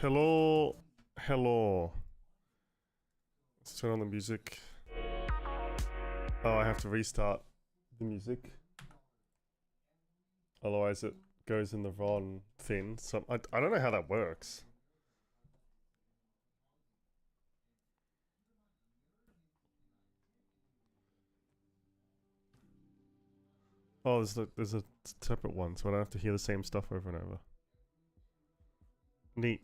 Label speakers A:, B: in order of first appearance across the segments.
A: Hello. Hello. Let's turn on the music. Oh, I have to restart the music. Otherwise it goes in the wrong thing. So I don't know how that works. Oh, there's a separate one, so I don't have to hear the same stuff over and over. Neat.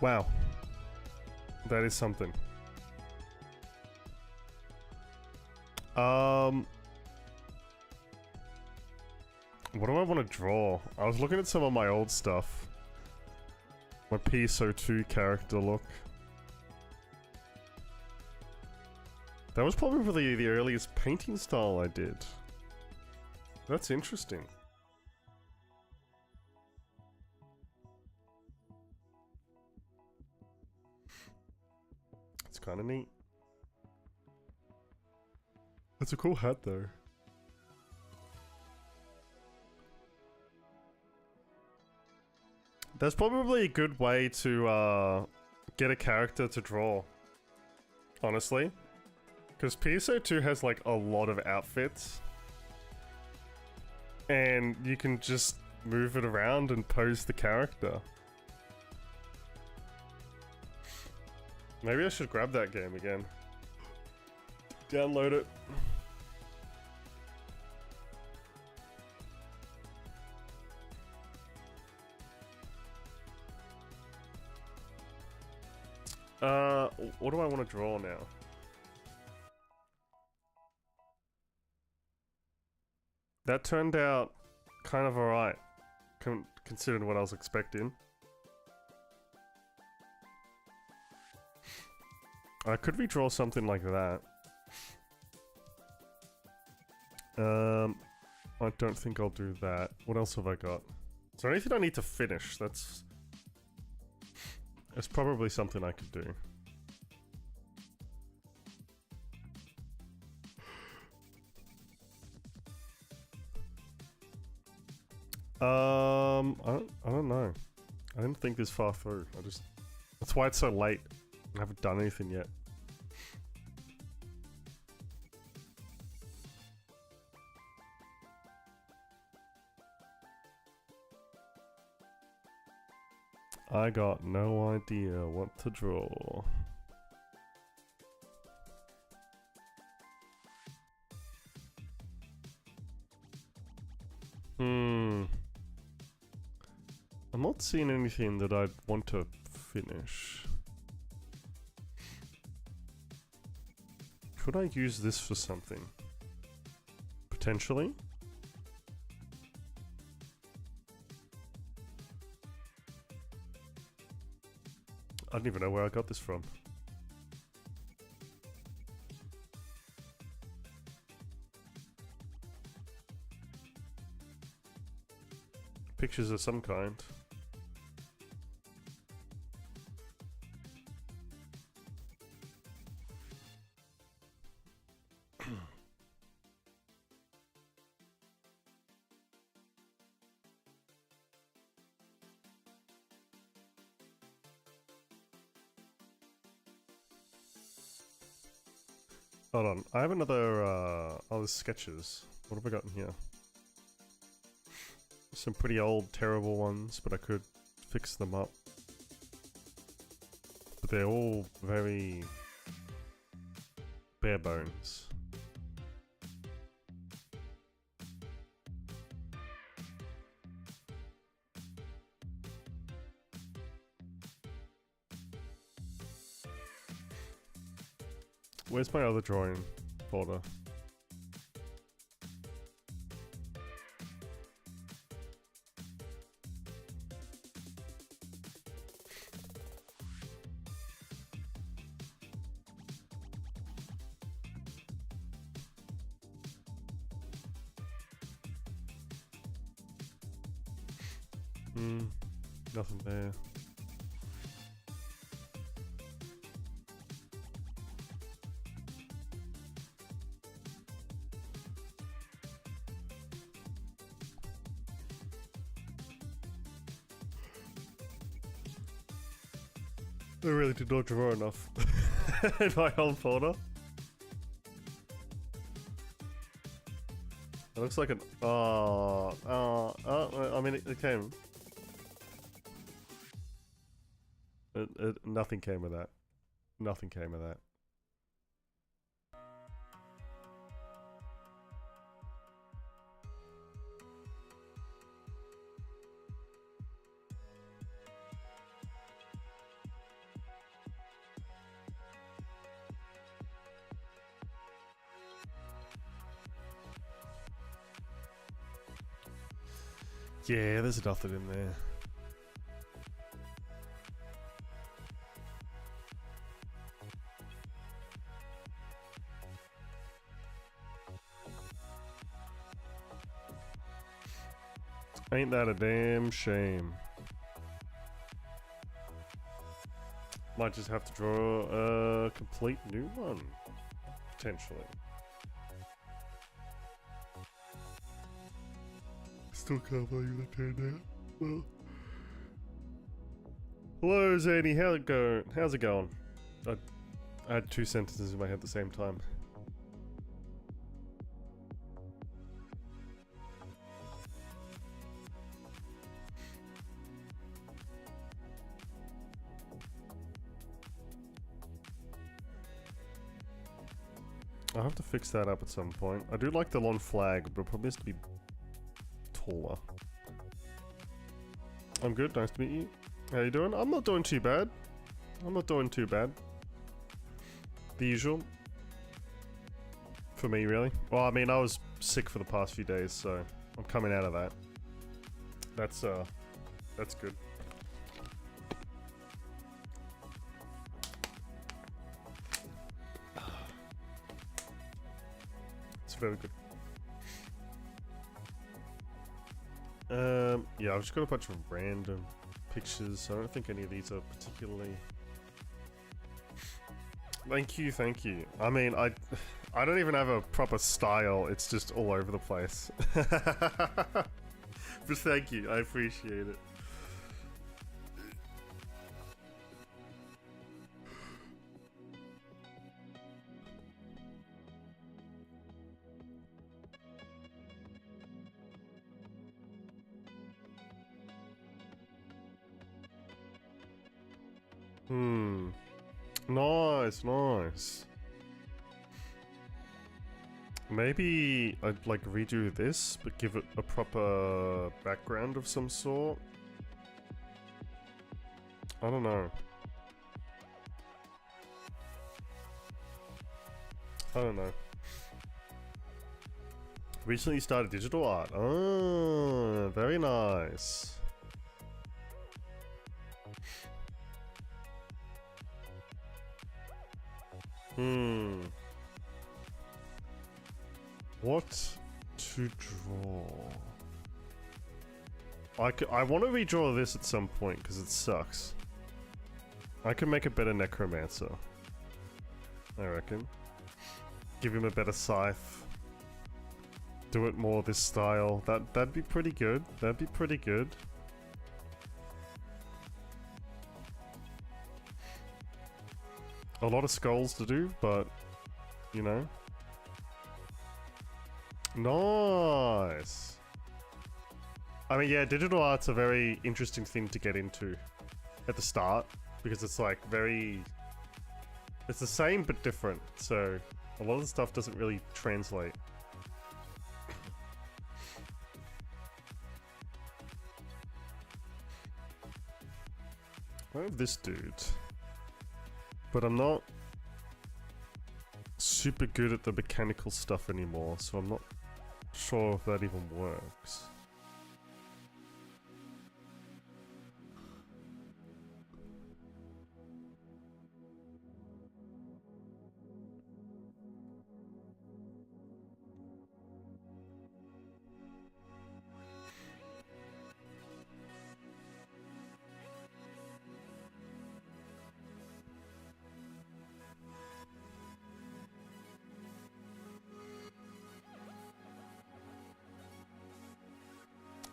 A: Wow. That is something. What do I want to draw? I was looking at some of my old stuff. My PSO2 character look. That was probably the earliest painting style I did. That's interesting. It's kind of neat. That's a cool hat though. That's probably a good way to get a character to draw. Honestly. Because PSO2 has like a lot of outfits. And you can just move it around and pose the character. Maybe I should grab that game again. Download it. What do I want to draw now? That turned out kind of alright, considering what I was expecting. I could redraw something like that. I don't think I'll do that. What else have I got? Is there anything I need to finish? That's probably something I could do. I don't know. I didn't think this far through. That's why it's so late. I haven't done anything yet. I got no idea what to draw. I'm not seeing anything that I'd want to finish. Could I use this for something? Potentially? I don't even know where I got this from. Pictures of some kind. Hold on, I have another, oh, there's sketches. What have I got in here? Some pretty old, terrible ones, but I could fix them up. But they're all very bare bones. Where's my other drawing folder? Nothing there. I really did not draw enough in my whole folder. It looks like an... I mean, it came. Nothing came of that. Nothing came of that. Yeah, there's nothing in there. Ain't that a damn shame? Might just have to draw a complete new one, potentially. Still can't believe that turned out well. Hello, Zany. How's it going? I had two sentences in my head at the same time. I'll have to fix that up at some point. I do like the long flag, but it probably has to be taller. I'm good, nice to meet you. How you doing? I'm not doing too bad. I'm not doing too bad. The usual. For me, really. Well, I mean, I was sick for the past few days, so I'm coming out of that. That's good. It's very good. Yeah, I've just got a bunch of random pictures, so I don't think any of these are particularly... Thank you, thank you. I mean, I don't even have a proper style, it's just all over the place. But thank you, I appreciate it. Nice, nice. Maybe I'd like redo this, but give it a proper background of some sort. I don't know. I don't know. Recently started digital art. Oh, very nice. What to draw? I want to redraw this at some point because it sucks. I can make a better necromancer, I reckon. Give him a better scythe. Do it more this style. That'd be pretty good. That'd be pretty good. A lot of skulls to do, but you know. Nice. I mean, yeah, digital art's a very interesting thing to get into at the start because it's like very... It's the same but different, so a lot of the stuff doesn't really translate. I have this dude, but I'm not super good at the mechanical stuff anymore, so I'm not sure if that even works.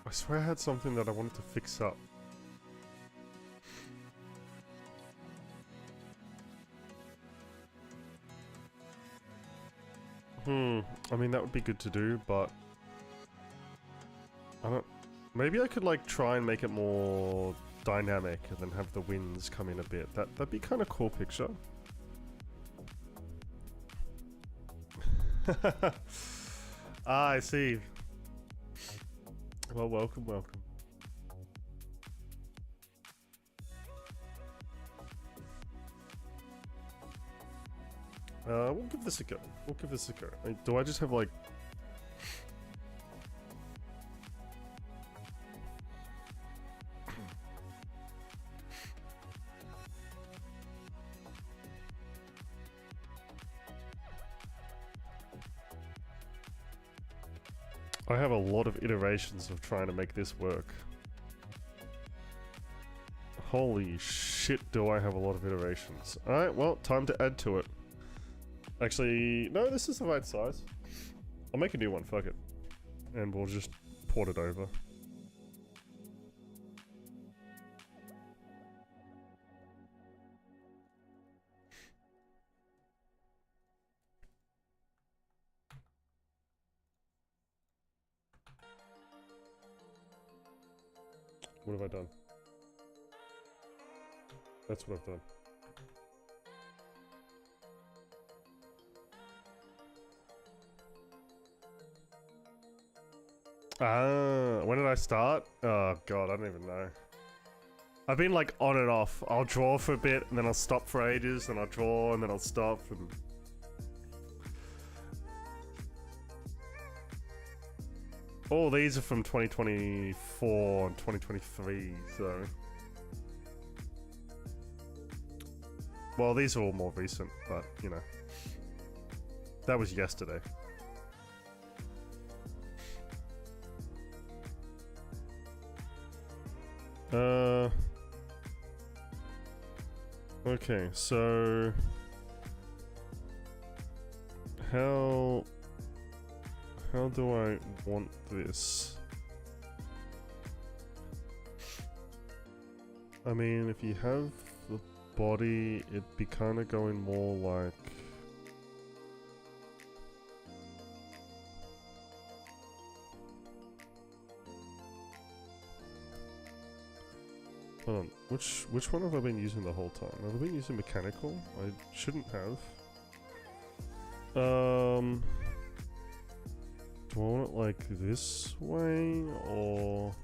A: I swear I had something that I wanted to fix up. I mean, that would be good to do, but I don't... Maybe I could, like, try and make it more dynamic and then have the winds come in a bit. That'd be kind of cool picture. Ah, I see. Well, welcome, welcome. We'll give this a go. We'll give this a go. Do I just have, like... I have a lot of iterations of trying to make this work. Holy shit, do I have a lot of iterations. Alright, well, time to add to it. Actually, no, this is the right size. I'll make a new one, fuck it. And we'll just port it over. What have I done? That's what I've done. Ah, when did I start? Oh god, I don't even know. I've been like on and off. I'll draw for a bit, and then I'll stop for ages, then I'll draw, and then I'll stop, and... All these are from 2024 and 2023, so... Well, these are all more recent, but, you know. That was yesterday. Okay, so... How do I want this? I mean, if you have the body, it'd be kind of going more like... Hold on, which one have I been using the whole time? Have I been using mechanical? I shouldn't have. Do I want it like this way, or...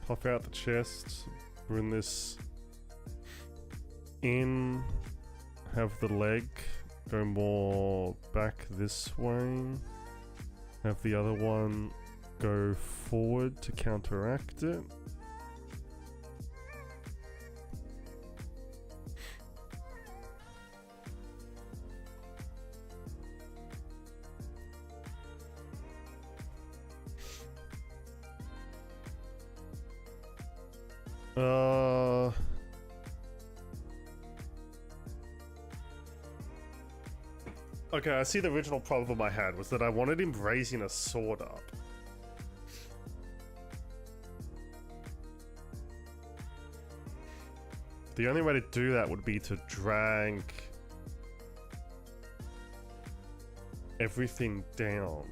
A: Pop out the chest, bring this in, have the leg go more back this way, have the other one go forward to counteract it. Okay, I see the original problem I had was that I wanted him raising a sword up. The only way to do that would be to drag everything down.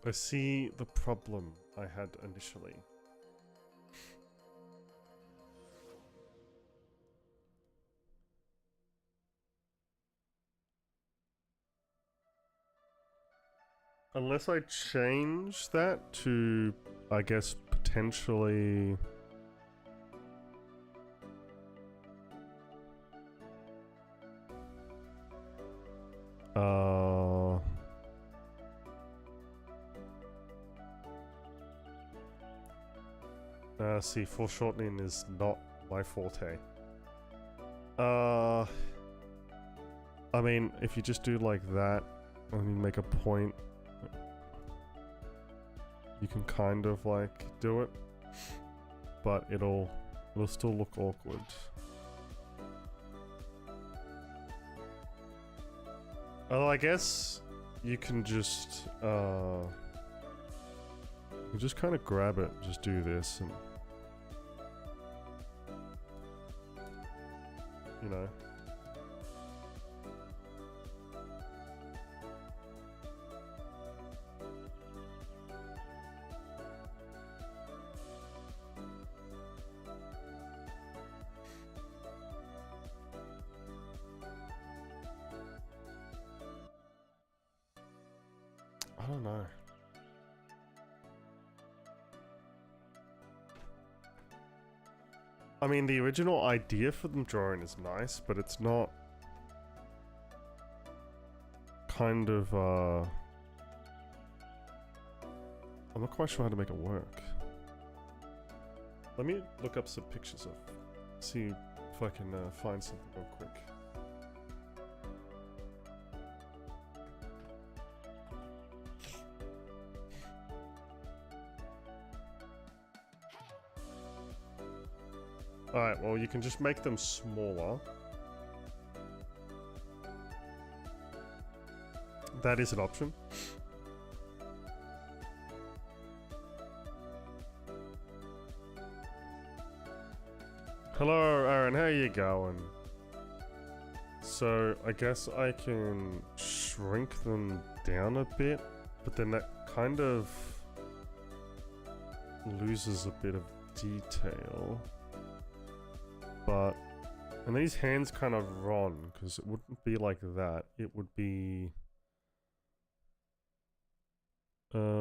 A: I see the problem I had initially. Unless I change that to, I guess, potentially... see, foreshortening is not my forte. I mean, if you just do like that, and you make a point... you can kind of like do it, but it'll still look awkward. Although I guess you can just kind of grab it, just do this, and you know. I don't know. I mean, the original idea for them drawing is nice, but it's not kind of, I'm not quite sure how to make it work. Let me look up some pictures of, see if I can find something real quick. Alright, well, you can just make them smaller. That is an option. Hello, Aaron, how you going? So, I guess I can shrink them down a bit, but then that kind of loses a bit of detail. But, and these hands kind of wrong, because it wouldn't be like that. It would be... Then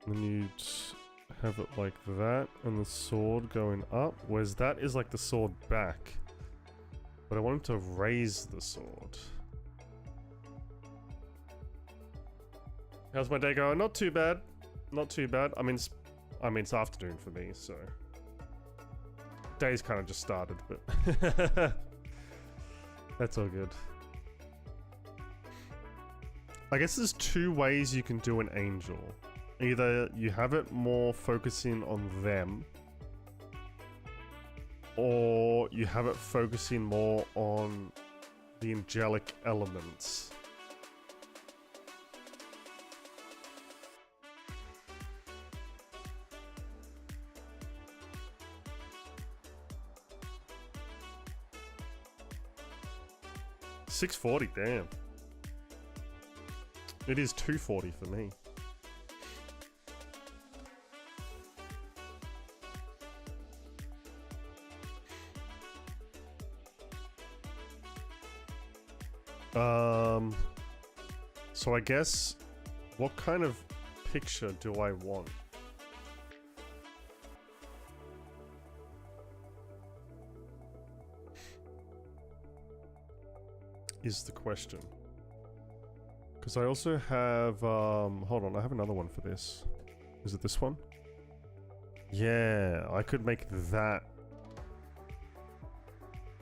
A: you'd have it like that, and the sword going up, whereas that is like the sword back. But I want him to raise the sword. How's my day going? Not too bad. Not too bad. I mean, it's afternoon for me, so... Day's kind of just started, but... That's all good. I guess there's two ways you can do an angel. Either you have it more focusing on them, or you have it focusing more on the angelic elements. $640, damn. It is $240 for me. So I guess, what kind of picture do I want? Is the question. Because I also have, hold on, I have another one for this. Is it this one? Yeah, I could make that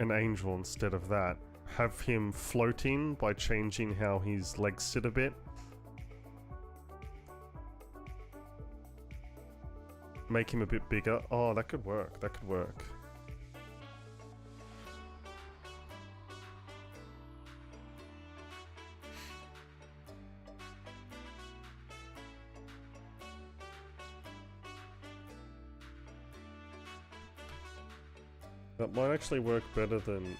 A: an angel instead of that. Have him floating by changing how his legs sit a bit. Make him a bit bigger. Oh, that could work. That could work. That might actually work better than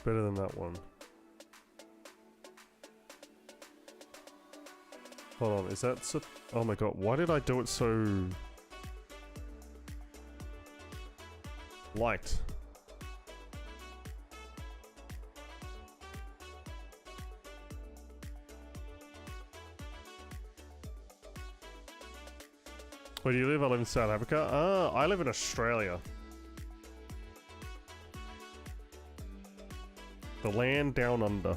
A: that one. Hold on, is that so? Oh my god, why did I do it so light? Where do you live? I live in South Africa. Ah, I live in Australia. The land down under.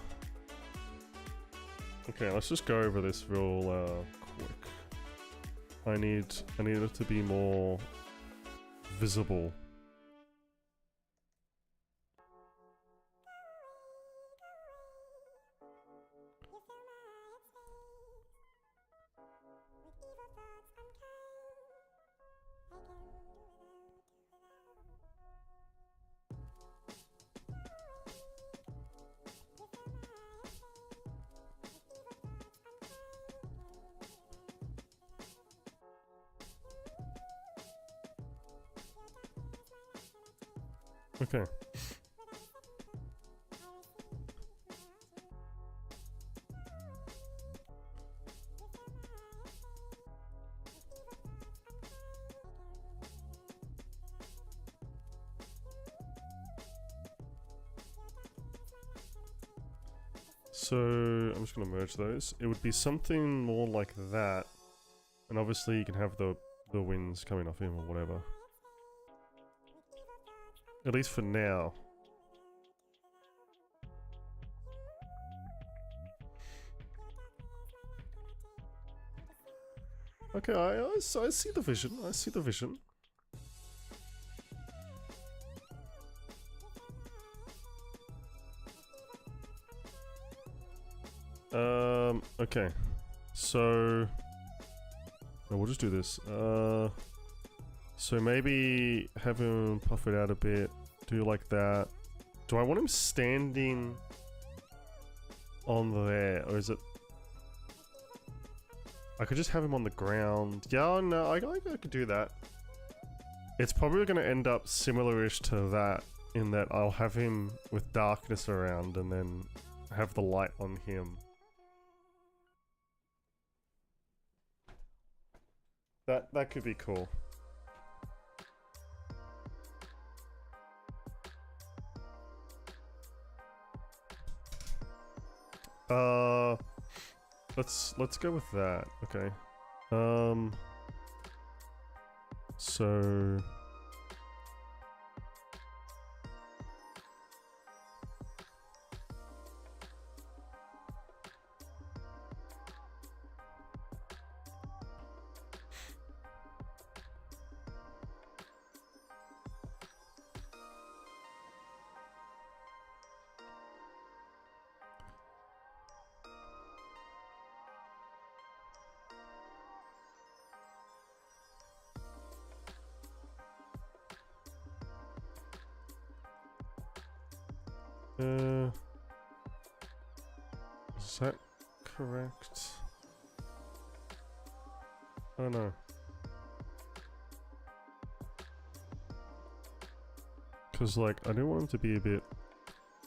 A: Okay, let's just go over this real quick. I need it to be more visible Okay. So I'm just gonna merge those. It would be something more like that, and obviously you can have the winds coming off him or whatever. At least for now. Okay, I see the vision. I see the vision. Okay. So we'll just do this. So maybe have him puff it out a bit. Do like that. Do I want him standing on there, or is it? I could just have him on the ground. Yeah, no, I could do that. It's probably going to end up similar-ish to that, in that I'll have him with darkness around and then have the light on him. That could be cool. Let's go with that. Okay. So is that correct? Oh no. Cause like, I do want him to be a bit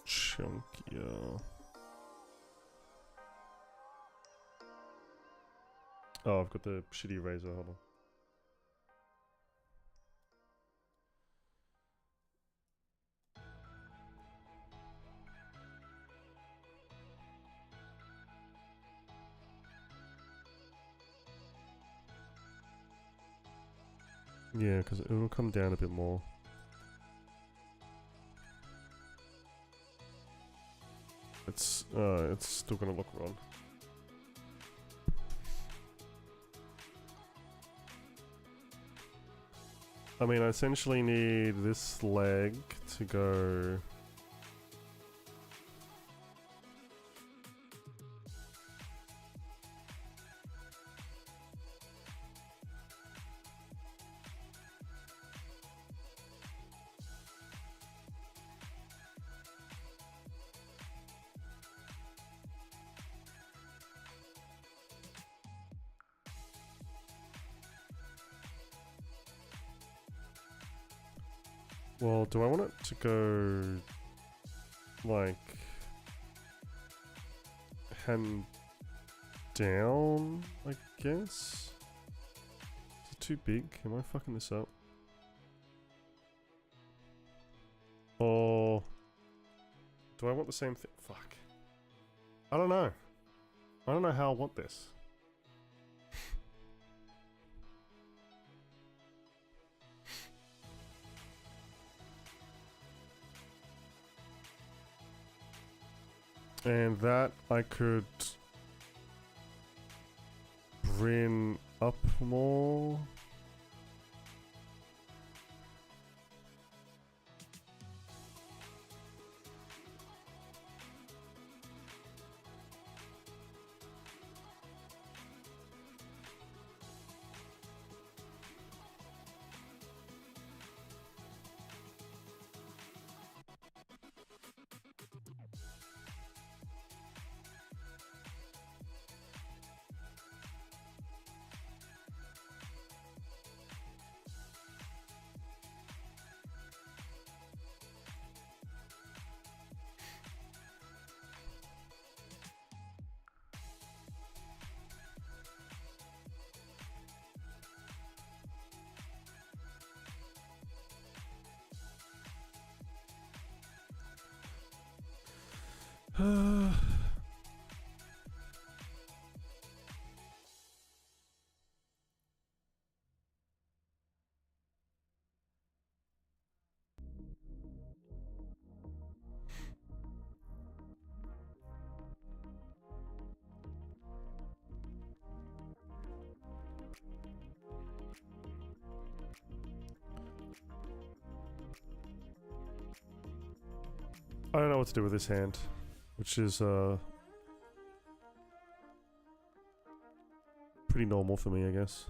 A: chunkier. Oh, I've got the shitty razor, hold on. Yeah, because it will come down a bit more. It's still gonna look wrong. I mean, I essentially need this leg to go. Well, do I want it to go like hand down, I guess? Is it too big? Am I fucking this up? Or do I want the same thing? Fuck. I don't know. I don't know how I want this. And that I could bring up more. I don't know what to do with this hand, which is pretty normal for me, I guess.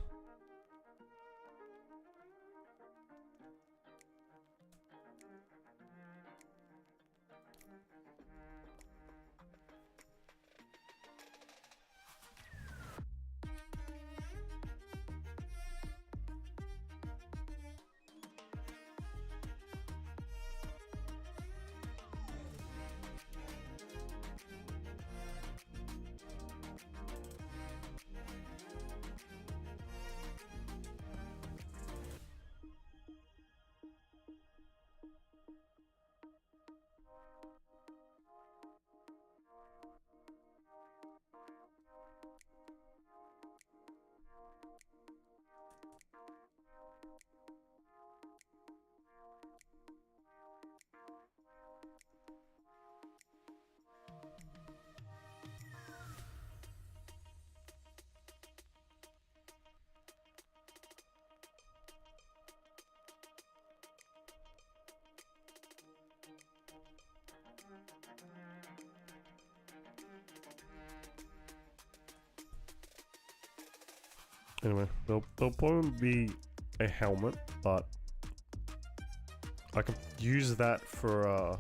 A: Anyway, there'll probably be a helmet, but I can use that for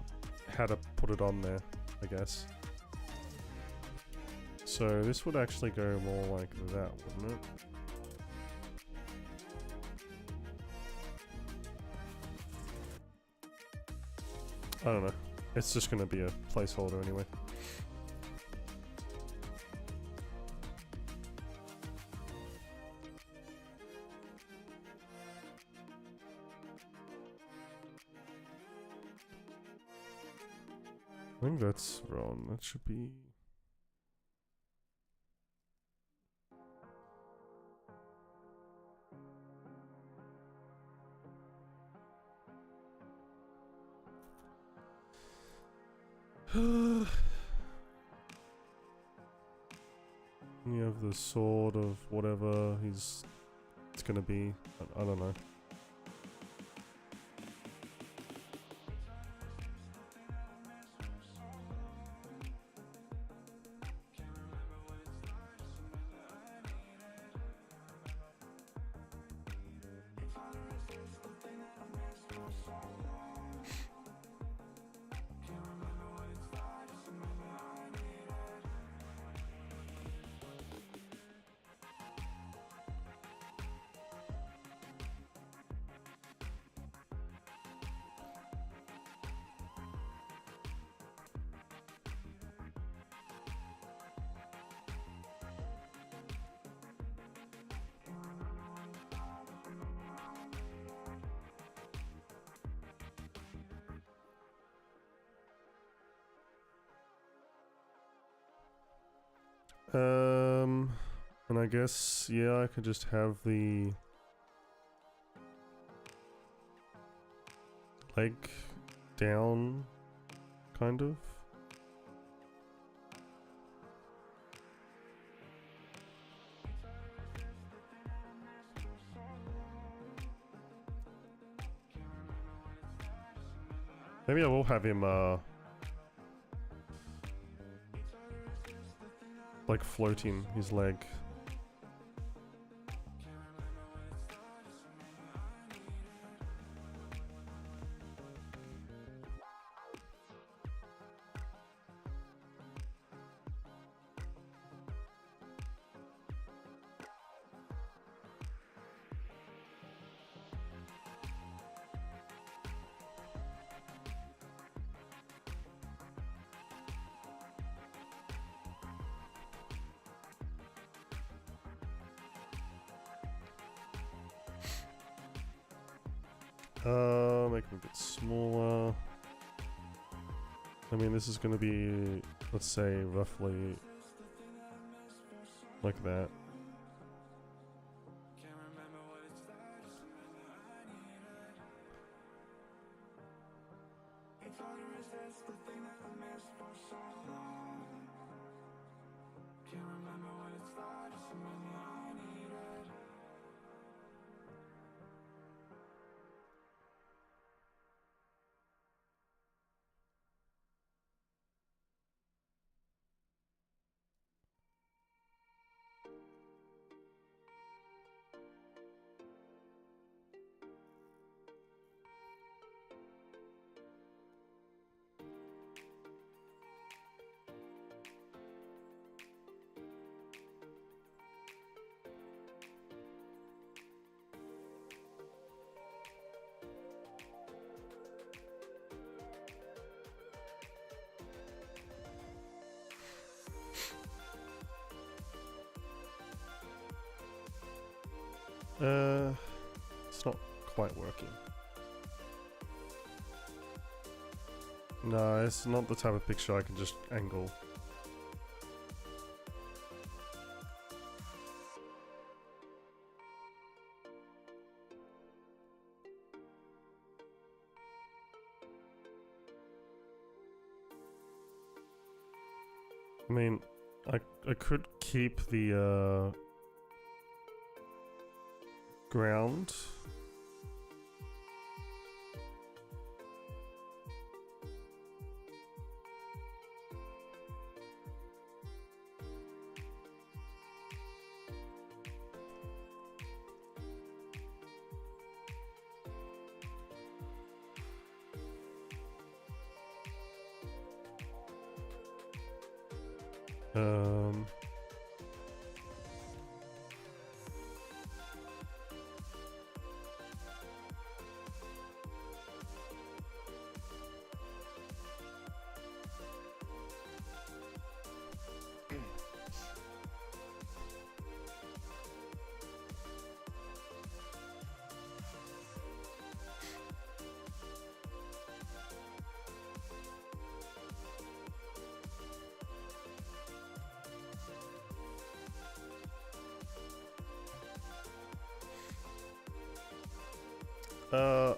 A: how to put it on there, I guess. So this would actually go more like that, wouldn't it? I don't know. It's just gonna be a placeholder anyway. I think that's wrong. That should be... You have the sword of whatever it's gonna be. I don't know. And I guess, yeah, I could just have the leg down, kind of. Maybe I will have him, like floating his leg. Make them a bit smaller. I mean, this is going to be, let's say, roughly like that. It's not quite working. No, it's not the type of picture I can just angle. I mean, I could keep the ground.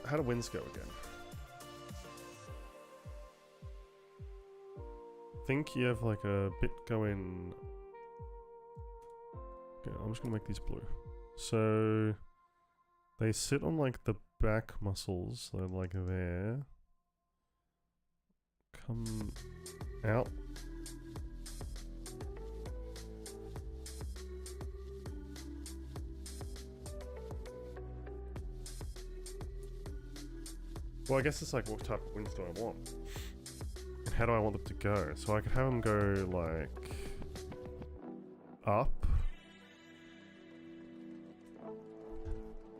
A: How do winds go again? I think you have like a bit going. Okay, I'm just gonna make these blue. So they sit on like the back muscles, so like there. Come out. Well, I guess it's like, what type of winds do I want? And how do I want them to go? So I could have them go like up.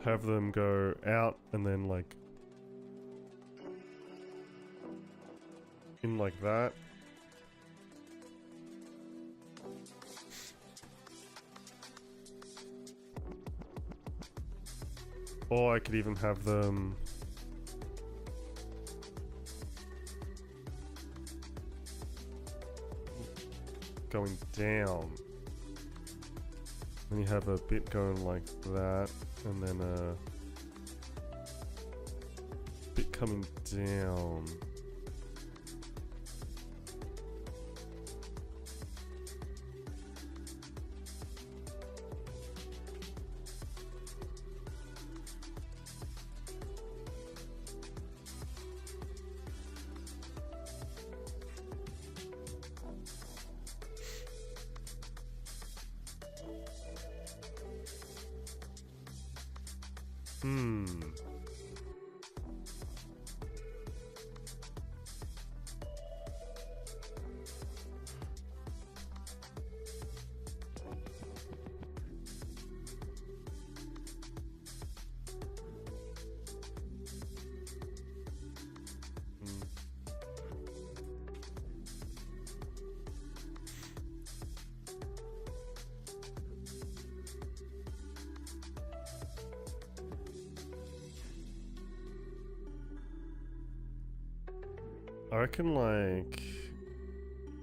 A: Have them go out and then like in like that. Or I could even have them going down. Then you have a bit going like that, and then a bit coming down. I reckon like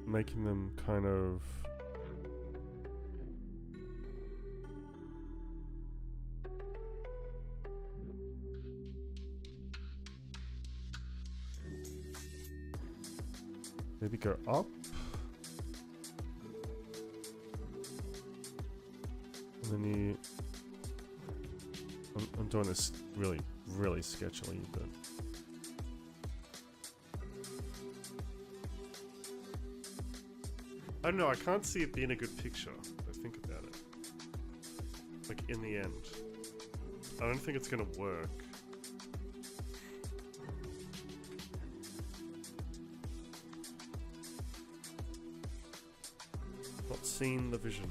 A: making them kind of maybe go up. And then you... I'm doing this really, really sketchily, but... I don't know, I can't see it being a good picture, if I think about it. Like, in the end. I don't think it's gonna work. Not seeing the vision.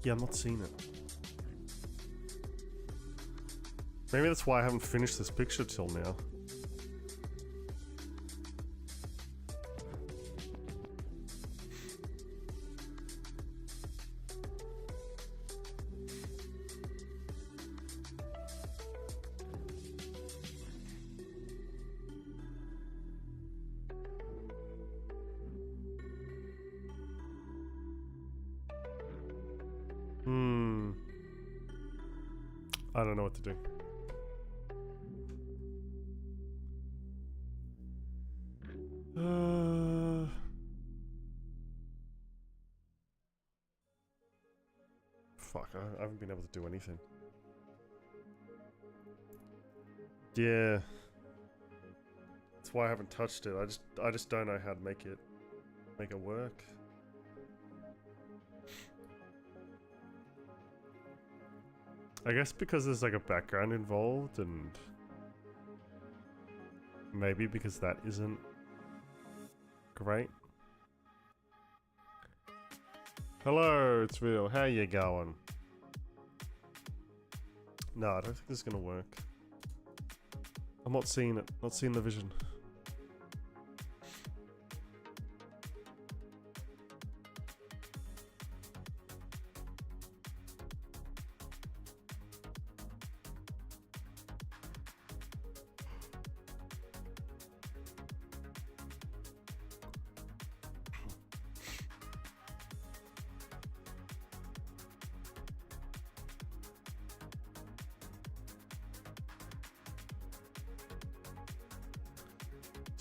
A: Yeah, I'm not seeing it. Maybe that's why I haven't finished this picture till now. I don't know what to do. Fuck, I haven't been able to do anything. Yeah. That's why I haven't touched it. I just don't know how to make it work. I guess because there's like a background involved, and maybe because that isn't great. Hello, it's real. How you going? No, I don't think this is gonna work. I'm not seeing it. Not seeing the vision.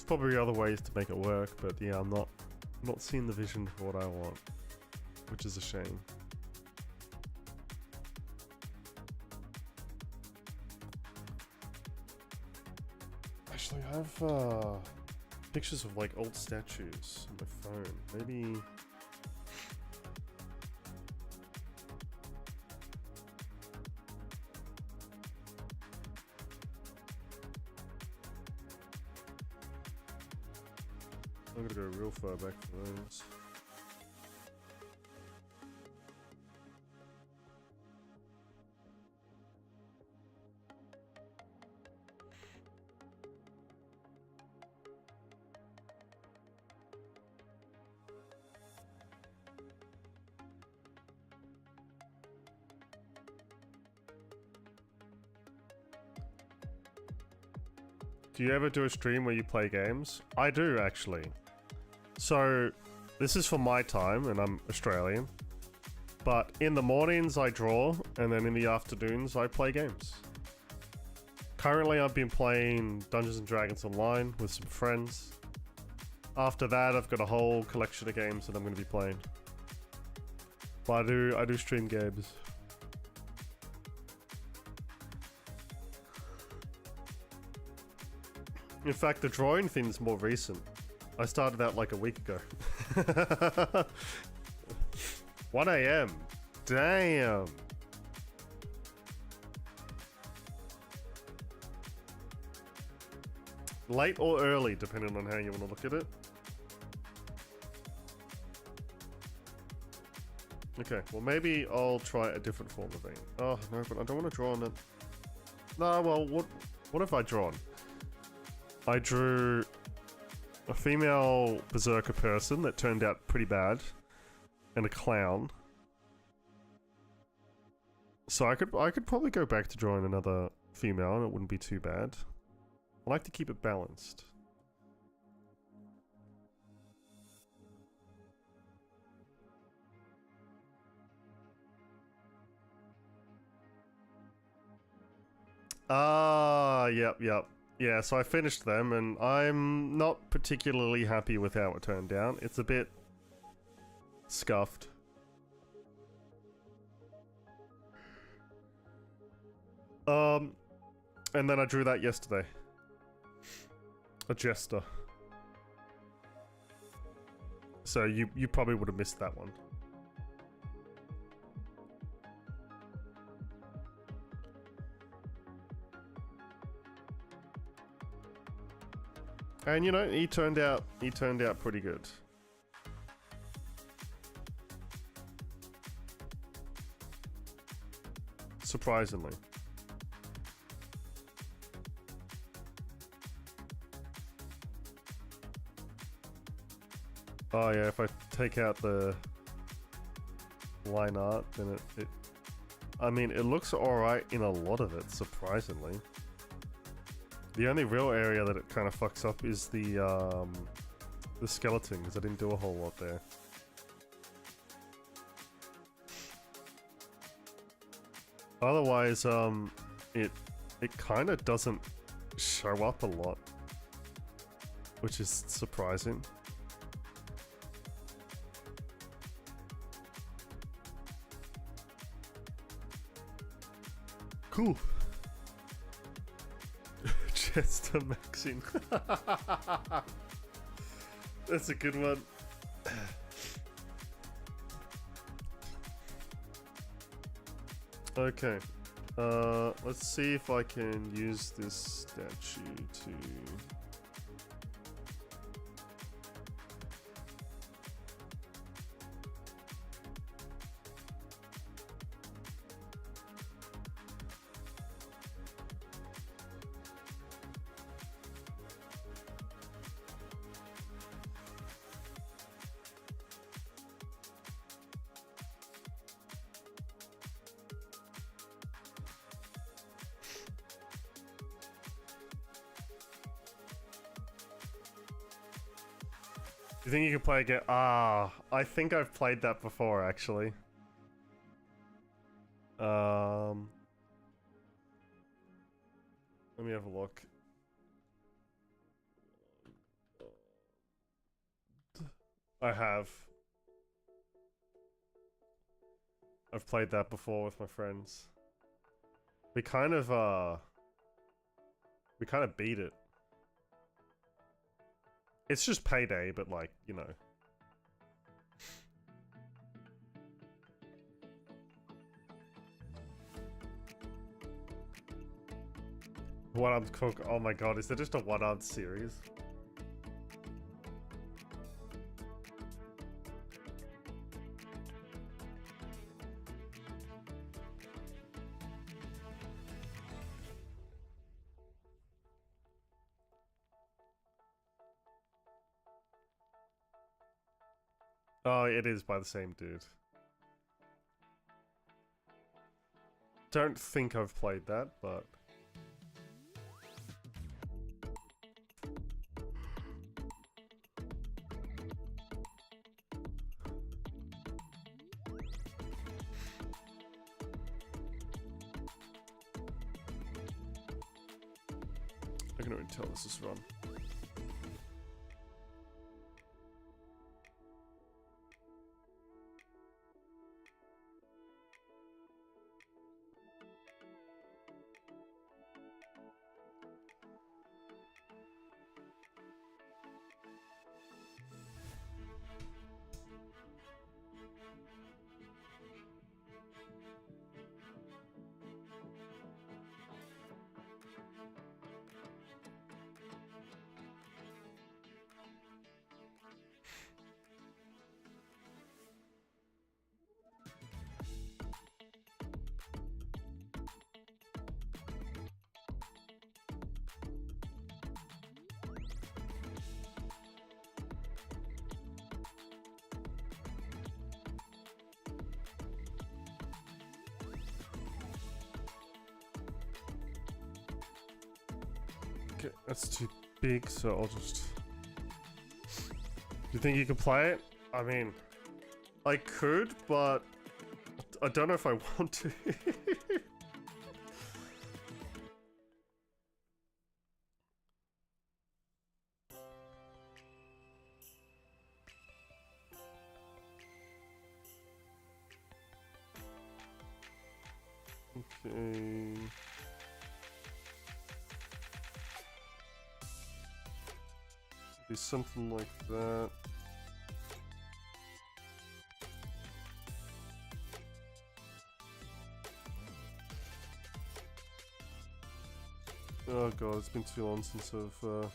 A: Probably other ways to make it work, but yeah, I'm not seeing the vision for what I want, which is a shame. Actually, I have pictures of like old statues on my phone. Maybe. I'm gonna go real far back for those. Do you ever do a stream where you play games? I do, actually. So, this is for my time, and I'm Australian. But in the mornings I draw, and then in the afternoons I play games. Currently I've been playing Dungeons & Dragons Online with some friends. After that, I've got a whole collection of games that I'm going to be playing. But I do stream games. In fact, the drawing thing's more recent. I started that like a week ago. 1 AM. Damn. Late or early, depending on how you want to look at it. Okay, well maybe I'll try a different form of vein. Oh no, but I don't want to draw on it. No, well, what have I drawn? I drew a female berserker person that turned out pretty bad, and a clown. So I could probably go back to drawing another female, and it wouldn't be too bad. I like to keep it balanced. Ah, yep. Yeah, so I finished them, and I'm not particularly happy with how it turned out. It's a bit scuffed. And then I drew that yesterday. A jester. So you probably would have missed that one. And you know, he turned out pretty good. Surprisingly. Oh yeah, if I take out the line art, then it I mean, it looks alright in a lot of it, surprisingly. The only real area that it kind of fucks up is the skeleton, because I didn't do a whole lot there. Otherwise, it kind of doesn't show up a lot, which is surprising. Cool. Chester Maxine. That's a good one. Okay. Let's see if I can use this statue to... You think you can play again? Ah, I think I've played that before, actually. Let me have a look. I have. I've played that before with my friends. We kind of beat it. It's just Payday, but like, you know. One-armed cook. Oh my god, is there just a one-armed series? Oh, it is by the same dude. Don't think I've played that, but... I can already tell this is run. Okay, that's too big, so I'll just... You think you can play it? I mean, I could, but I don't know if I want to. Okay. Be something like that. Oh god, it's been too long since I've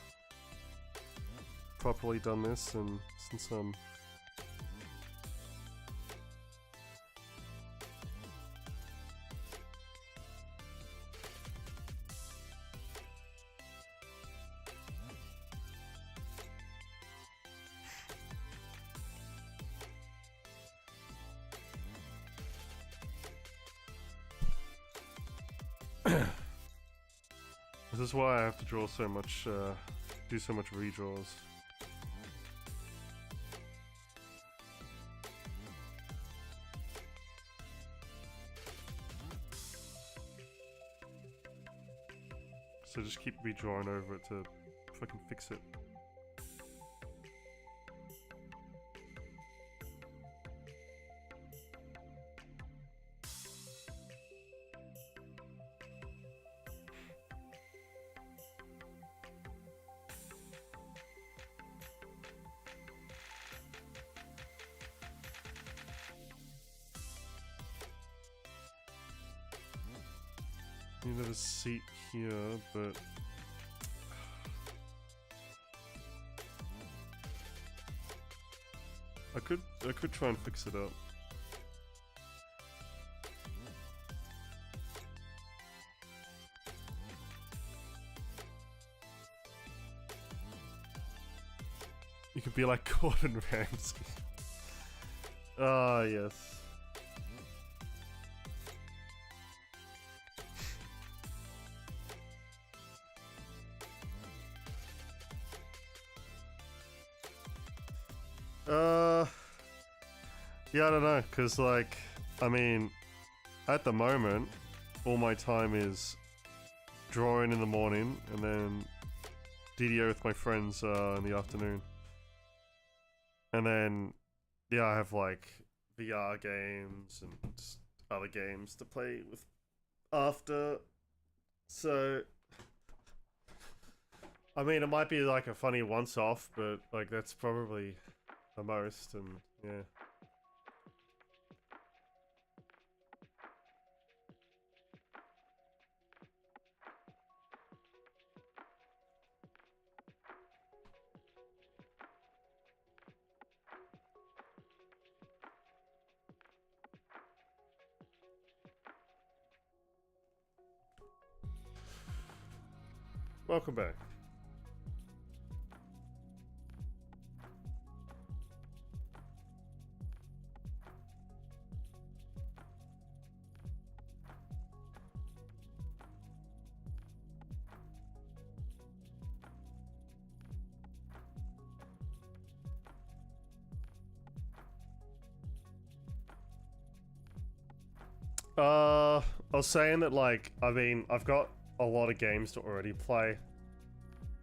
A: properly done this, and since I'm This is why I have to draw so much, do so much redraws. So just keep redrawing over it to fucking fix it. Need a seat here, but I could try and fix it up. You could be like Gordon Ramsay. Ah, yes. Yeah, I don't know, cause like, I mean, at the moment, all my time is drawing in the morning and then DDO with my friends in the afternoon. And then, yeah, I have like VR games and other games to play with after. So, I mean, it might be like a funny once-off, but like that's probably the most, and yeah. Welcome back. I was saying that, like, I mean, I've got a lot of games to already play,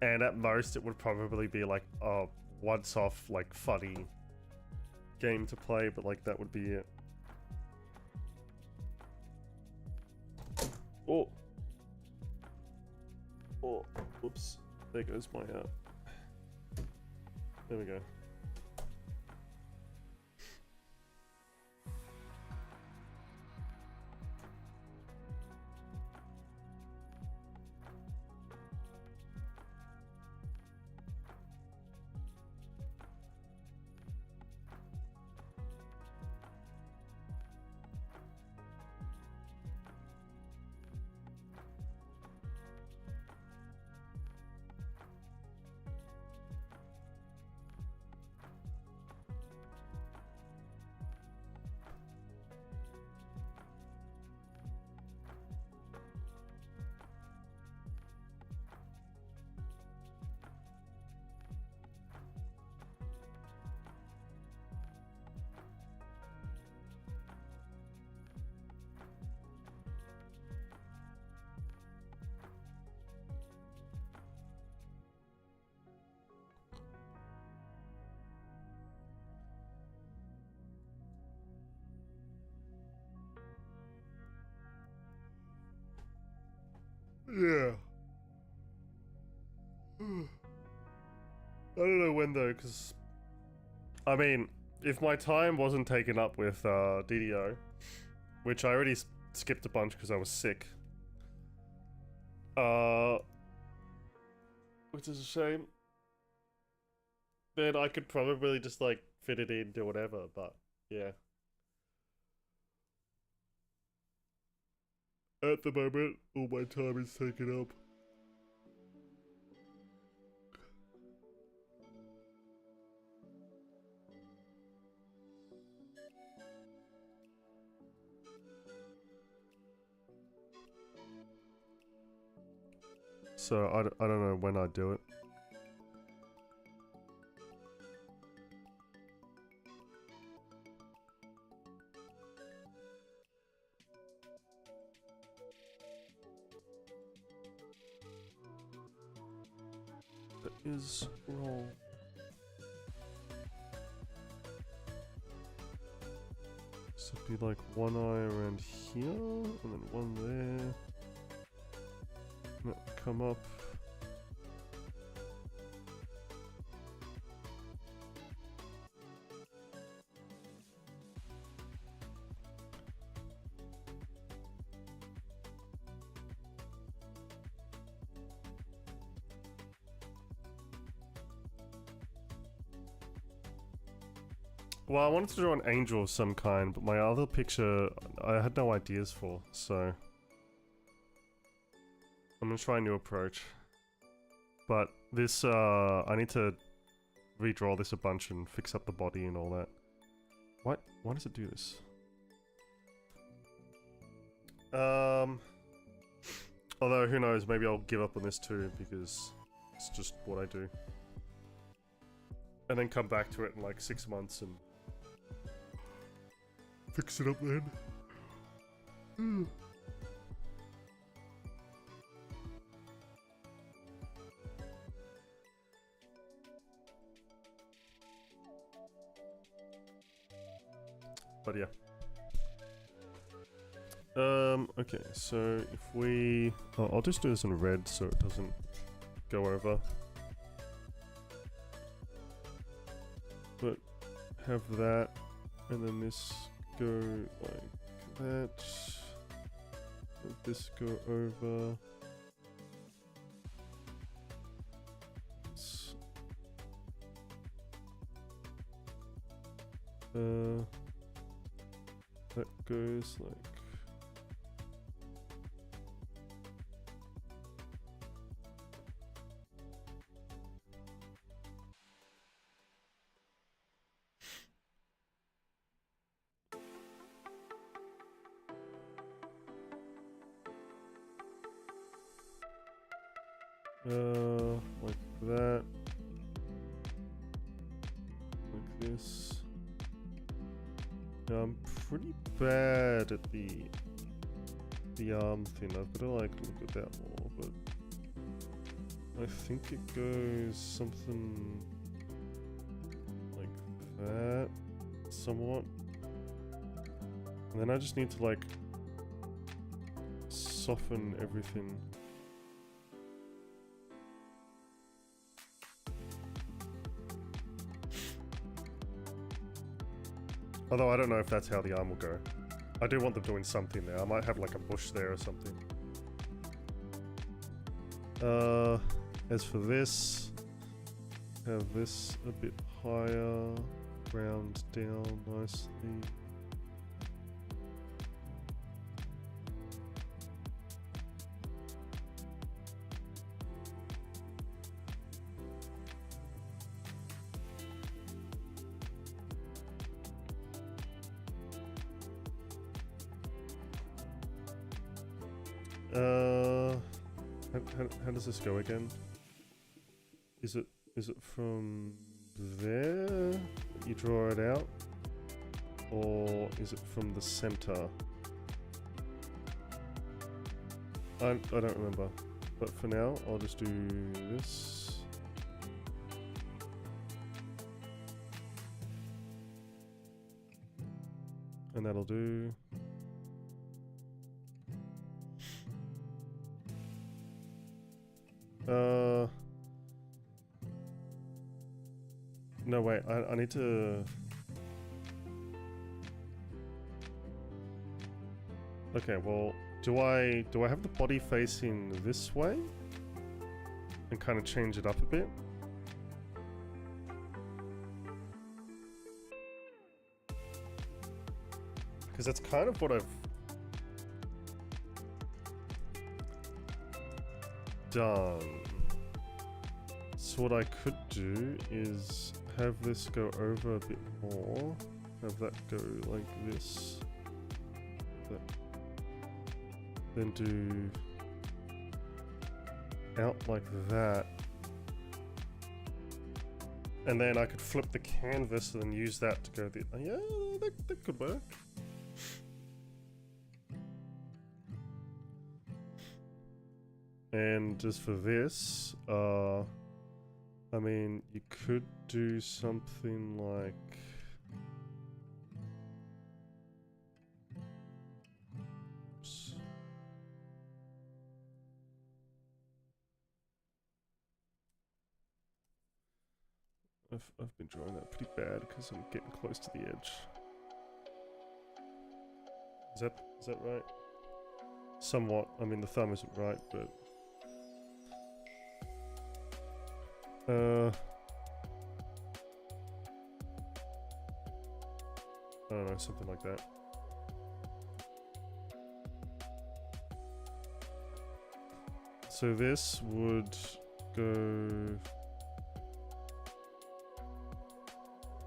A: and at most it would probably be like a once-off, like, funny game to play, but like that would be it. Oh, oh, whoops! There goes my There we go. Yeah. I don't know when though, because I mean, if my time wasn't taken up with DDO, which I already skipped a bunch because I was sick, which is a shame, then I could probably just like fit it in, do whatever. But yeah, at the moment, all my time is taken up. So I don't know when I do it. That is wrong. So it'd be like one eye around here, and then one there. Come up. Well, I wanted to draw an angel of some kind, but my other picture I had no ideas for, so I'm gonna try a new approach. But this, I need to redraw this a bunch and fix up the body and all that. What? Why does it do this? Although, who knows, maybe I'll give up on this too, because it's just what I do. And then come back to it in like 6 months and fix it up then. But yeah. Okay, so if we... Oh, I'll just do this in red so it doesn't go over. But have that, and then this go like that. Let this go over. That goes like... like that. Like this. Now, I'm pretty bad at the arm thing. I've got to like look at that more, but I think it goes something like that, somewhat. And then I just need to like soften everything. Although I don't know if that's how the arm will go. I do want them doing something there. I might have like a bush there or something. As for this, have this a bit higher, round down nicely. How does this go again? Is it from there that you draw it out? Or is it from the center? I don't remember. But for now, I'll just do this. And that'll do. No, wait, I need to... Okay, well, do I have the body facing this way? And kind of change it up a bit? Because that's kind of what I've done. So what I could do is have this go over a bit more. Have that go like this. That. Then do out like that. And then I could flip the canvas and then use that to go the... yeah, that could work. And just for this, I mean, you could do something like... Oops. I've been drawing that pretty bad because I'm getting close to the edge. Is that right? Somewhat. I mean, the thumb isn't right, but... I don't know, something like that. So this would go...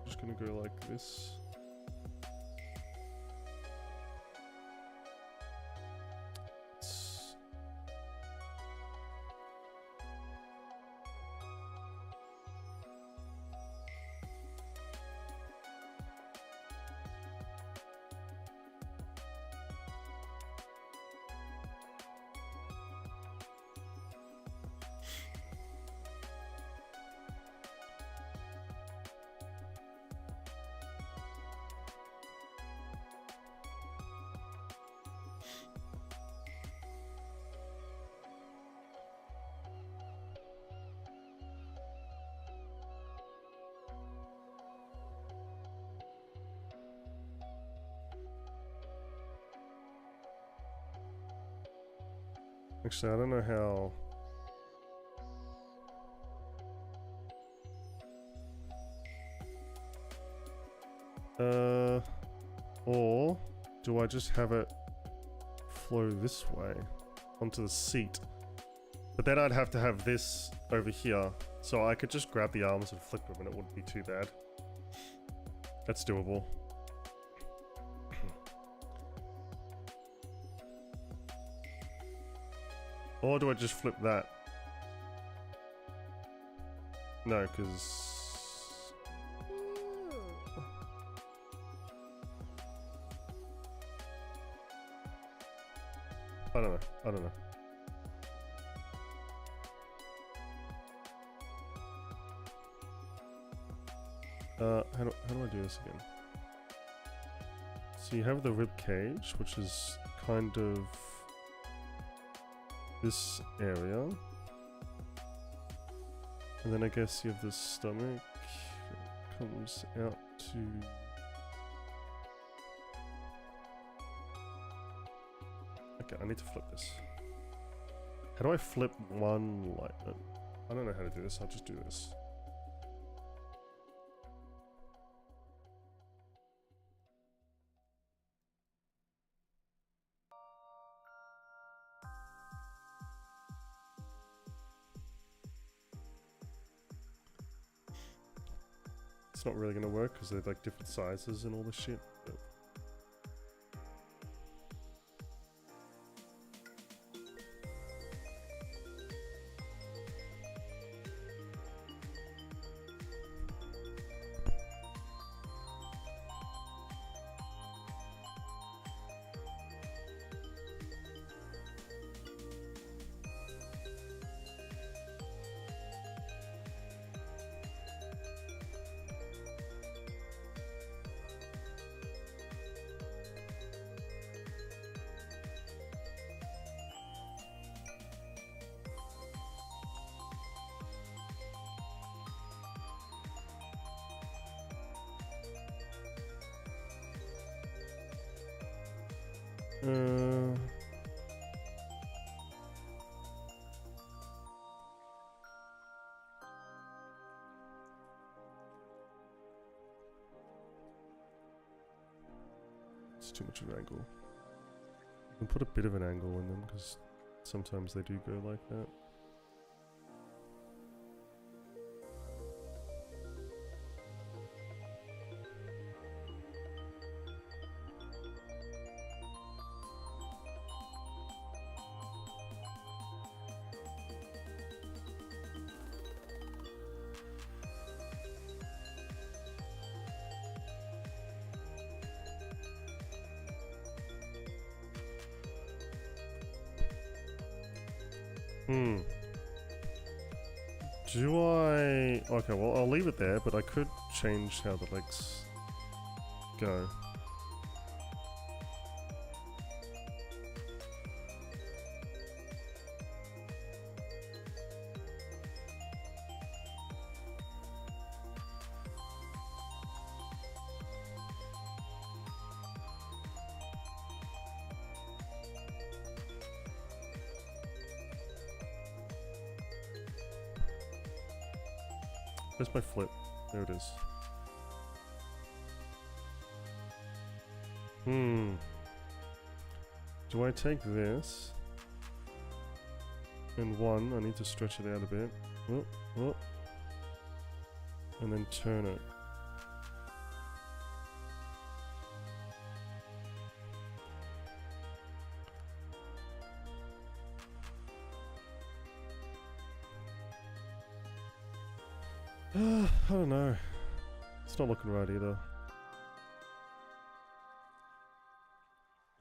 A: Just gonna go like this. Actually, I don't know how... Or do I just have it flow this way onto the seat? But then I'd have to have this over here, so I could just grab the arms and flick them and it wouldn't be too bad. That's doable. Or do I just flip that? No, because... I don't know. How do I do this again? So you have the rib cage, which is kind of this area, and then I guess you have the stomach comes out to... Okay, I need to flip this. How do I flip one like that? I don't know how to do this, I'll just do this. It's not really gonna work because they're like different sizes and all this shit. But It's too much of an angle. You can put a bit of an angle in them because sometimes they do go like that. Do I... Okay, well, I'll leave it there, but I could change how the legs go. Where's my flip? There it is. Do I take this? And one, I need to stretch it out a bit. And then turn it. I don't know. It's not looking right either.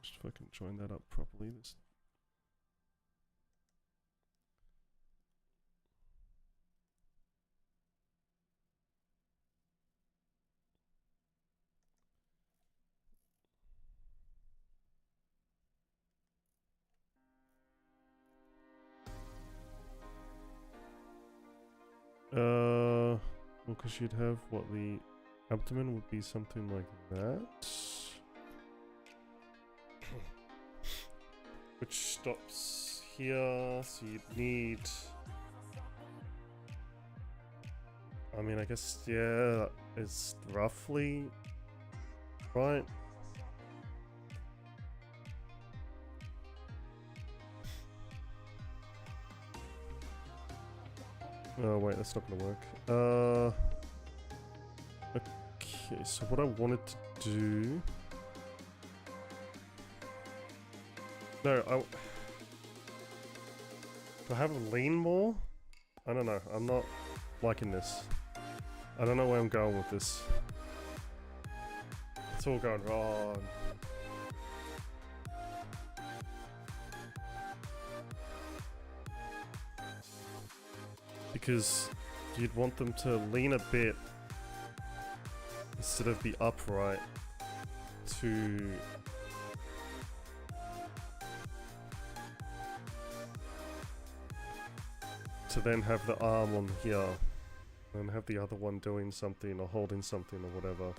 A: Just if I can join that up properly. This. Well, because you'd have what, the abdomen would be something like that, which stops here. So you'd need. I mean, I guess yeah, it's roughly right. Oh wait, that's not gonna work. Okay, so what I wanted to do... No, do I have a lean more? I don't know, I'm not liking this. I don't know where I'm going with this. It's all going wrong. Because you'd want them to lean a bit instead of be upright to then have the arm on here and have the other one doing something or holding something or whatever.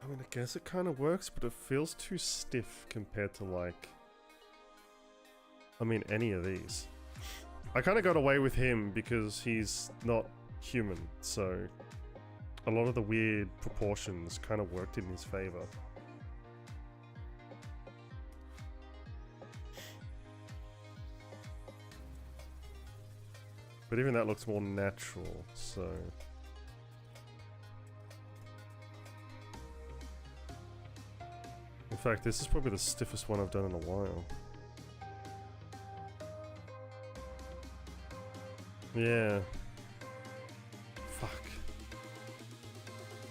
A: I mean, I guess it kind of works, but it feels too stiff compared to, like, I mean, any of these. I kind of got away with him because he's not human, so a lot of the weird proportions kind of worked in his favor. But even that looks more natural, so... In fact, this is probably the stiffest one I've done in a while. Yeah. Fuck.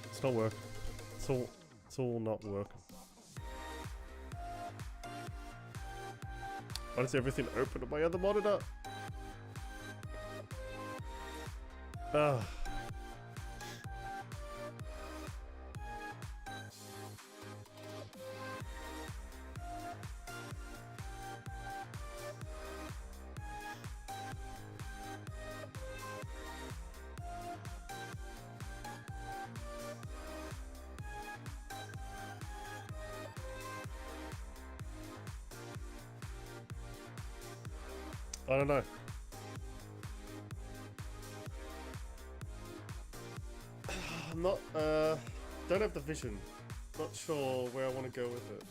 A: It's not working. It's all not working. Why does everything open on my other monitor? Ah. I don't know. I'm not, don't have the vision. Not sure where I want to go with it.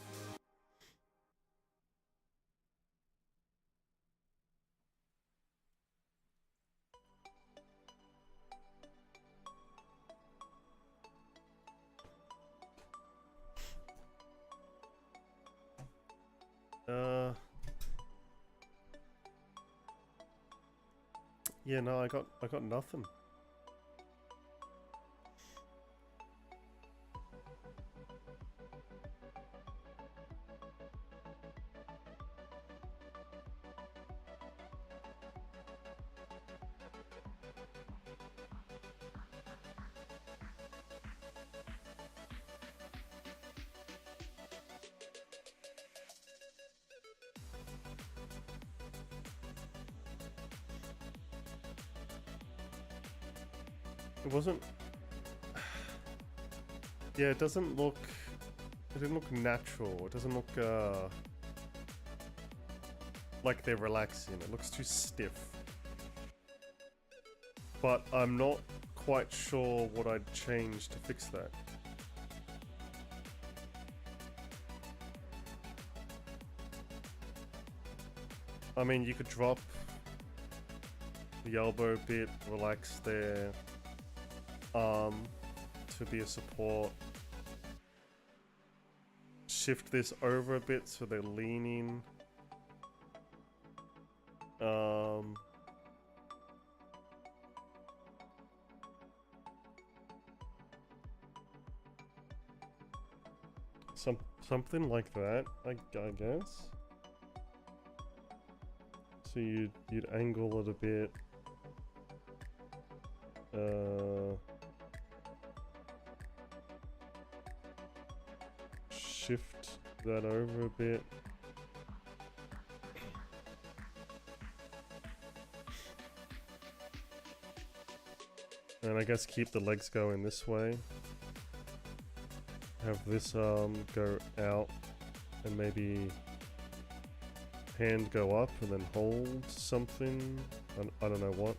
A: Yeah, no, I got nothing. It wasn't. Yeah, it doesn't look. It didn't look natural. It doesn't look like they're relaxing. It looks too stiff. But I'm not quite sure what I'd change to fix that. I mean, you could drop the elbow bit, relax their arm to be a support. Shift this over a bit so they're leaning. Something like that, I guess. So you'd angle it a bit. Shift that over a bit. And I guess keep the legs going this way. Have this arm go out and maybe hand go up and then hold something. I don't know what.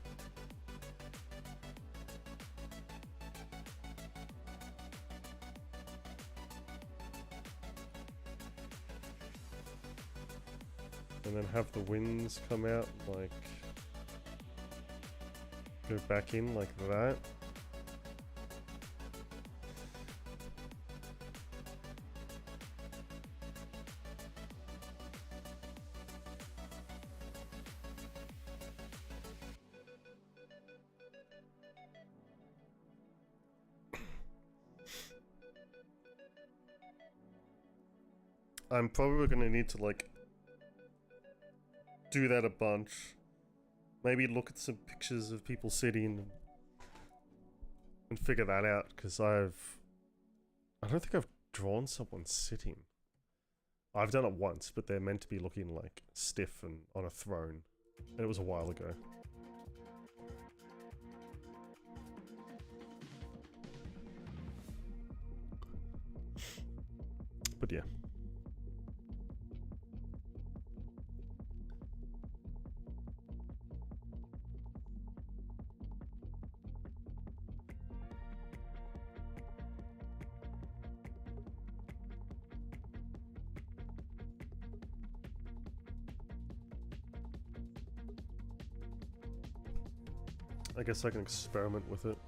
A: And then have the wings come out, like, go back in like that. I'm probably gonna need to, like, do that a bunch. Maybe look at some pictures of people sitting and figure that out, because I don't think I've drawn someone sitting. I've done it once, but they're meant to be looking, like, stiff and on a throne. And it was a while ago. But yeah. I guess I can experiment with it.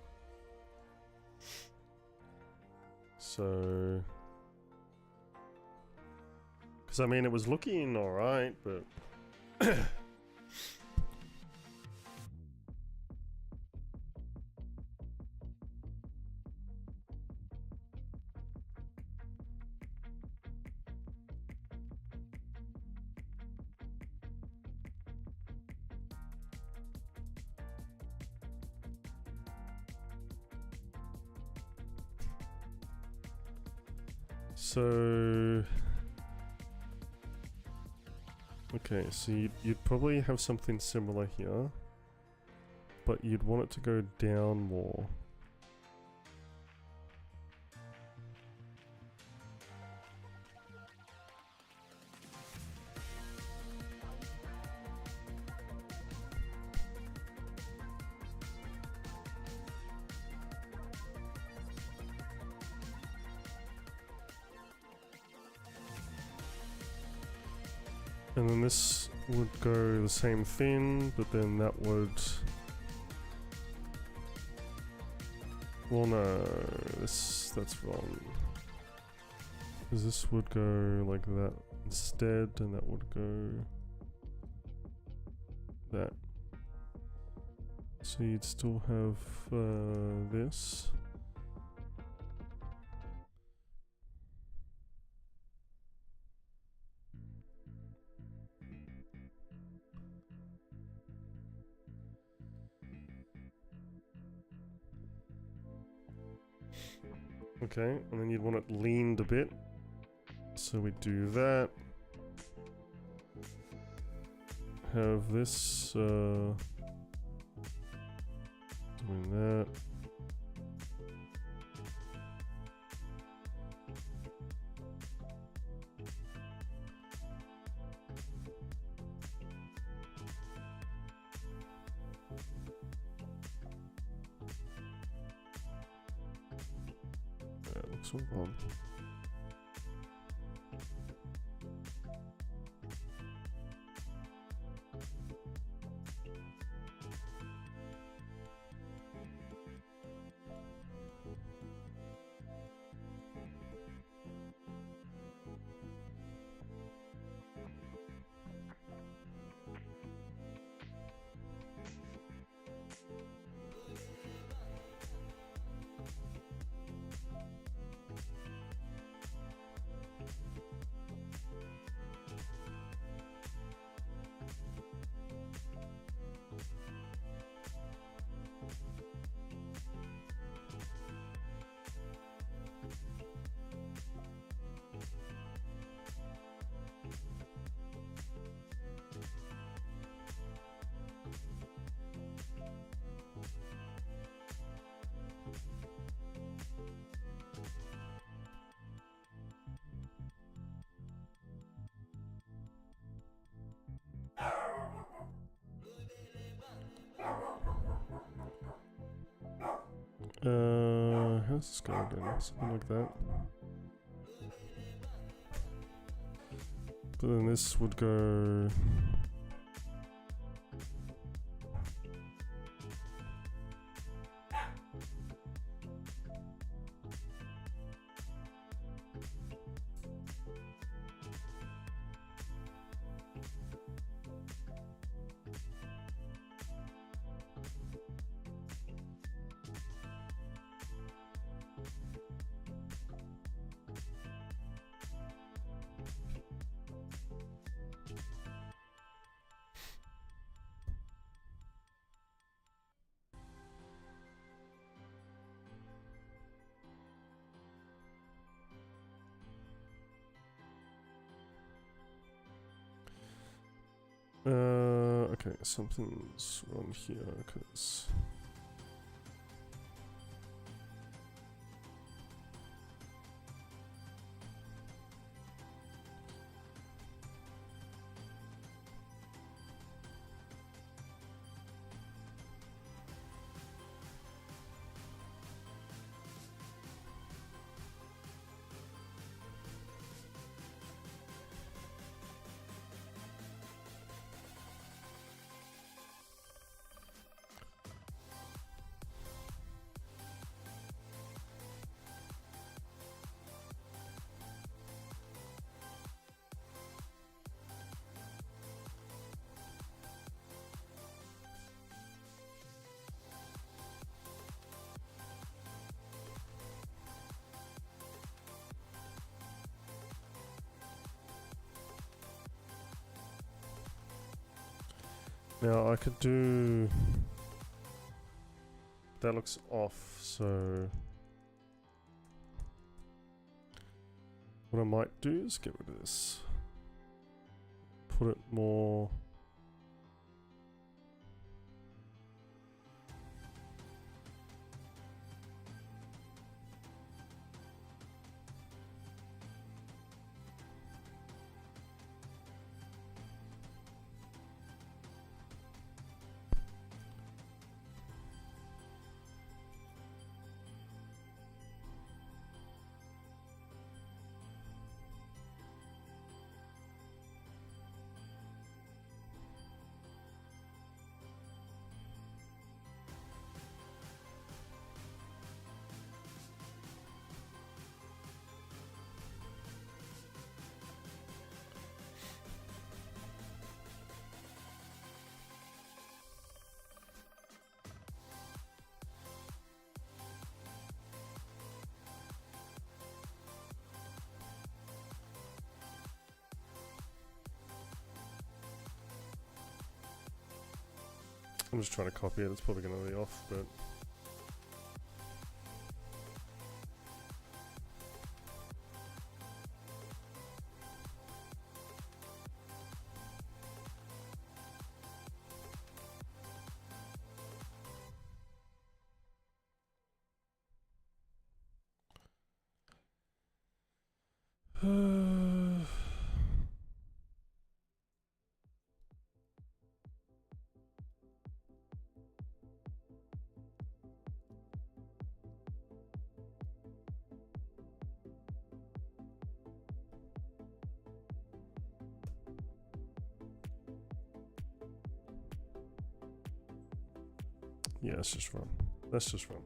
A: So... because I mean, it was looking alright, but... So... okay, so you'd probably have something similar here, but you'd want it to go down more. And then this would go the same thing, but then that would... Well, no, that's wrong. Because this would go like that instead, and that would go that. So you'd still have this. Okay, and then you'd want it leaned a bit. So we do that. Have this doing that. That looks all wrong. How's this go again? Something like that. But then this would go... okay, something's wrong here, because... Now I could do... That looks off, so... What I might do is get rid of this. Put it more... I'm just trying to copy it. It's probably going to be off, but... Yeah, let's just run. Let's just run.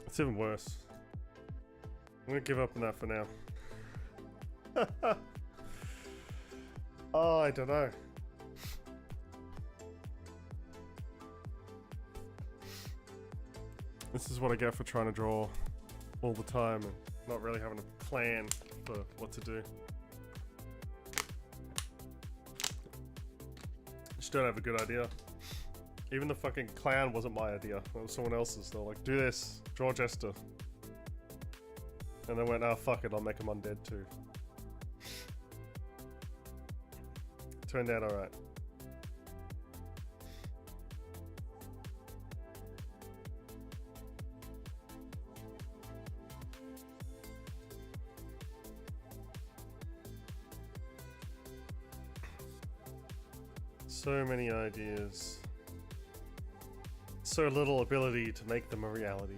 A: It's even worse. I'm gonna give up on that for now. Oh, I don't know. This is what I get for trying to draw all the time and not really having a plan for what to do. Just don't have a good idea. Even the fucking clown wasn't my idea. It was someone else's. They're like, do this, draw Jester. And they went, oh fuck it, I'll make him undead too. Turned out alright. So many ideas. So little ability to make them a reality.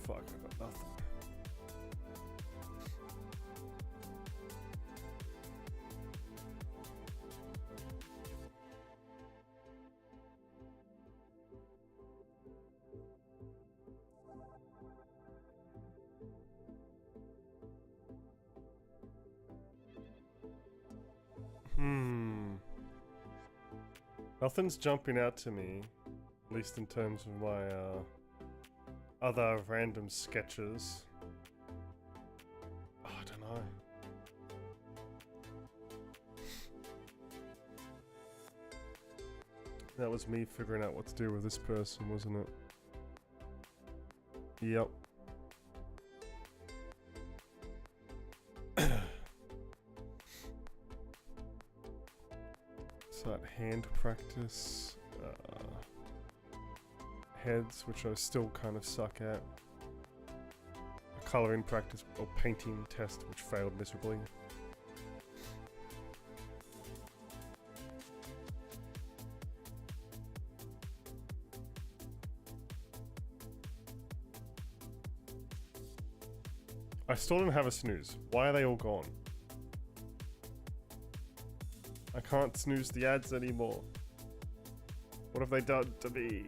A: Fuck, I got nothing. Nothing's jumping out to me, at least in terms of my other random sketches. Oh, I don't know. That was me figuring out what to do with this person, wasn't it? Yep. So that hand practice, heads, which I still kind of suck at. A colouring practice or painting test, which failed miserably. I still don't have a snooze. Why are they all gone? I can't snooze the ads anymore. What have they done to me?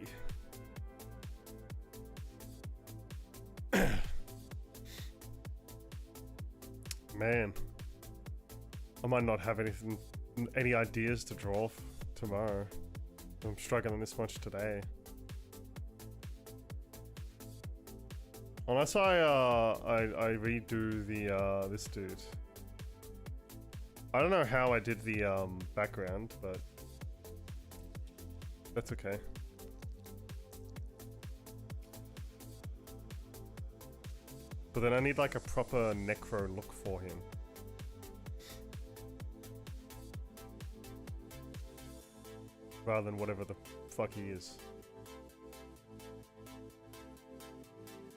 A: Man. I might not have any ideas to draw tomorrow. I'm struggling this much today. Unless I redo the this dude. I don't know how I did the background, but that's okay. But then I need like a proper necro look for him. Rather than whatever the fuck he is.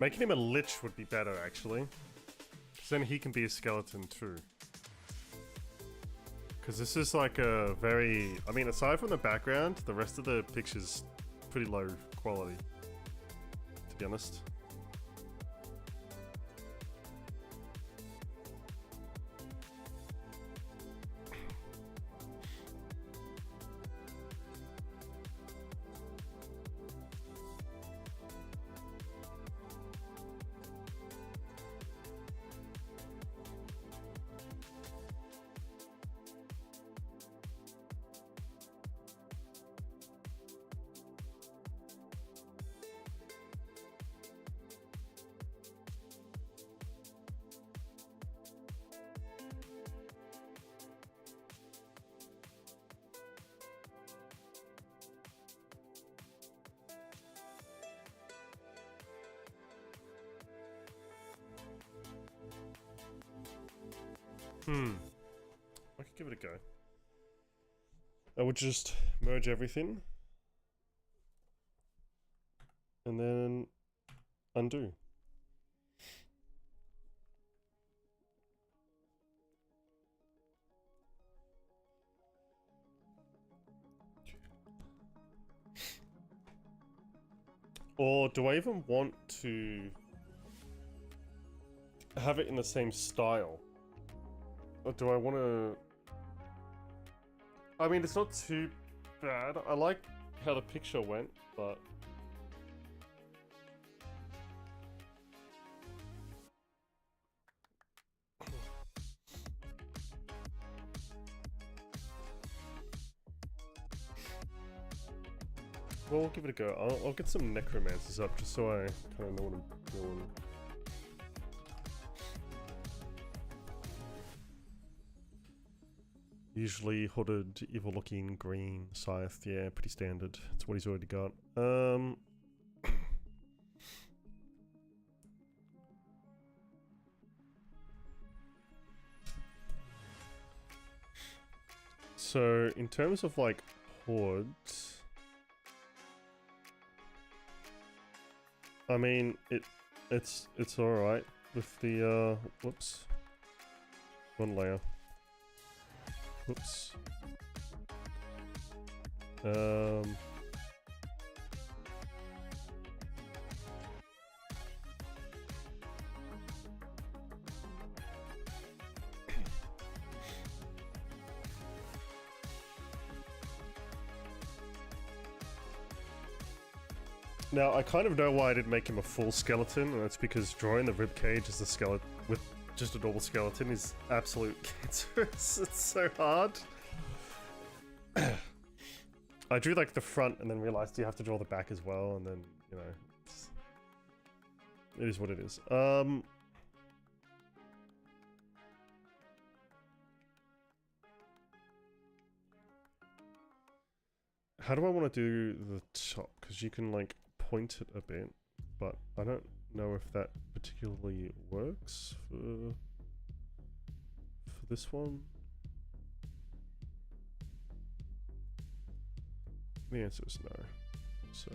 A: Making him a lich would be better, actually. Because then he can be a skeleton too. Because this is like a very... I mean, aside from the background, the rest of the picture's pretty low quality, to be honest. I could give it a go. I would just merge everything and then undo. Or do I even want to have it in the same style? Or do I want to... I mean, it's not too bad. I like how the picture went, but... Well, we'll give it a go. I'll get some necromancers up just so I kind of know what I'm doing. Usually hooded, evil looking, green, scythe, yeah, pretty standard. That's what he's already got. So, in terms of like hordes, I mean, it's alright with the, whoops. One layer. Whoops. Now, I kind of know why I didn't make him a full skeleton, and that's because drawing the ribcage as a skeleton with just a normal skeleton is absolute cancerous. It's so hard. I drew like the front and then realized you have to draw the back as well, and then, you know, it is what it is. How do I want to do the top? Because you can like point it a bit, but I don't know if that particularly works for this one. The answer is no. So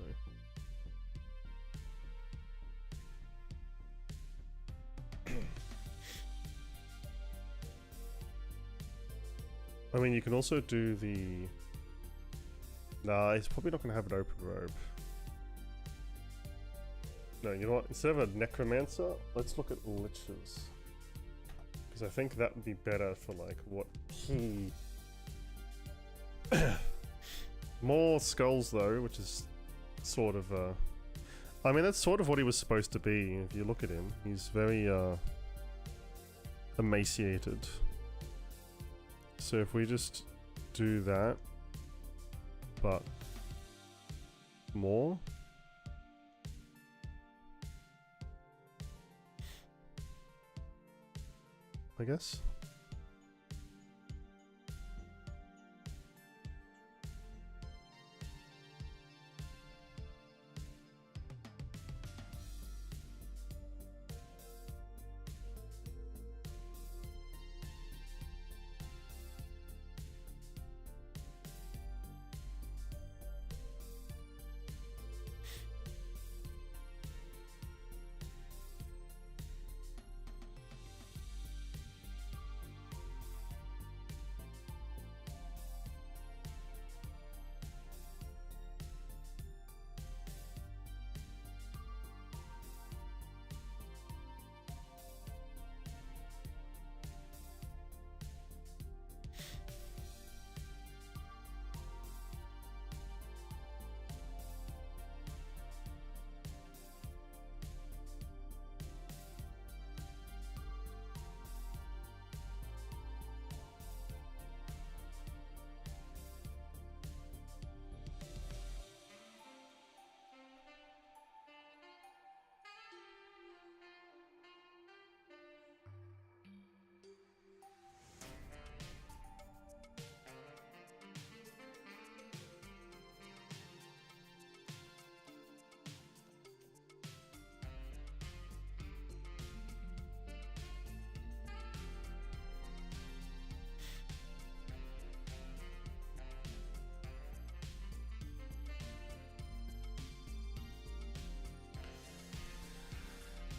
A: I mean, you can also do the... Nah, he's probably not going to have an open robe. No, you know what? Instead of a necromancer, let's look at liches. Because I think that would be better for, like, what he... More skulls, though, which is sort of, I mean, that's sort of what he was supposed to be, if you look at him. He's very, emaciated. So if we just do that, but more... I guess.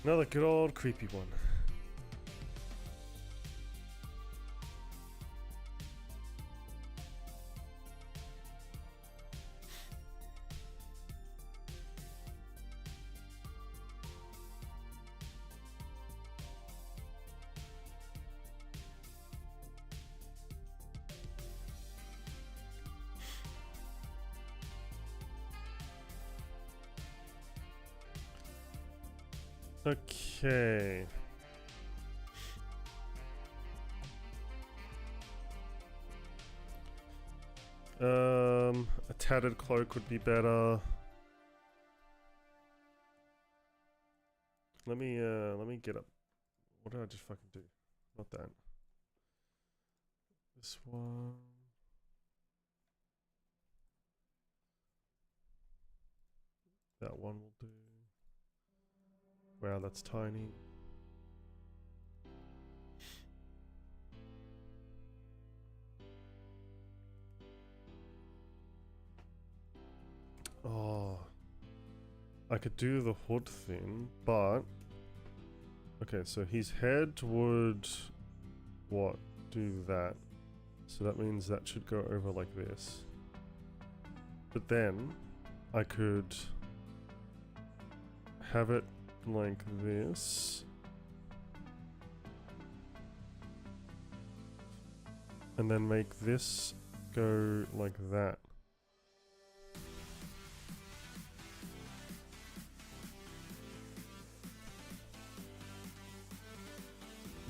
A: Another good old creepy one. Okay. A tattered cloak would be better. Let me get up. What did I just fucking do? Not that. This one. That one will do. Wow, that's tiny. Oh, I could do the hood thing, but okay, so his head would what? Do that. So that means that should go over like this. But then I could have it like this. And then make this go like that.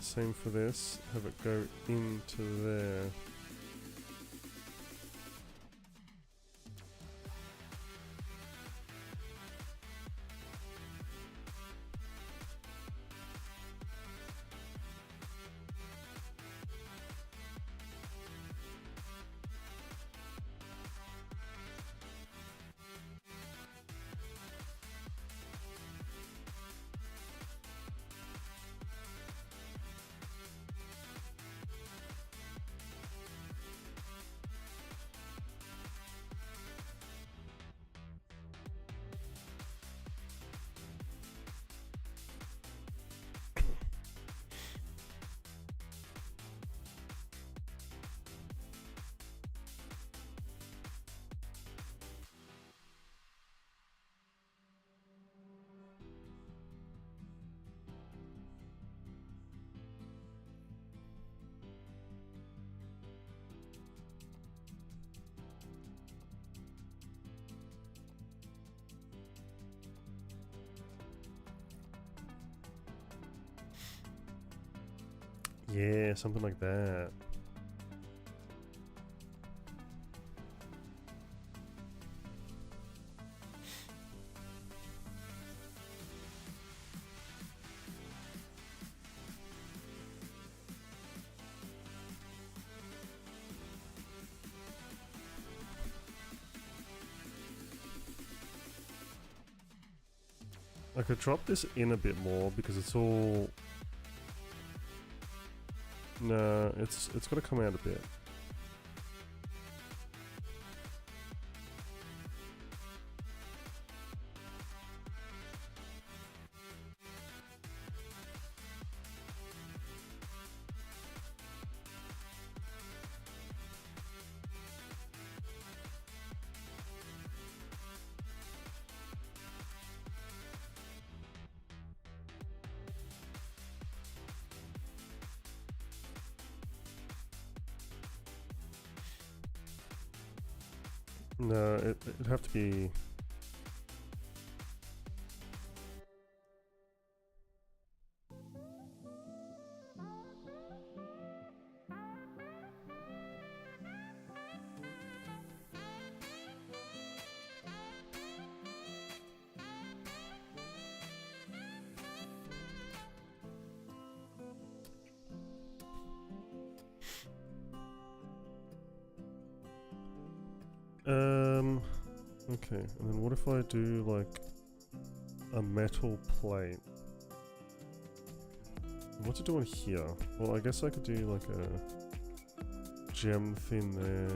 A: Same for this, have it go into there. Yeah, something like that. I could drop this in a bit more because it's all... No, it's got to come out a bit. No, it'd have to be... Okay, and then what if I do like a metal plate? What's it doing here? Well, I guess I could do like a gem thing there.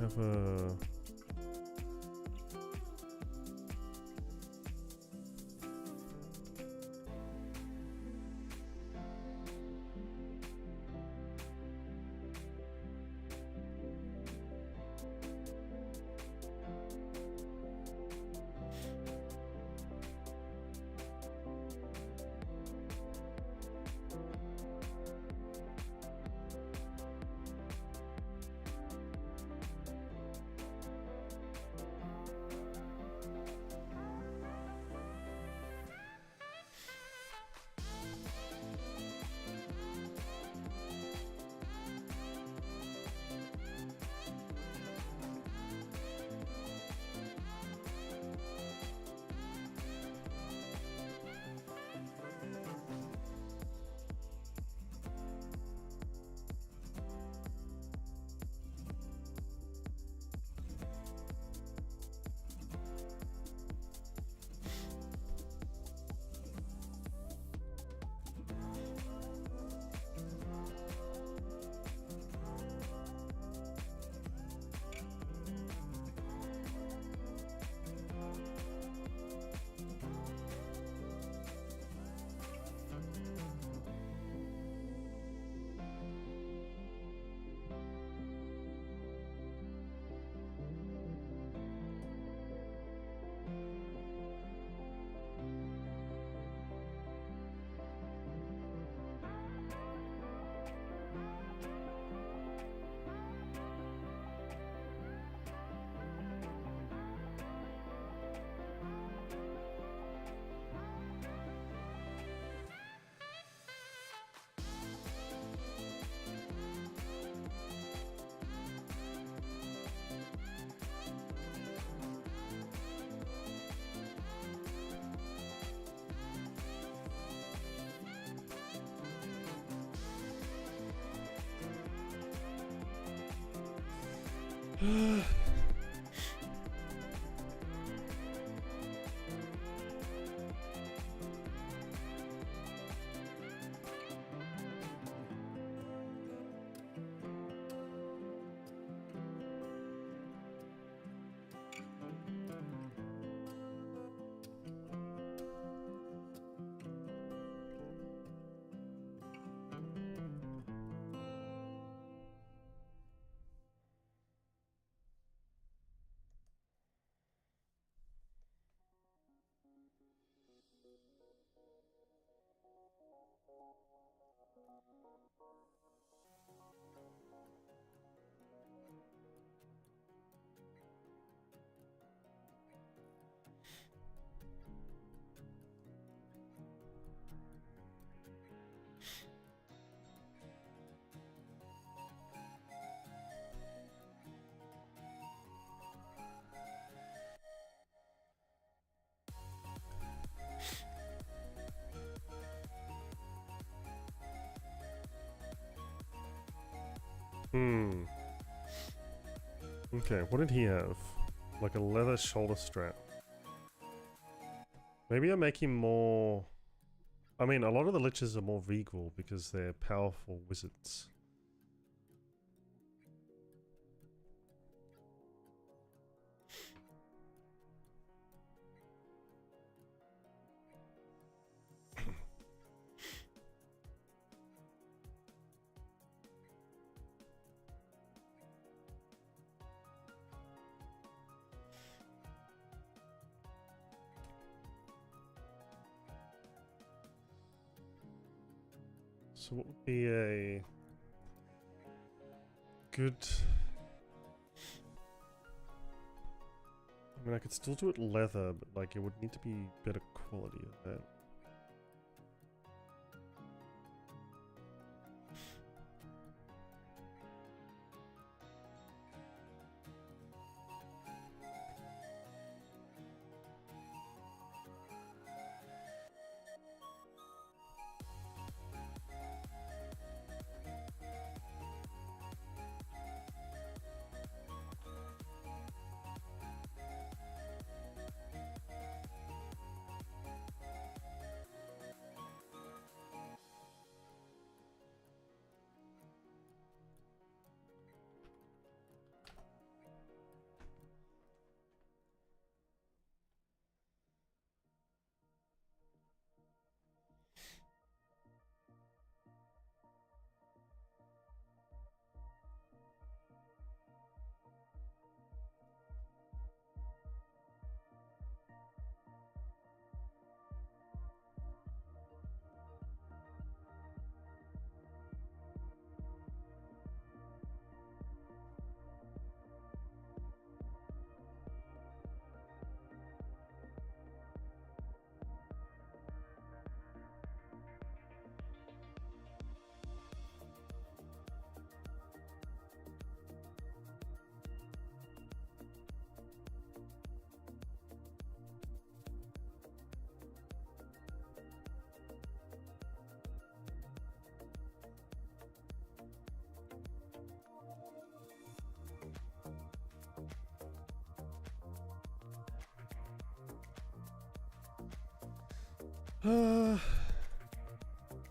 A: Have a... Okay, what did he have? Like a leather shoulder strap. Maybe I make him more... I mean, a lot of the liches are more regal because they're powerful wizards. So what would be a good... I mean, I could still do it leather, but like it would need to be better quality of that.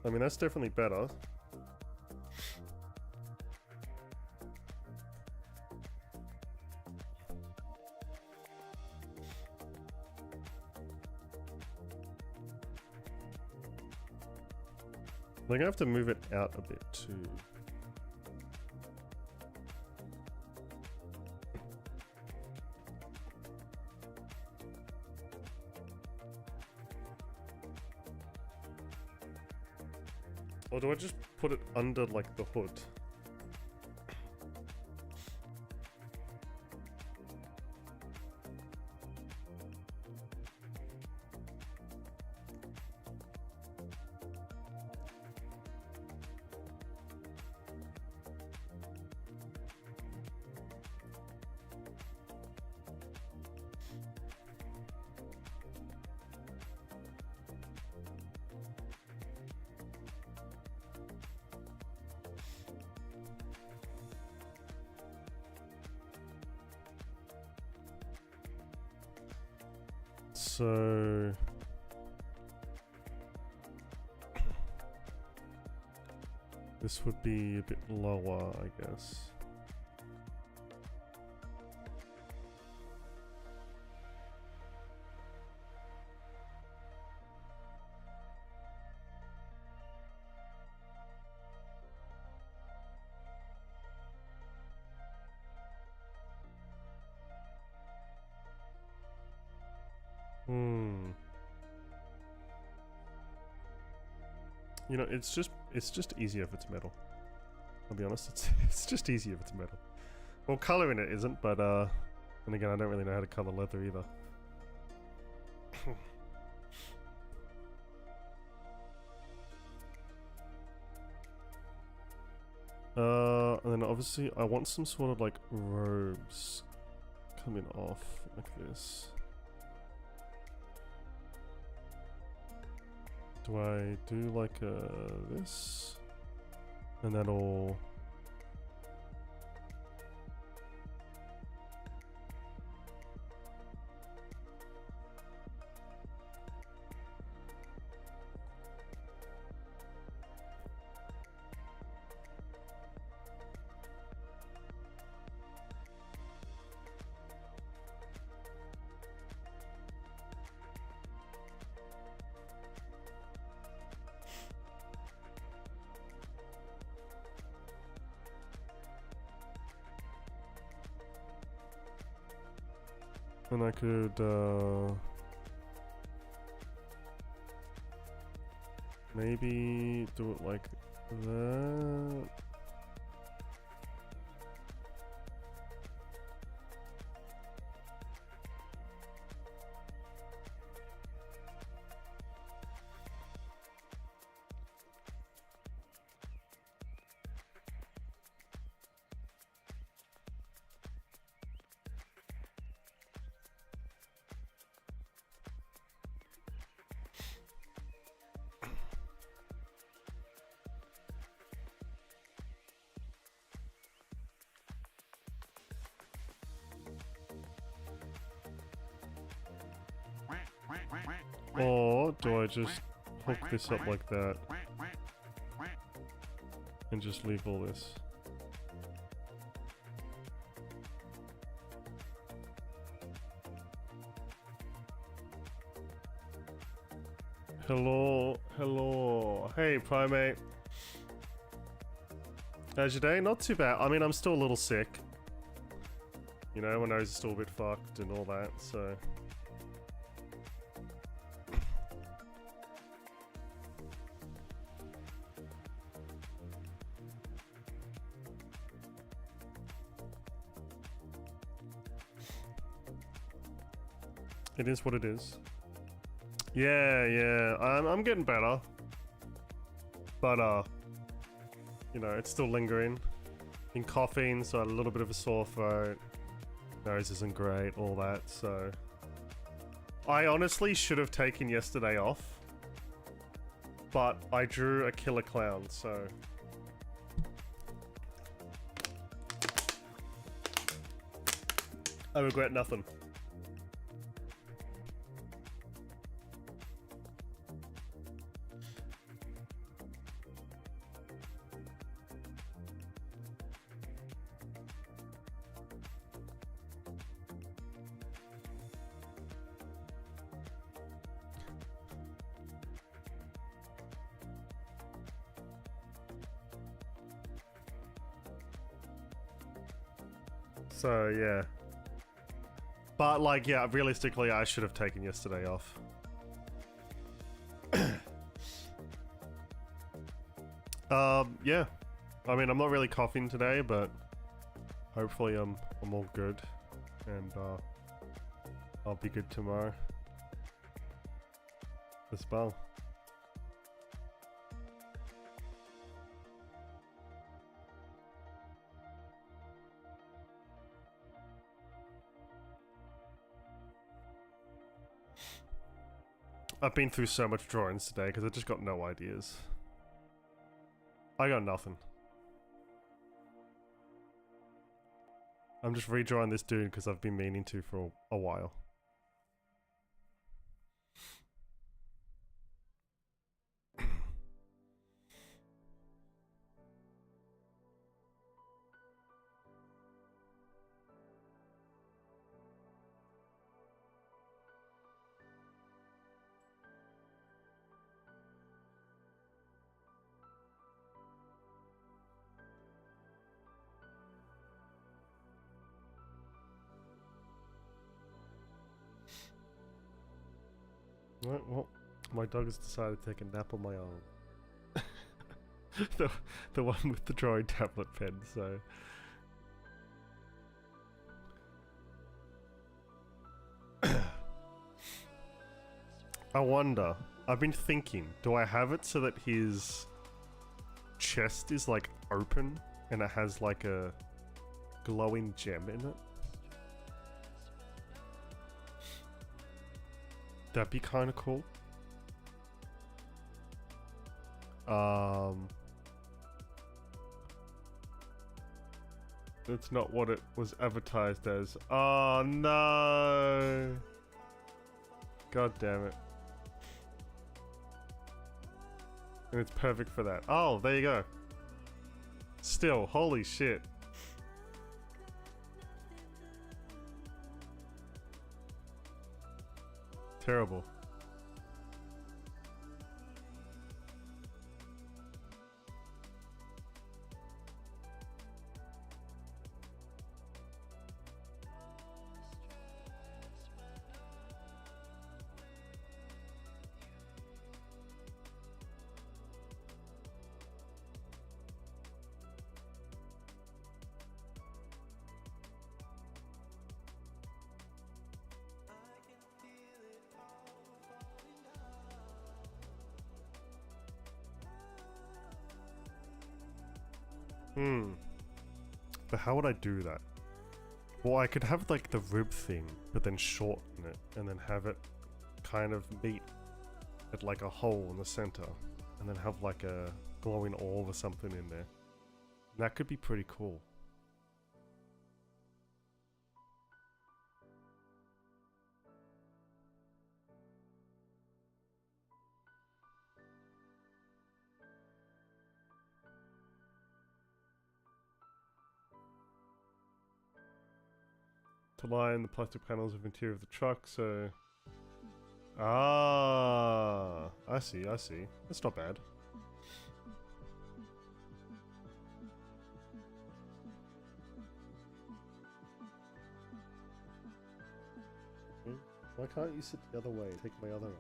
A: I mean, that's definitely better. I'm gonna have to move it out a bit too. Or do I just put it under, like, the hood? So this would be a bit lower, I guess. You know, it's just easier if it's metal. I'll be honest, it's just easier if it's metal. Well, coloring it isn't, but and again, I don't really know how to color leather either. And then obviously I want some sort of like robes coming off like this. Do I do like this? And that'll... And I could, maybe do it like that. Or do I just hook this up like that and just leave all this? Hello, hello. Hey, Primate. How's your day? Not too bad. I mean, I'm still a little sick. You know, my nose is still a bit fucked and all that, so... It is what it is. Yeah, I'm getting better. But, you know, it's still lingering. Been coughing, so I had a little bit of a sore throat. Nose isn't great, all that, so... I honestly should have taken yesterday off. But I drew a killer clown, so... I regret nothing. So, yeah. But, like, yeah, realistically, I should have taken yesterday off. Yeah. I mean, I'm not really coughing today, but hopefully I'm all good. And, I'll be good tomorrow as well. I've been through so much drawings today because I just got no ideas. I got nothing. I'm just redrawing this dude because I've been meaning to for a while. Well, my dog has decided to take a nap on my arm. the one with the drawing tablet pen, so... I wonder, I've been thinking, do I have it so that his chest is like open and it has like a glowing gem in it? That'd be kind of cool. That's not what it was advertised as. Oh no! God damn it. And it's perfect for that. Oh, there you go. Still, holy shit. Terrible. But how would I do that? Well, I could have like the rib thing, but then shorten it, and then have it kind of meet at like a hole in the center, and then have like a glowing orb or something in there. And that could be pretty cool. To line the plastic panels of interior of the truck, so... Ah, I see. That's not bad. Why can't you sit the other way? Take my other arm.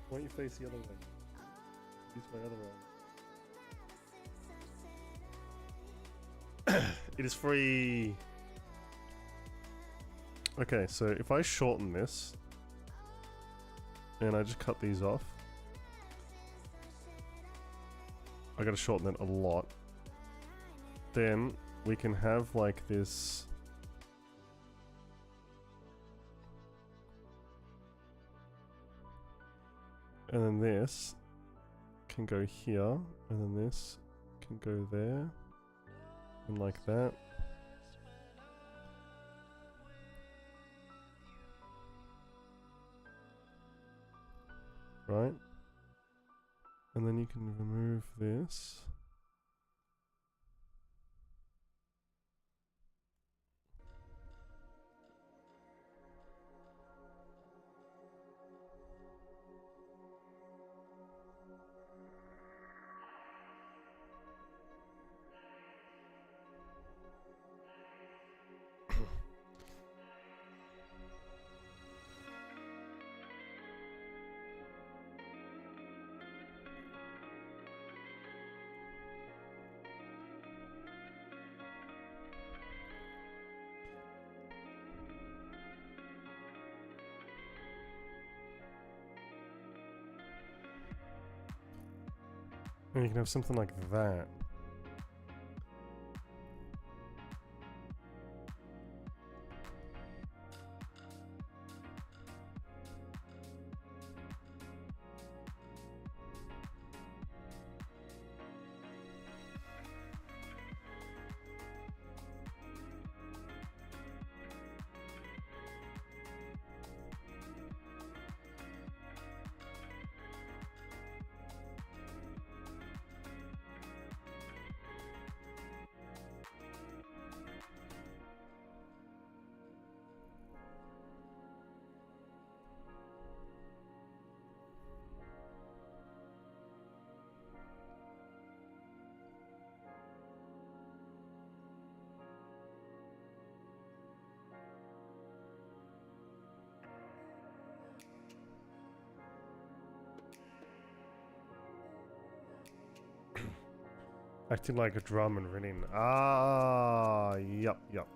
A: Why don't you face the other way? Use my other arm. It is free! Okay, so if I shorten this, and I just cut these off, I gotta shorten it a lot, then we can have like this... And then this can go here, and then this can go there, and like that. Right? And then you can remove this. And you can have something like that. Acting like a drum and ringing. Ah, yep, yep.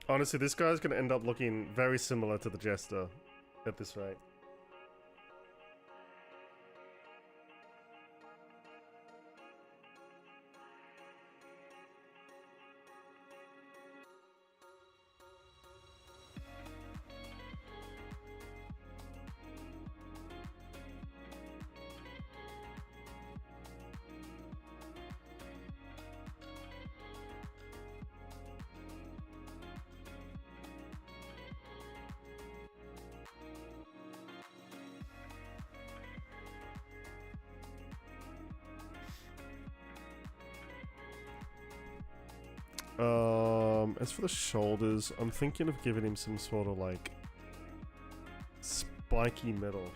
A: Honestly, this guy's gonna end up looking very similar to the Jester at this rate. As for the shoulders, I'm thinking of giving him some sort of like spiky metal.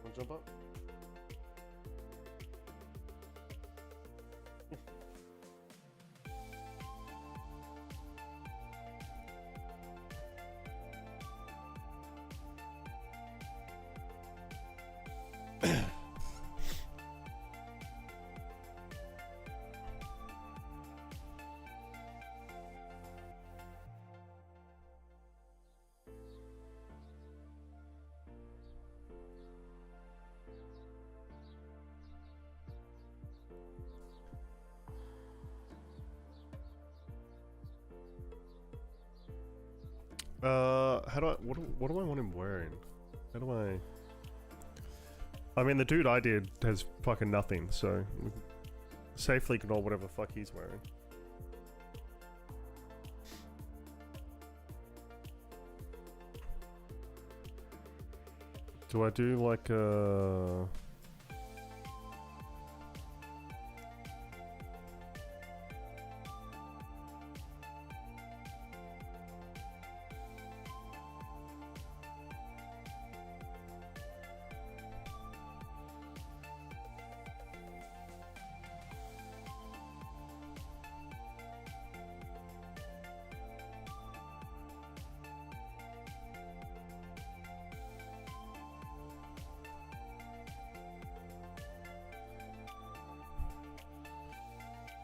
A: Wanna jump up? How do I, what do I want him wearing? How do I mean, the dude I did has fucking nothing, so we can safely ignore whatever fuck he's wearing. Do I do like a...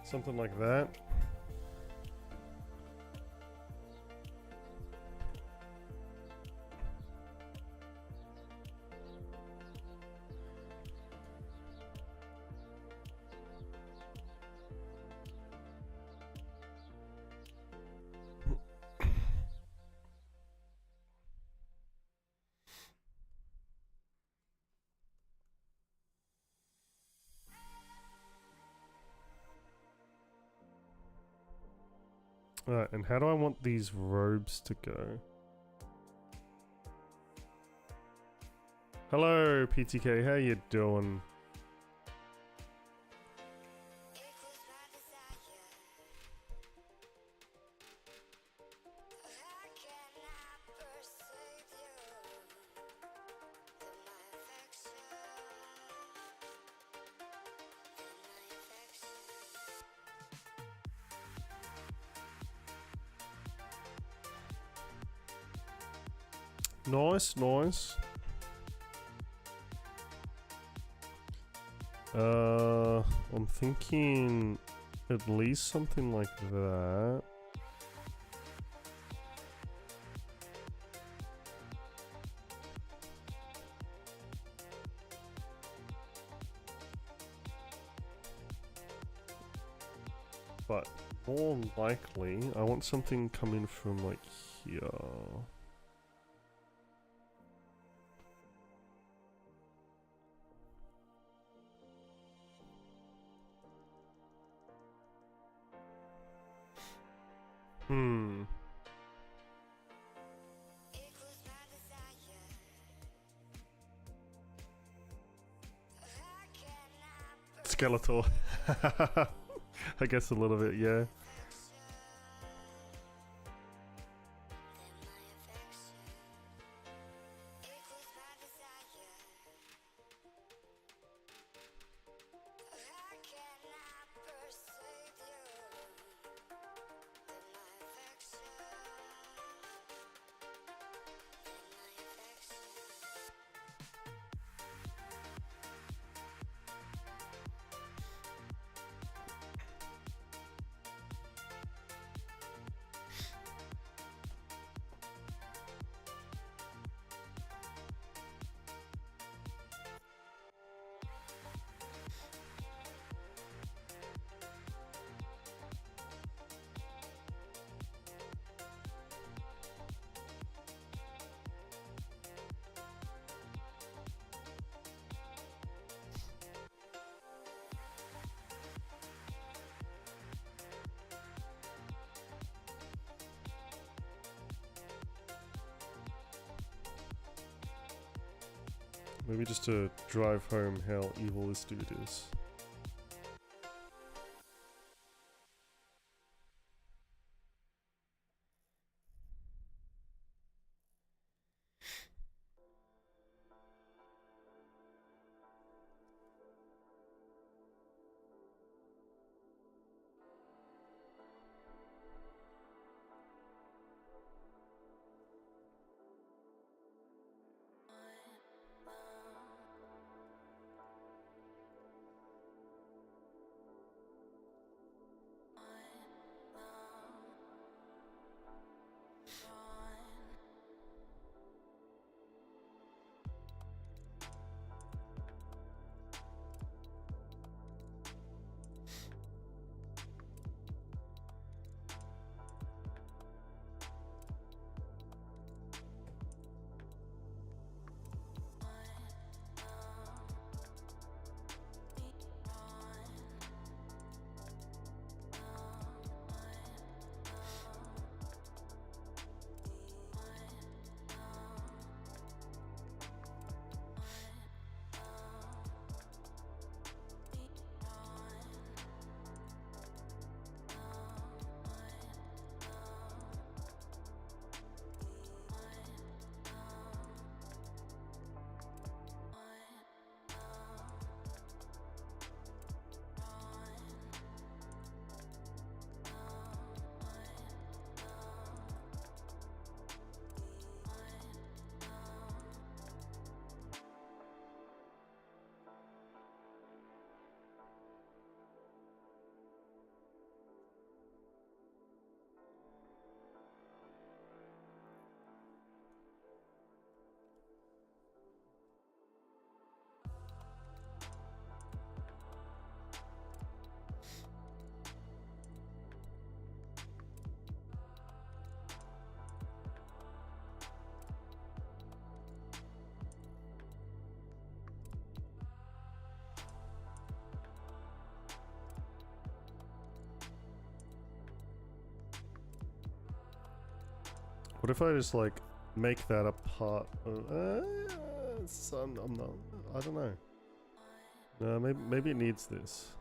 A: something like that? Alright, and how do I want these robes to go? Hello, PTK, how you doing? Nice, nice. I'm thinking at least something like that. But more likely, I want something coming from like here. Skeletor. I guess a little bit, yeah. Maybe just to drive home how evil this dude is. What if I just like make that a part of, I'm not, I don't know. No, maybe it needs this.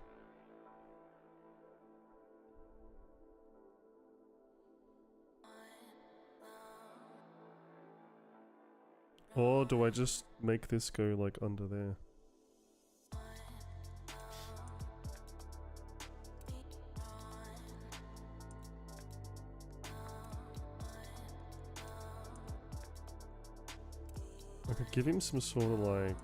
A: Or do I just make this go like under there? could give him some sort of like...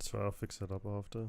A: So I'll fix that up after.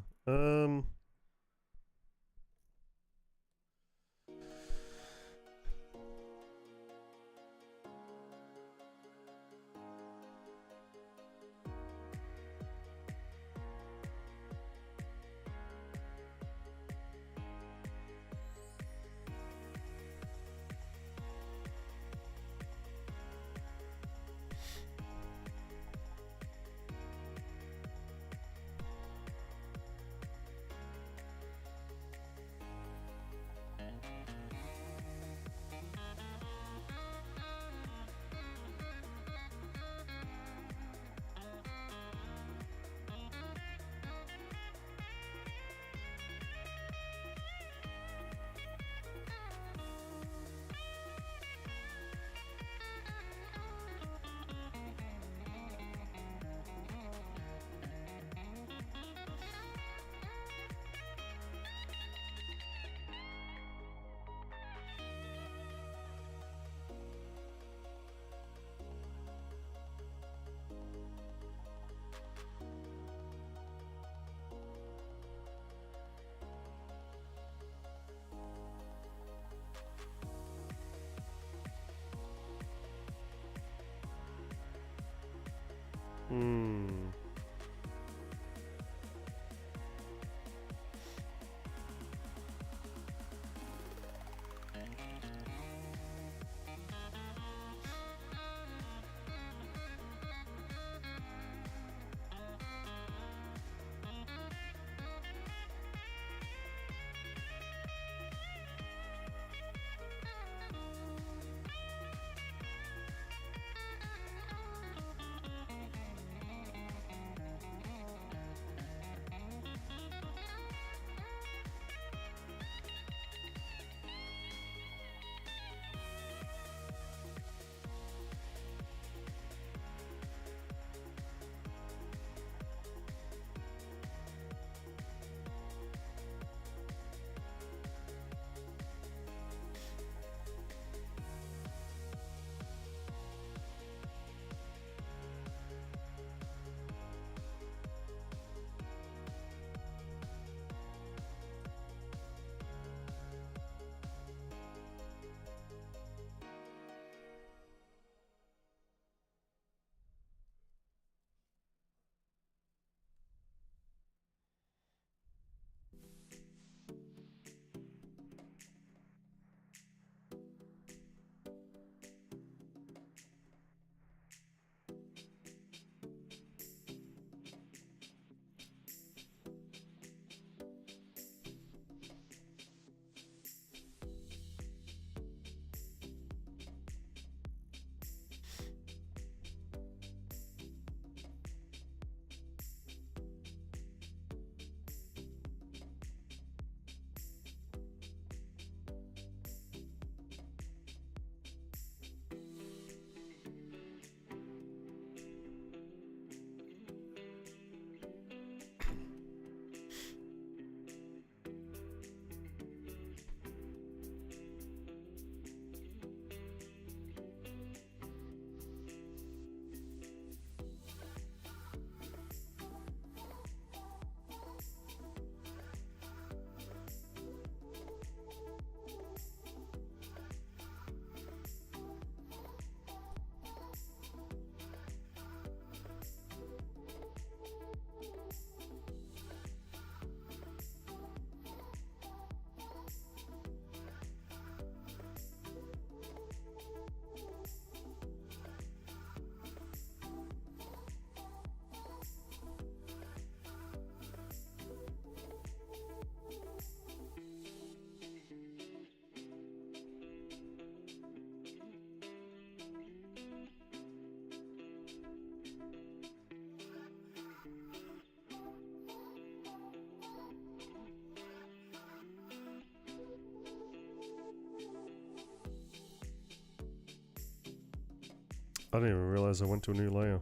A: I didn't even realize I went to a new layer.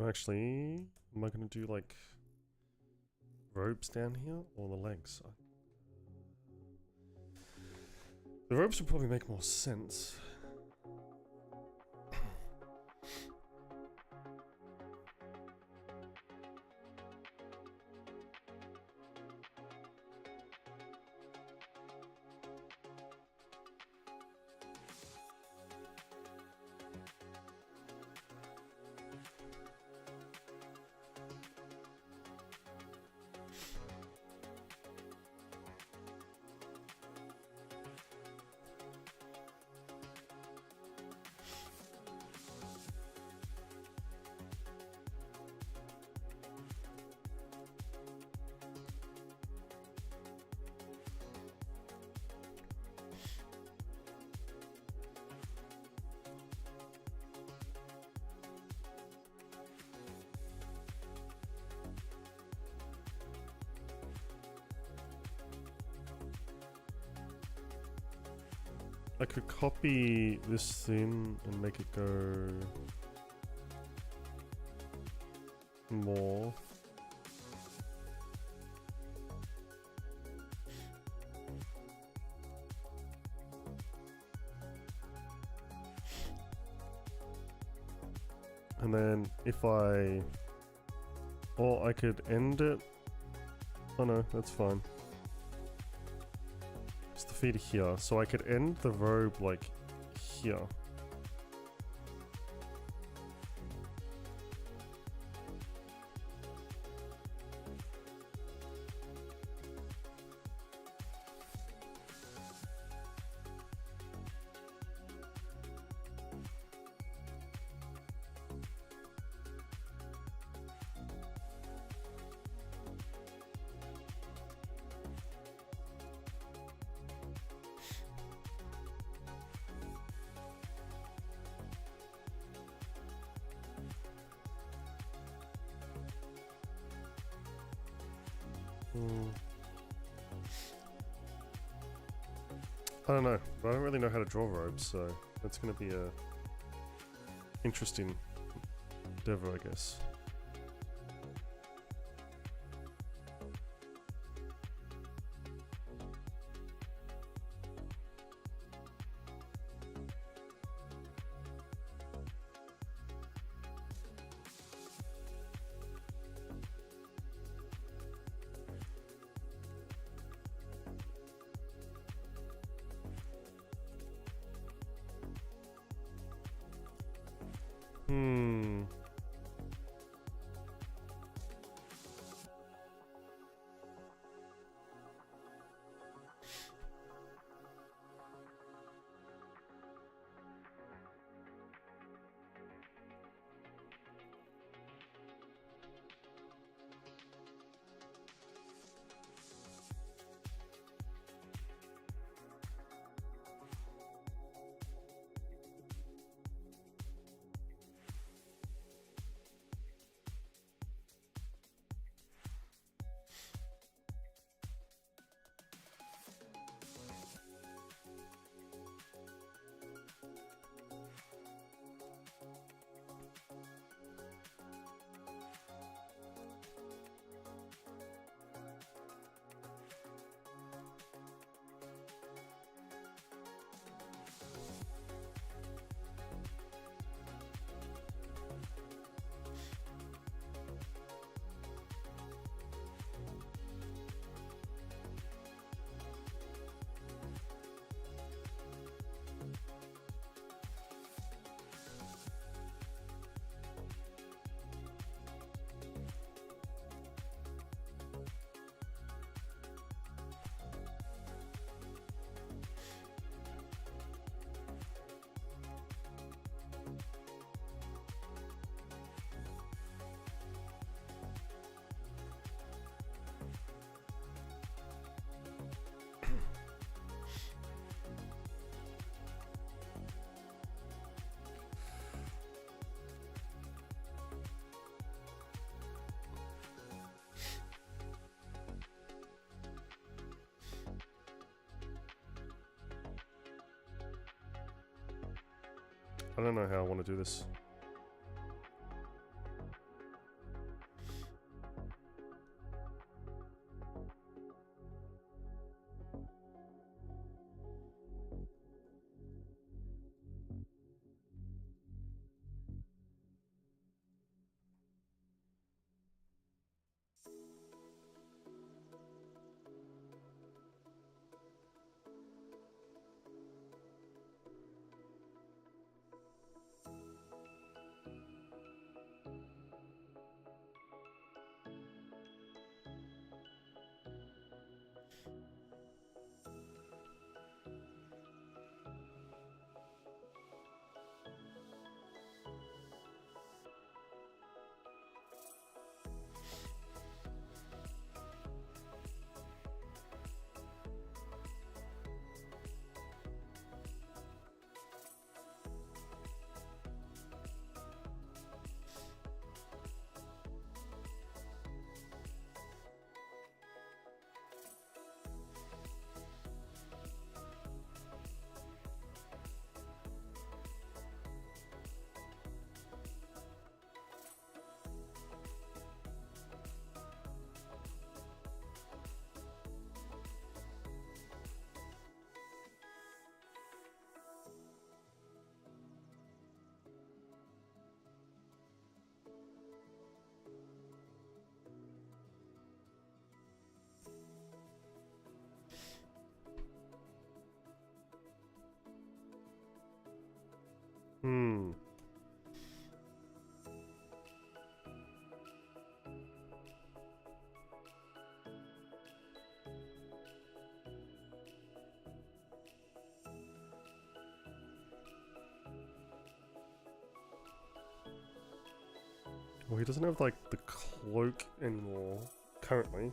A: Actually, am I gonna do like robes down here or the legs? The robes would probably make more sense. I could copy this thing and make it go more. And then if I... Or I could end it. Oh no, that's fine. It's the feet here. So I could end the robe like here. I don't know. I don't really know how to draw robes, so that's going to be a interesting endeavor, I guess. I don't know how I want to do this. Hmm. Well, he doesn't have, like, the cloak anymore, currently.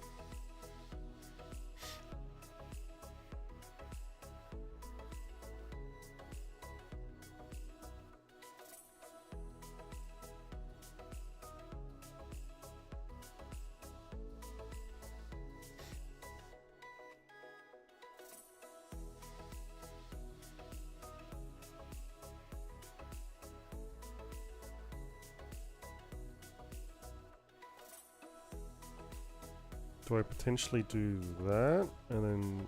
A: Do I potentially do that, and then...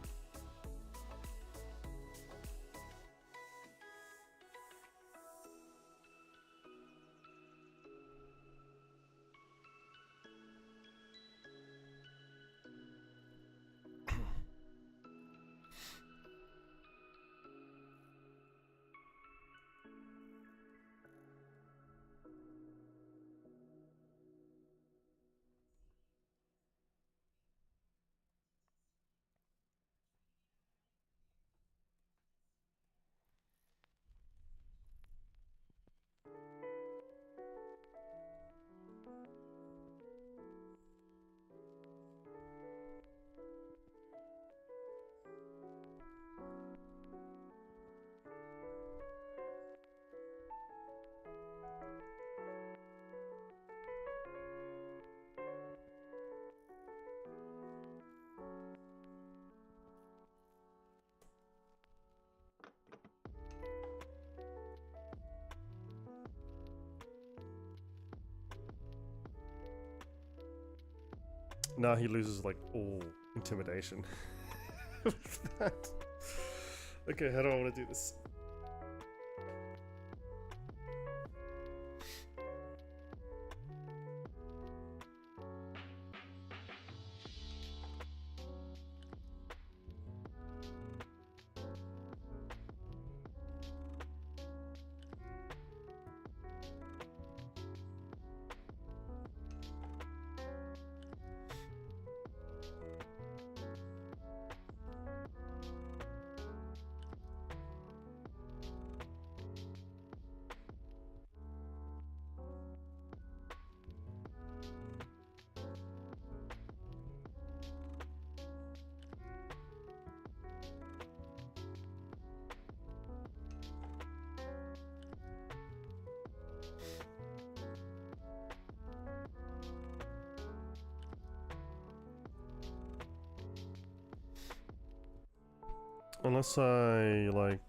A: Nah, he loses, like, all intimidation. With that. Okay, how do I want to do this? Unless I, like...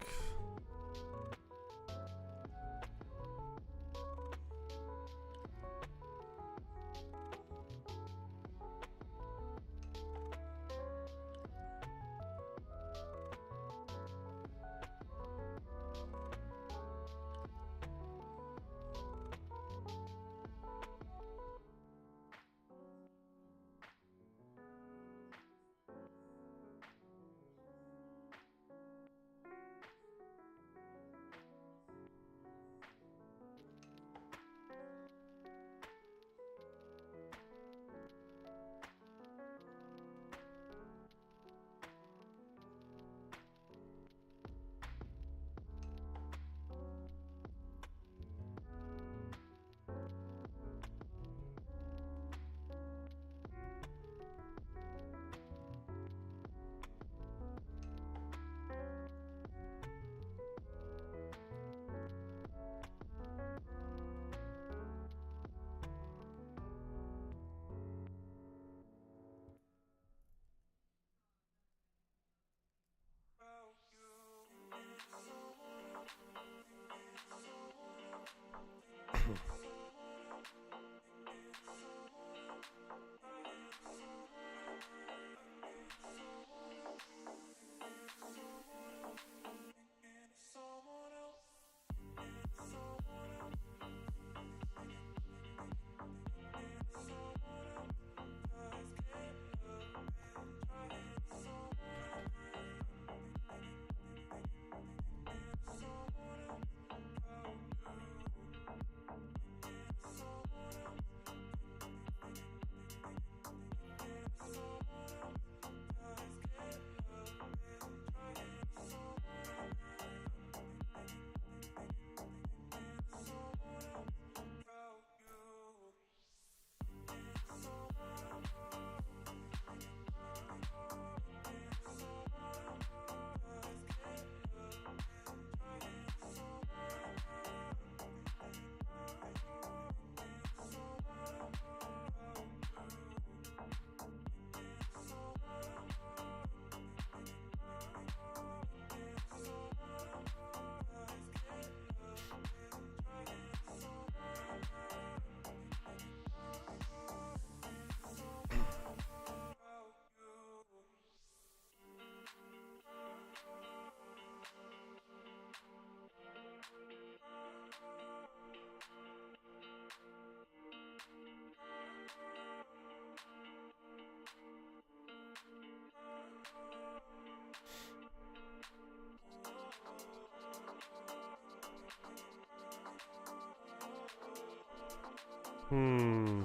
A: Hmm.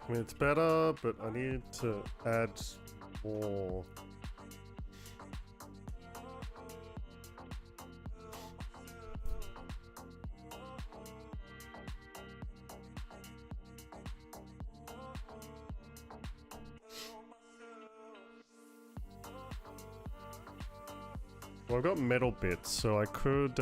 A: I mean, it's better, but I need to add more. Well, I've got metal bits, so I could,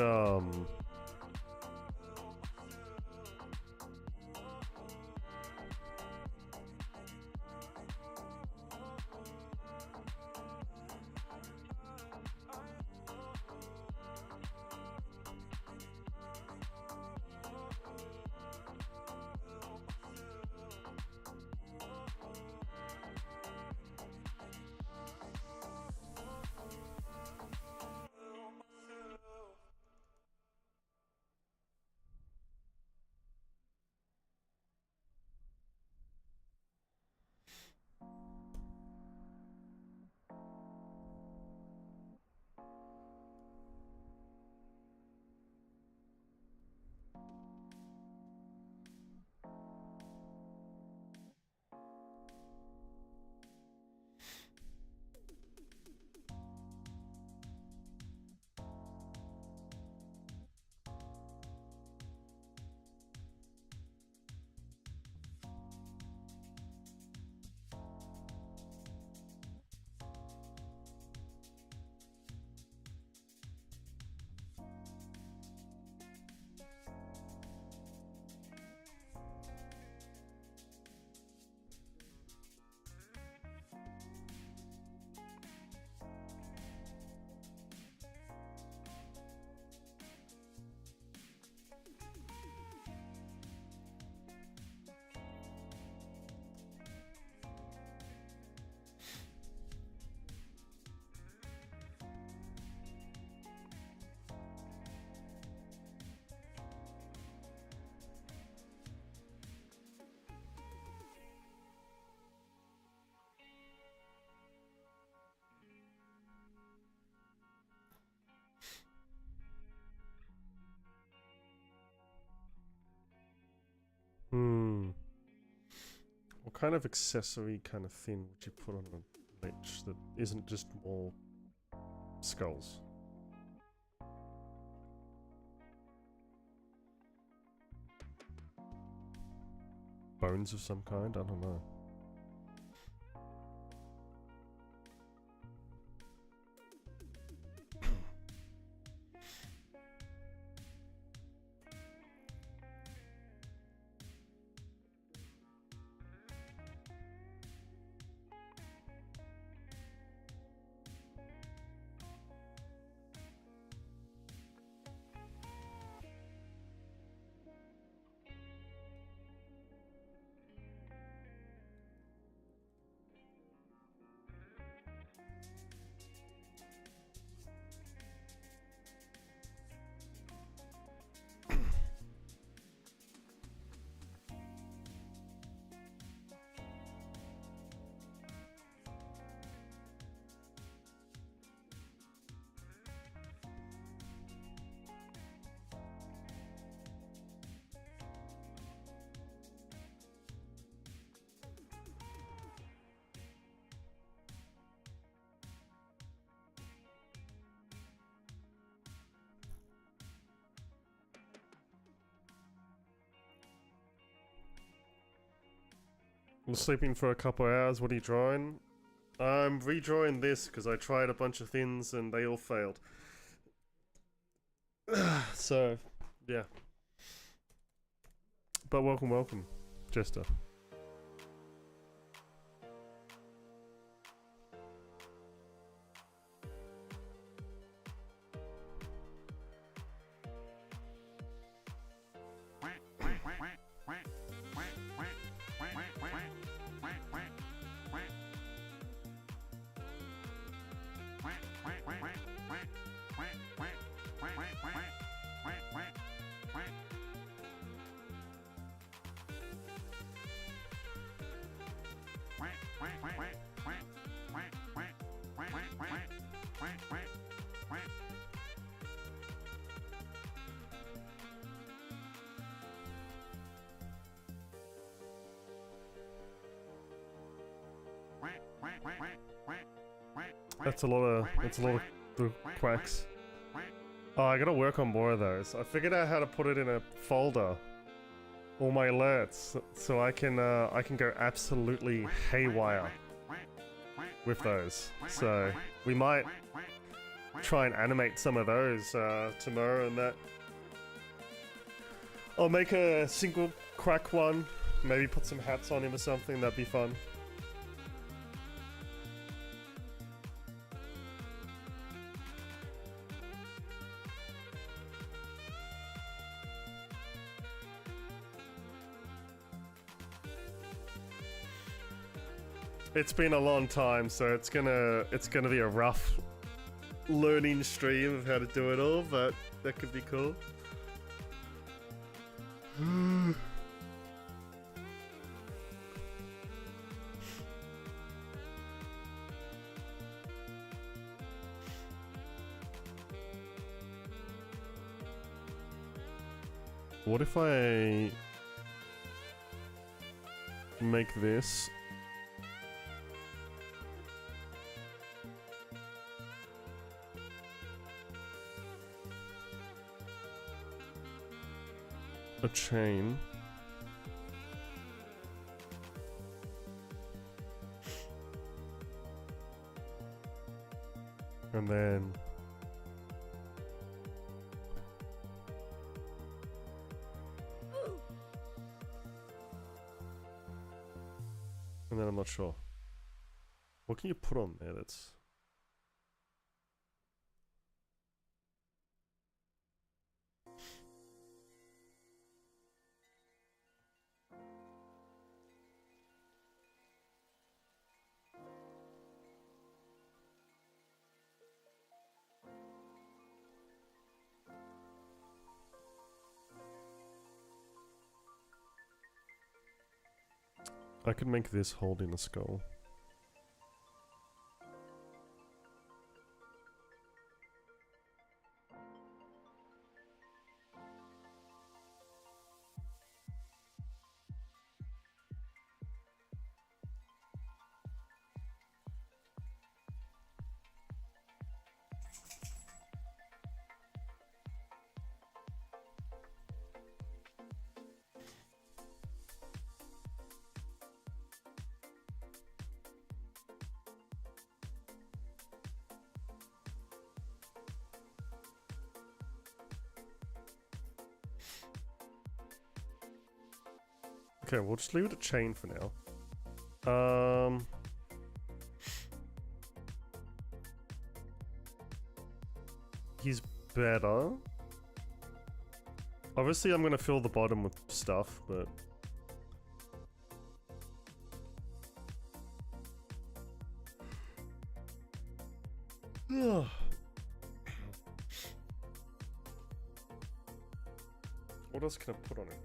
A: what kind of accessory kind of thing would you put on a lich that isn't just more skulls? Bones of some kind? I don't know. Sleeping for a couple hours. What are you drawing? I'm redrawing this because I tried a bunch of things and they all failed. So, yeah. But welcome, Jester. That's a lot of the quacks. Oh, I gotta work on more of those. I figured out how to put it in a folder. All my alerts, so I can go absolutely haywire with those. So we might try and animate some of those tomorrow, and that. I'll make a single quack one. Maybe put some hats on him or something. That'd be fun. It's been a long time, so it's gonna be a rough learning stream of how to do it all, but that could be cool. What if I make this a chain? And then I'm not sure. What can you put on there that's... I could make this holding a skull. Okay, we'll just leave it a chain for now. He's better. Obviously, I'm gonna fill the bottom with stuff, but... What else can I put on it?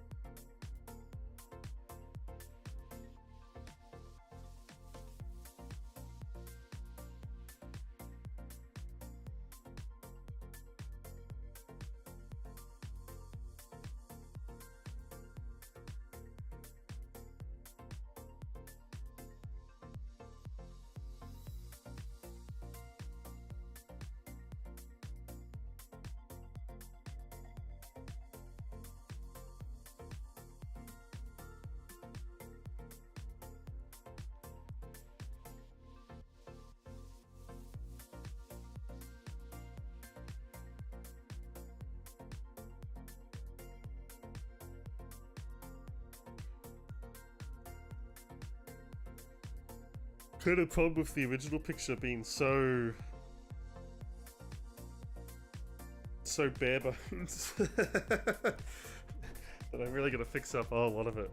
A: had a problem with the original picture being so bare bones that I'm really gonna fix up a whole lot of it.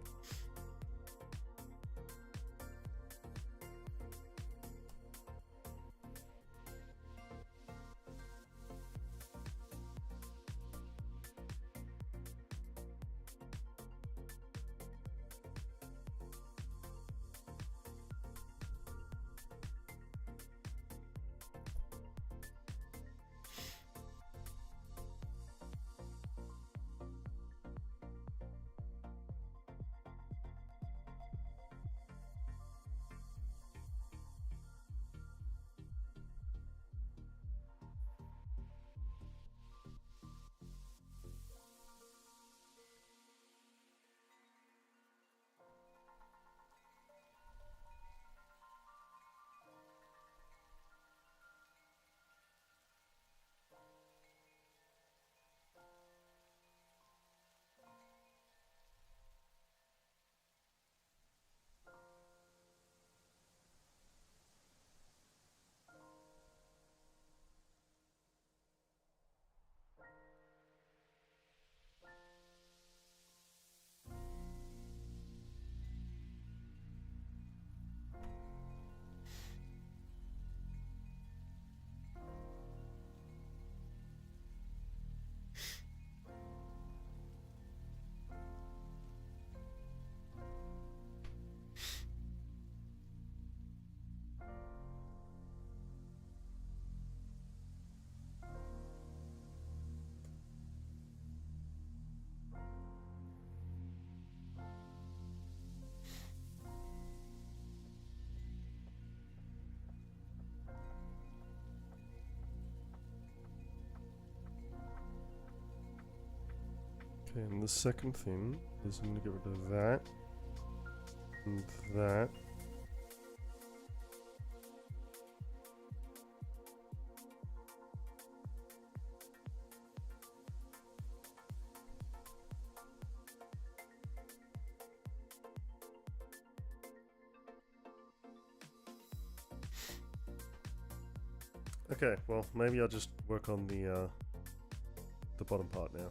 A: Okay, and the second thing is I'm gonna get rid of that and that. Okay, well maybe I'll just work on the bottom part now.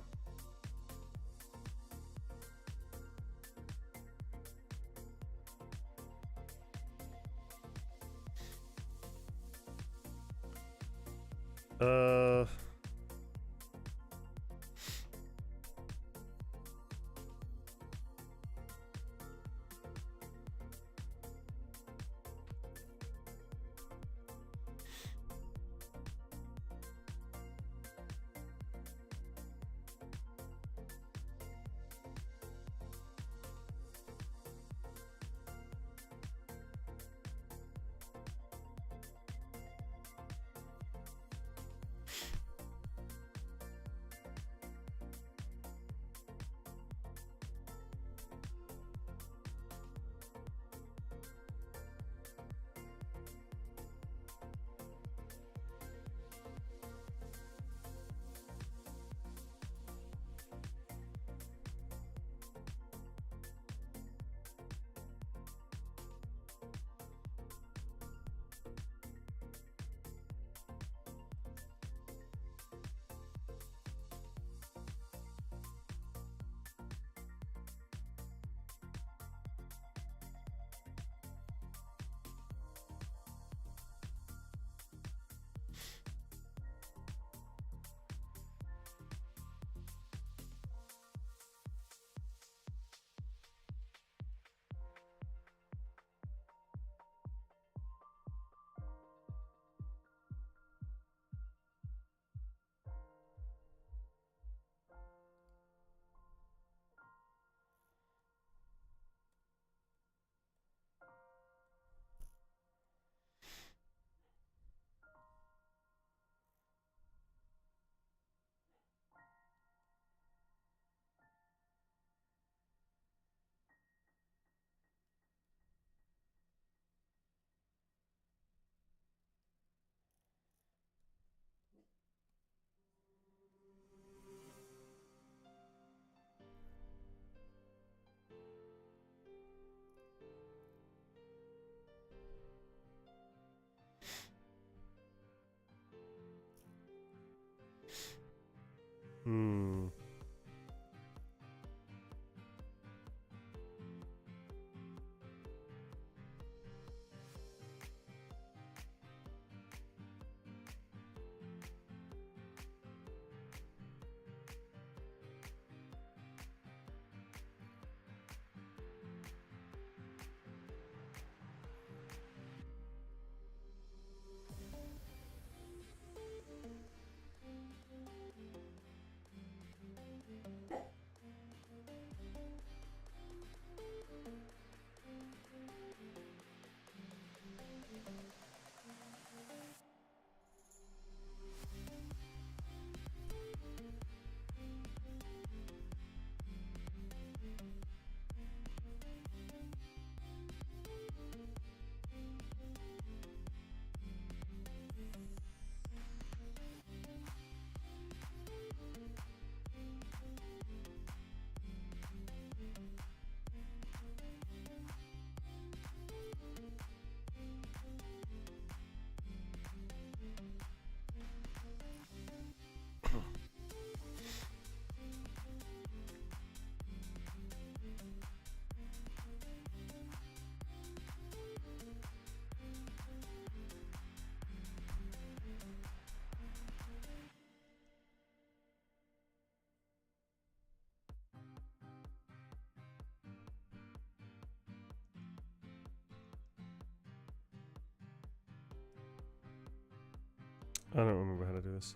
A: I don't remember how to do this.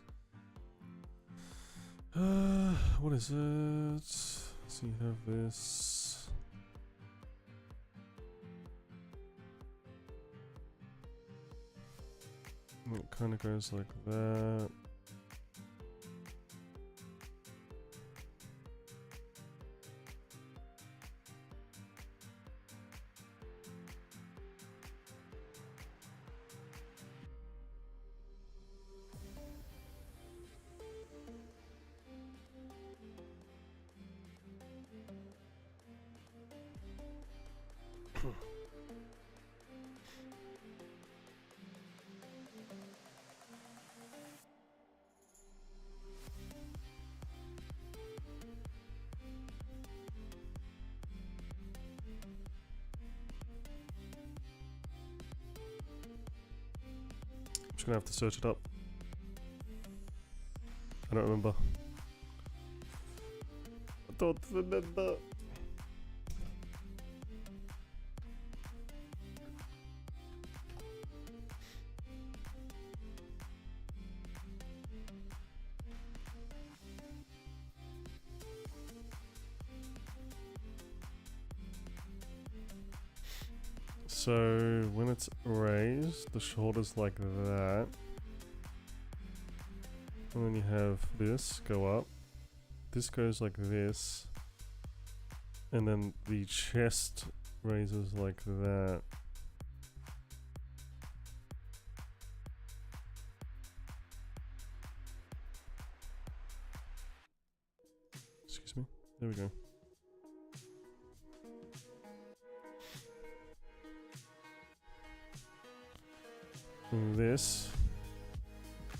A: What is it? So you have this. It kind of goes like that. I'm just gonna have to search it up. I don't remember. I don't remember. So when it's raised, the shoulder's like that. And then you have this go up. This goes like this. And then the chest raises like that. Excuse me. There we go. And this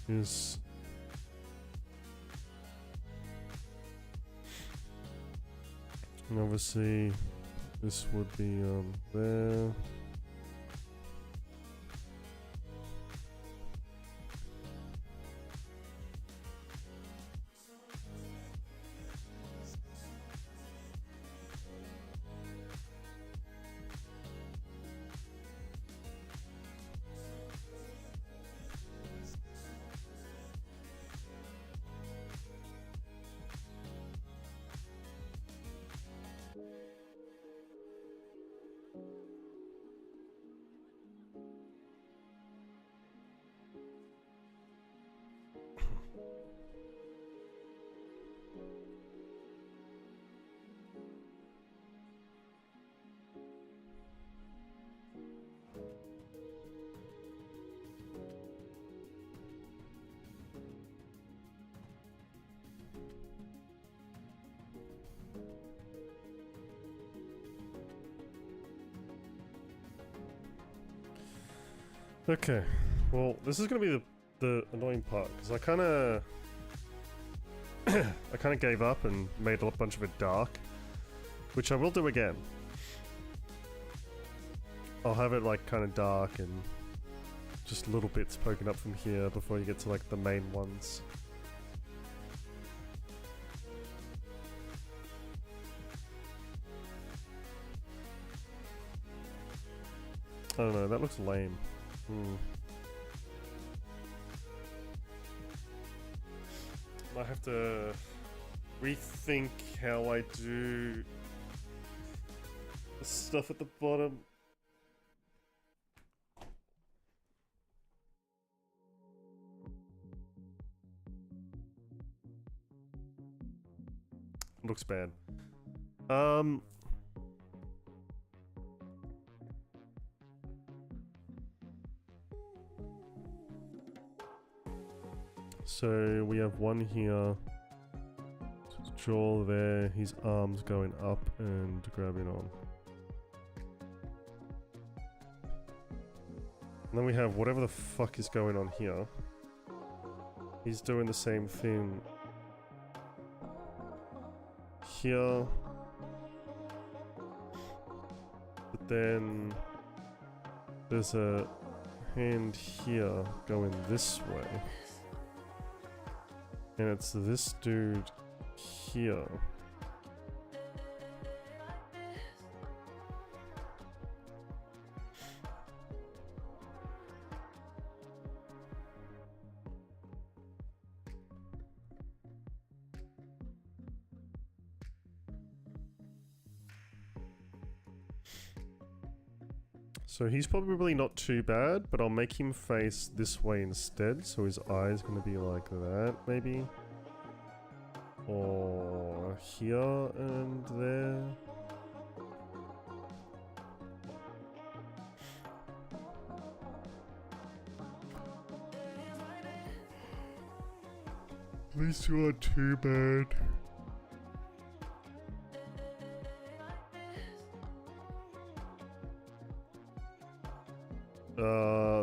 A: is and obviously this would be there. Okay, well, this is gonna be the annoying part because I kind of gave up and made a bunch of it dark, which I will do again. I'll have it like kind of dark and just little bits poking up from here before you get to like the main ones. I don't know, that looks lame. I have to rethink how I do the stuff at the bottom. Looks bad. So we have one here, jaw there, his arms going up and grabbing on. And then we have whatever the fuck is going on here. He's doing the same thing here. But then there's a hand here going this way. And it's this dude here. So he's probably not too bad, but I'll make him face this way instead, so his eye's gonna be like that, maybe. Or here and there. These two aren't too bad.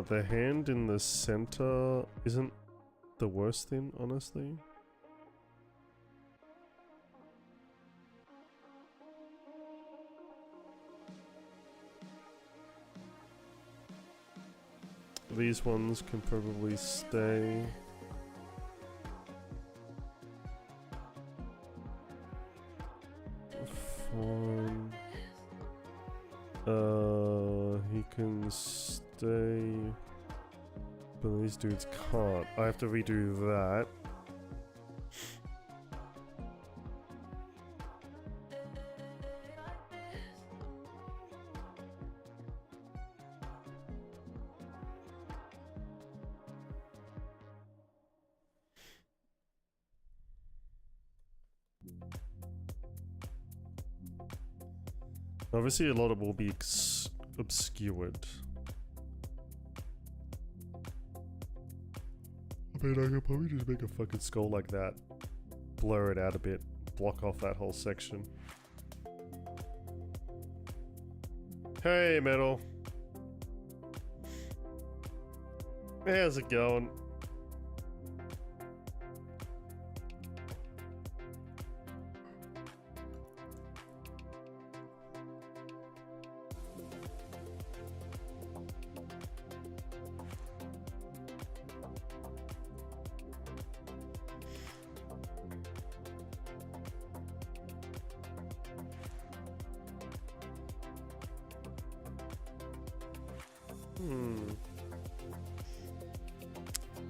A: The hand in the center isn't the worst thing, honestly. These ones can probably stay. Fine. He can stay, but these dudes can't. I have to redo that. Obviously, a lot of it will be obscured. I mean, I could probably just make a fucking skull like that, blur it out a bit, block off that whole section. Hey, Metal. How's it going?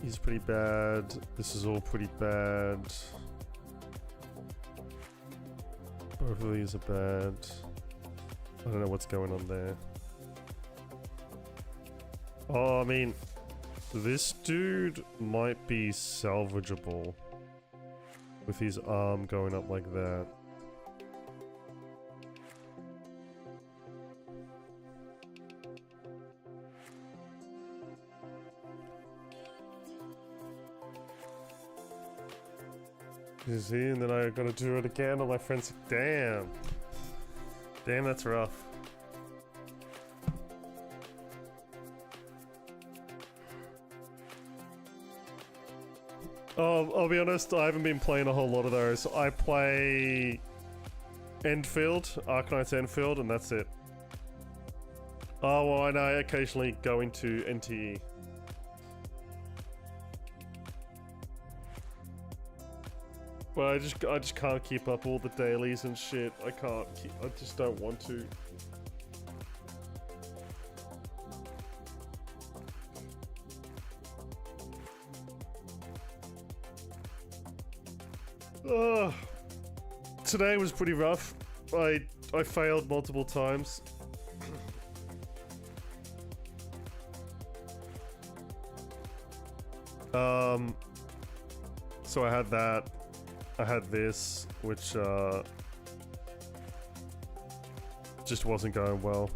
A: He's pretty bad. This is all pretty bad. Both of these are bad. I don't know what's going on there. Oh, I mean, this dude might be salvageable with his arm going up like that. Is he? And then I gotta do it again on my friends. Damn. Damn, that's rough. I'll be honest, I haven't been playing a whole lot of those. I play Enfield, Arknight's Enfield, and that's it. Oh, well, and I occasionally go into NTE. But I just can't keep up all the dailies and shit. I just don't want to. Today was pretty rough. I failed multiple times. So I had that. I had this, which just wasn't going well.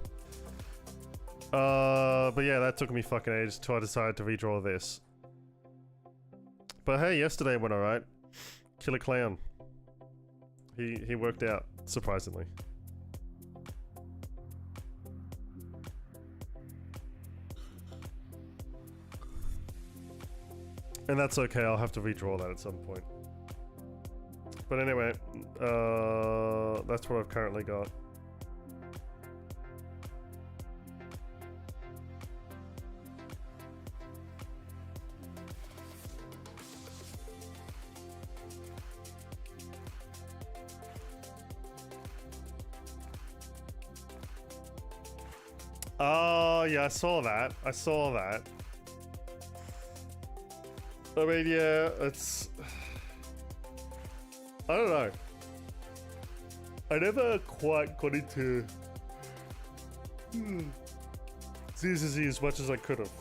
A: But yeah, that took me fucking ages till I decided to redraw this. But hey, yesterday went alright. Killer Clown. He worked out, surprisingly. And that's okay, I'll have to redraw that at some point. But anyway, that's what I've currently got. Oh, yeah, I saw that. I saw that. I mean, yeah, it's... I don't know. I never quite got into ZZZ as much as I could have.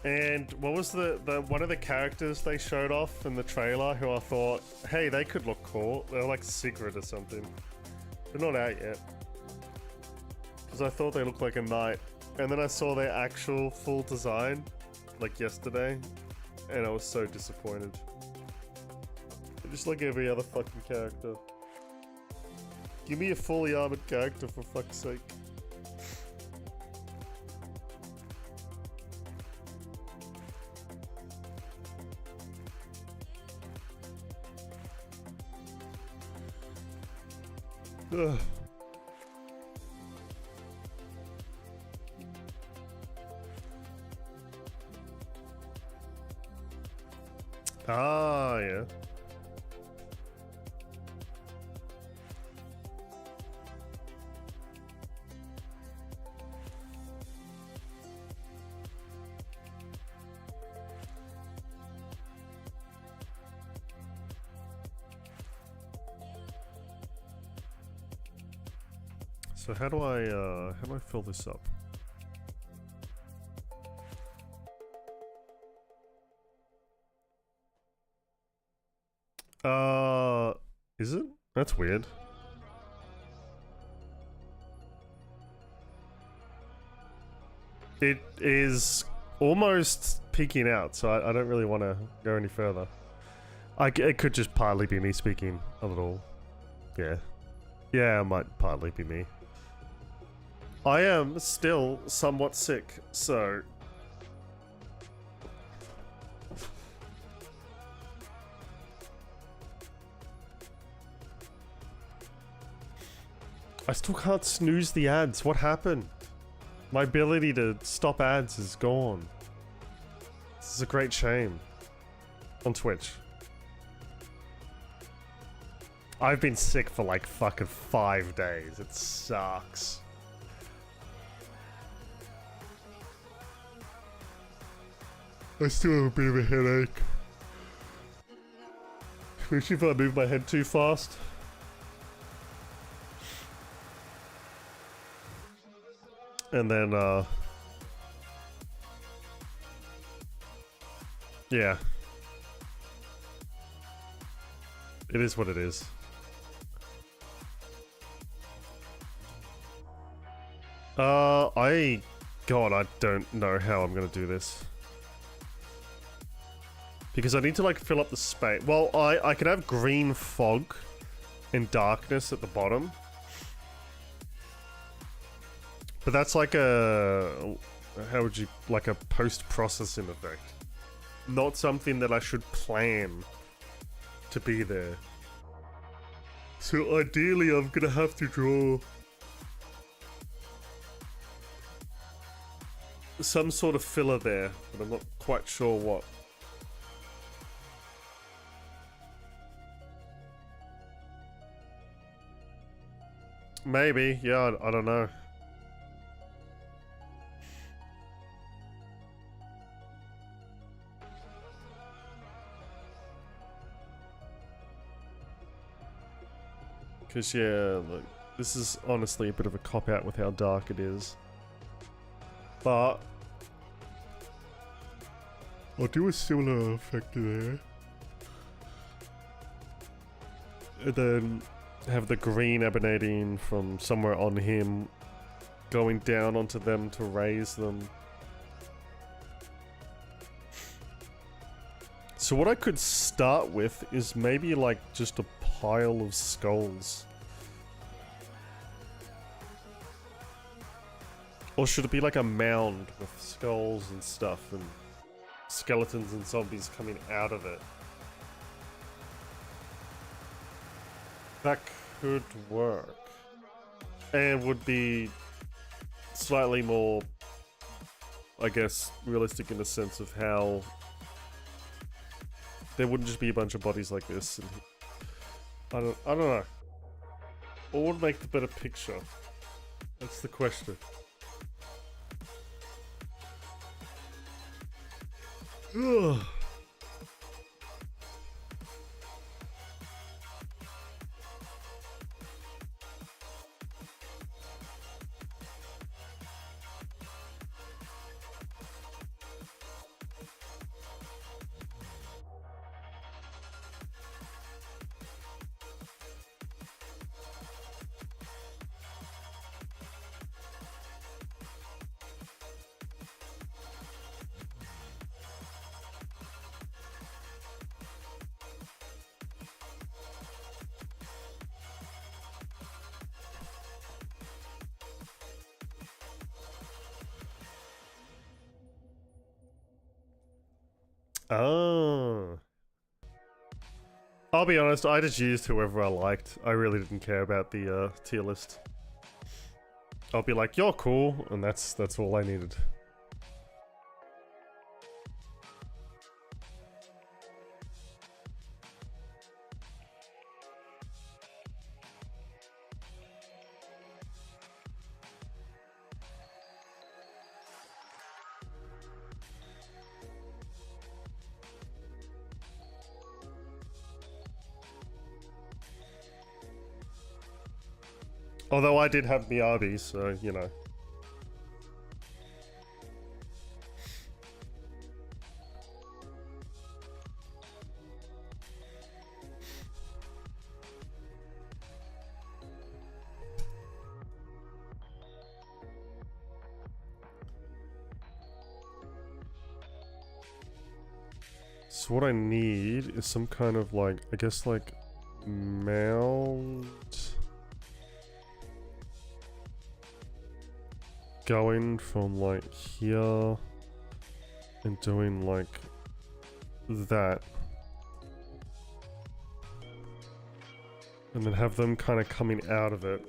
A: And what was the one of the characters they showed off in the trailer who I thought, hey, they could look cool. They're like Secret or something. They're not out yet. Because I thought they looked like a knight. And then I saw their actual full design, like yesterday, and I was so disappointed. Just like every other fucking character. Give me a fully armored character for fuck's sake. Ugh. Ah, yeah. So how do I fill this up? Is it? That's weird. It is almost peeking out, so I don't really want to go any further. It could just partly be me speaking a little. Yeah. Yeah, it might partly be me. I am still somewhat sick, so... I still can't snooze the ads. What happened? My ability to stop ads is gone. This is a great shame. On Twitch. I've been sick for like fucking 5 days. It sucks. I still have a bit of a headache. Especially if I move my head too fast. And then, yeah. It is what it is. God, I don't know how I'm gonna do this. Because I need to, like, fill up the space. Well, I can have green fog and darkness at the bottom. But that's like a... How would you... Like a post-processing effect. Not something that I should plan to be there. So ideally, I'm gonna have to draw... some sort of filler there, but I'm not quite sure what. Maybe, yeah, I don't know. Because, yeah, look, this is honestly a bit of a cop-out with how dark it is. But I'll do a similar effect there. And then have the green emanating from somewhere on him, going down onto them to raise them. So what I could start with is maybe like just a pile of skulls. Or should it be like a mound with skulls and stuff and skeletons and zombies coming out of it? That could work. And would be slightly more, I guess, realistic in the sense of how there wouldn't just be a bunch of bodies like this. And I don't know. What would make the better picture? That's the question. Ugh. Oh. I'll be honest, I just used whoever I liked. I really didn't care about the tier list. I'll be like, you're cool, and that's all I needed. Although I did have BRB, so, you know. So what I need is some kind of like, I guess like, mount going from like here and doing like that, and then have them kind of coming out of it,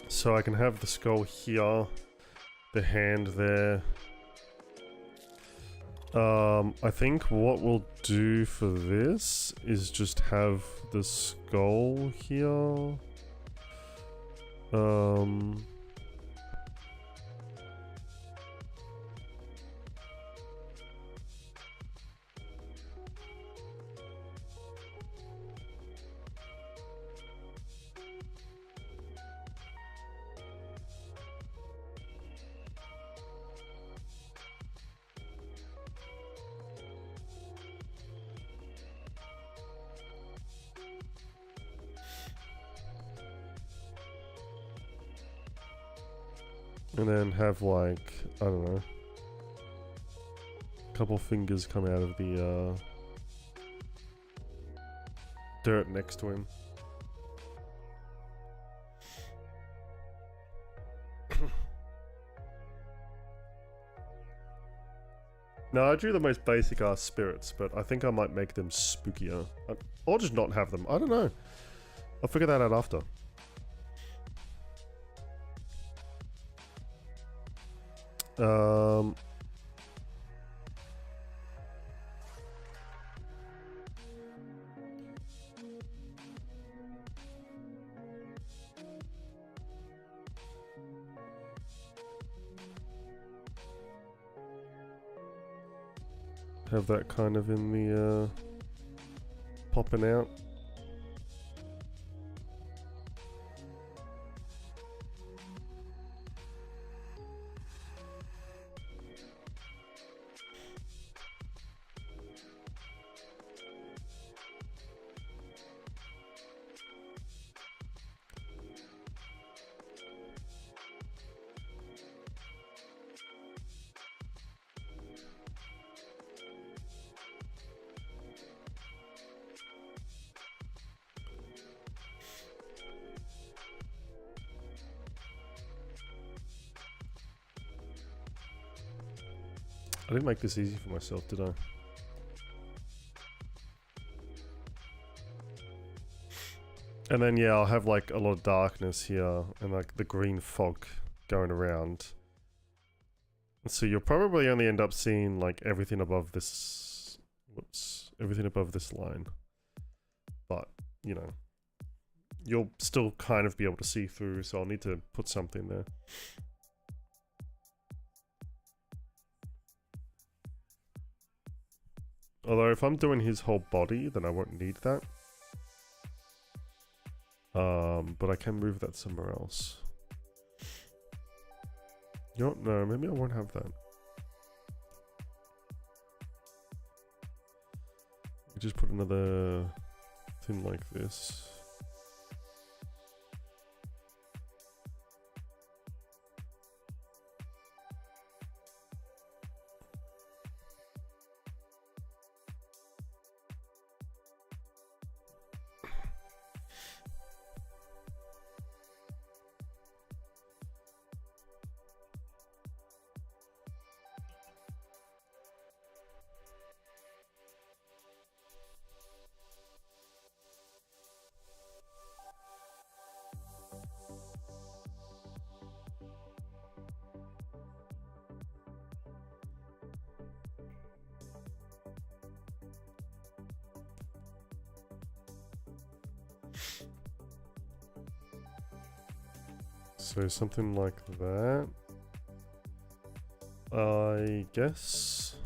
A: so I can have the skull here, the hand there. I think what we'll do for this is just have the skull here. And then have like, I don't know, a couple fingers come out of the dirt next to him. No, I drew the most basic ass spirits, but I think I might make them spookier. Or just not have them. I don't know. I'll figure that out after. Have that kind of in the popping out. I didn't make this easy for myself, did I? And then yeah, I'll have like a lot of darkness here and like the green fog going around. So you'll probably only end up seeing like everything above this, whoops, everything above this line. But, you know, you'll still kind of be able to see through, so I'll need to put something there. Although if I'm doing his whole body, then I won't need that. But I can move that somewhere else. You don't know, maybe I won't have that. Just put another thing like this. So something like that, I guess.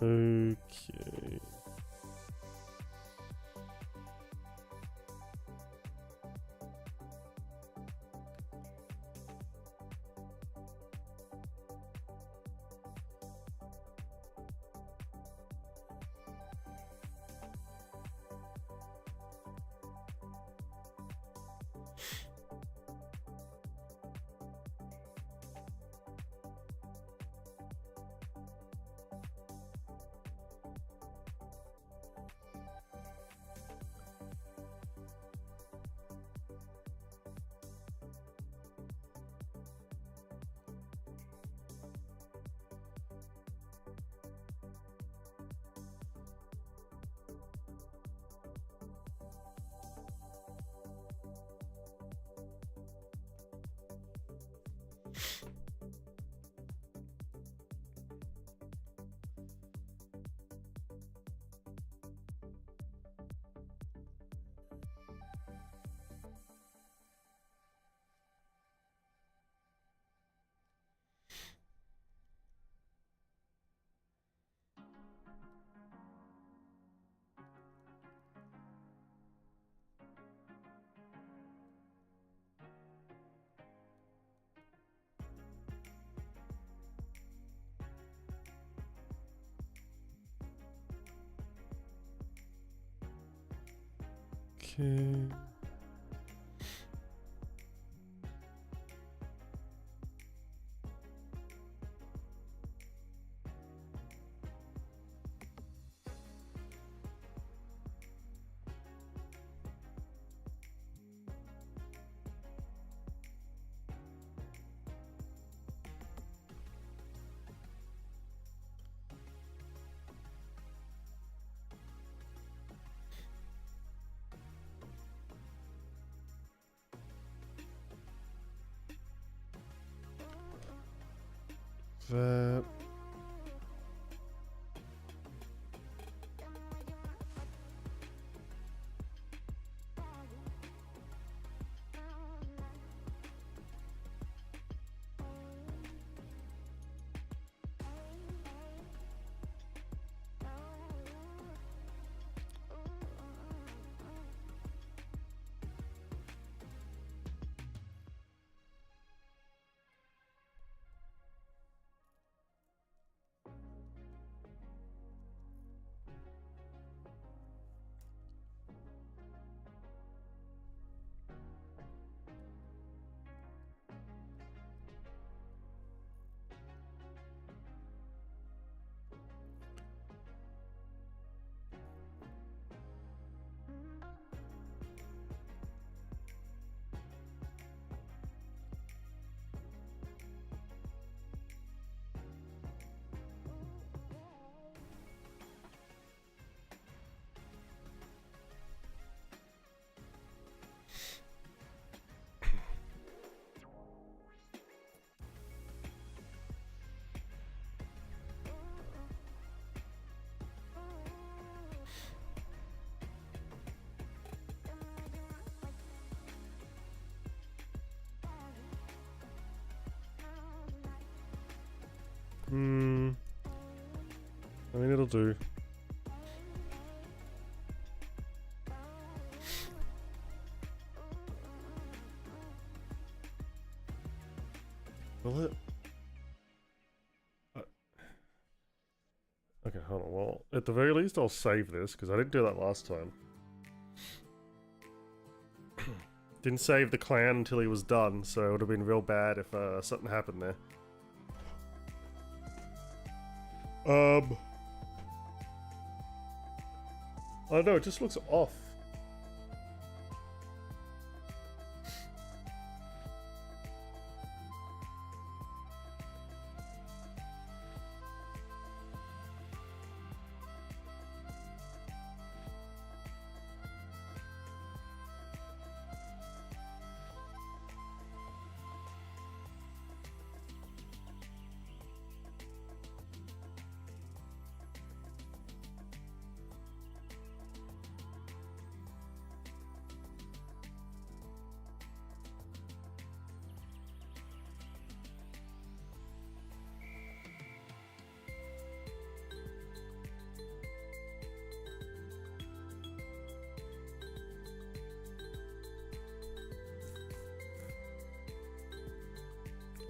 A: Okay. Okay. That. I mean, it'll do. Will it? Okay, hold on. Well, at the very least, I'll save this, because I didn't do that last time. Didn't save the clan until he was done, so it would have been real bad if something happened there. I don't know, it just looks off.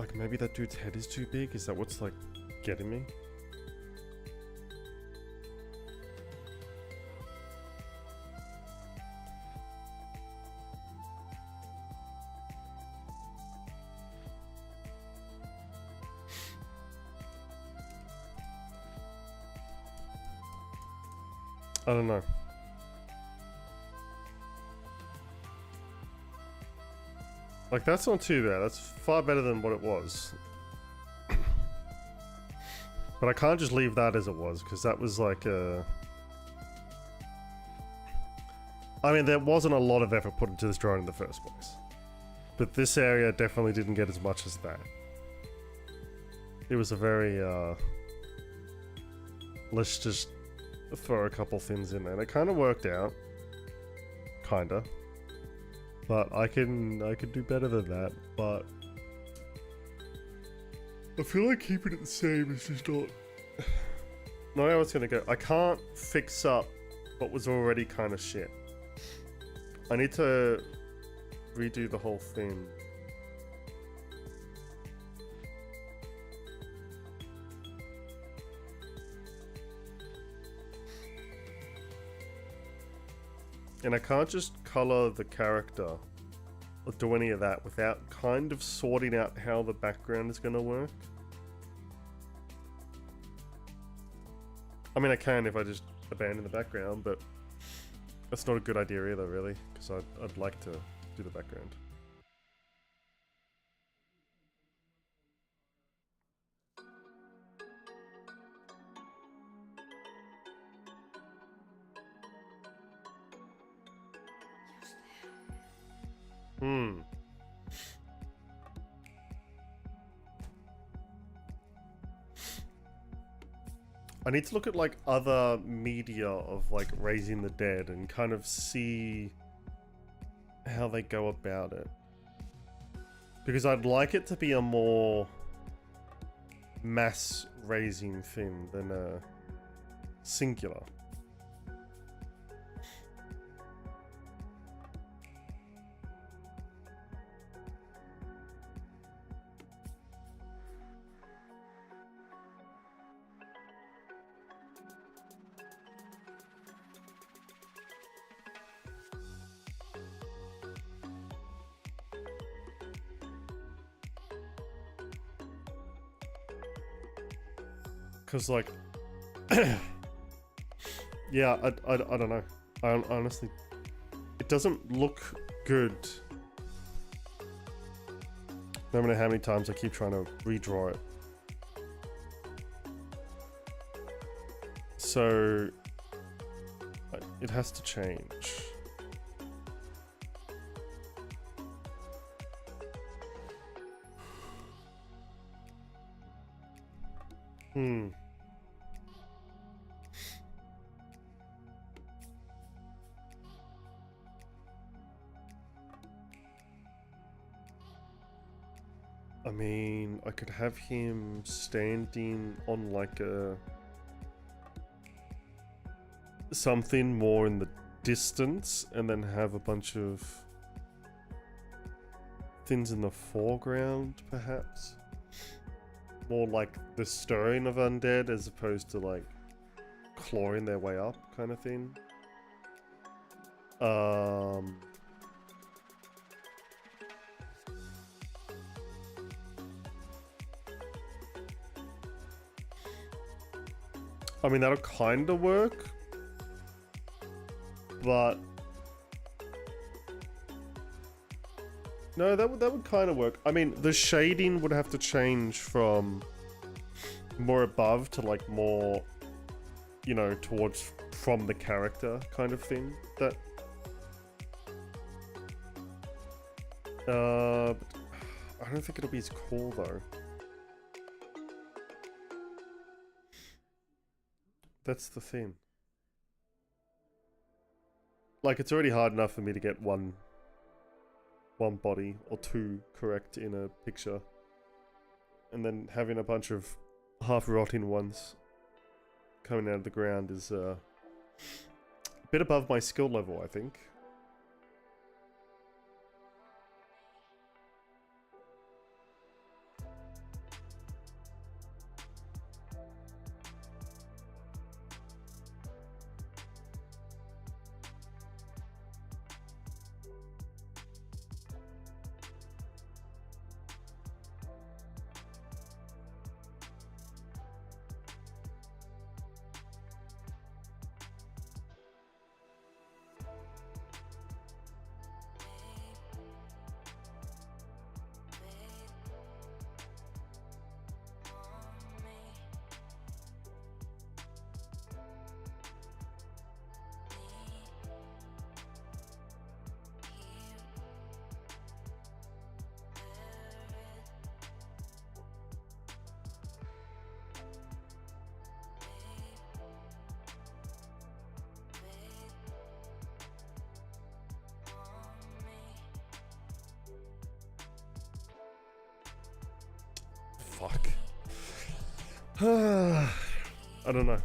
A: Like, maybe that dude's head is too big? Is that what's, like, getting me? I don't know. Like, that's not too bad. That's far better than what it was. But I can't just leave that as it was, because that was like a... I mean, there wasn't a lot of effort put into this drone in the first place. But this area definitely didn't get as much as that. It was a very, let's just throw a couple things in there. And it kind of worked out. Kinda. But I could do better than that, but... I feel like keeping it the same is just not... Not how it's gonna go. I can't fix up what was already kind of shit. I need to redo the whole thing. And I can't just color the character or do any of that without kind of sorting out how the background is going to work. I mean, I can if I just abandon the background, but that's not a good idea either, really, because I'd like to do the background. I need to look at like other media of like raising the dead and kind of see how they go about it. Because I'd like it to be a more mass raising thing than a singular. Because, like, yeah, I don't know. I honestly, it doesn't look good. No matter how many times I keep trying to redraw it. So, it has to change. I mean, I could have him standing on like a... something more in the distance and then have a bunch of things in the foreground, perhaps? More like the stirring of undead as opposed to like clawing their way up kind of thing. I mean, that'll kind of work, but no, that would kind of work. I mean, the shading would have to change from more above to like more, you know, towards from the character kind of thing. That but I don't think it'll be as cool though. That's the thing. Like, it's already hard enough for me to get one body or two correct in a picture. And then having a bunch of half-rotting ones coming out of the ground is a bit above my skill level, I think. fuck. I don't know.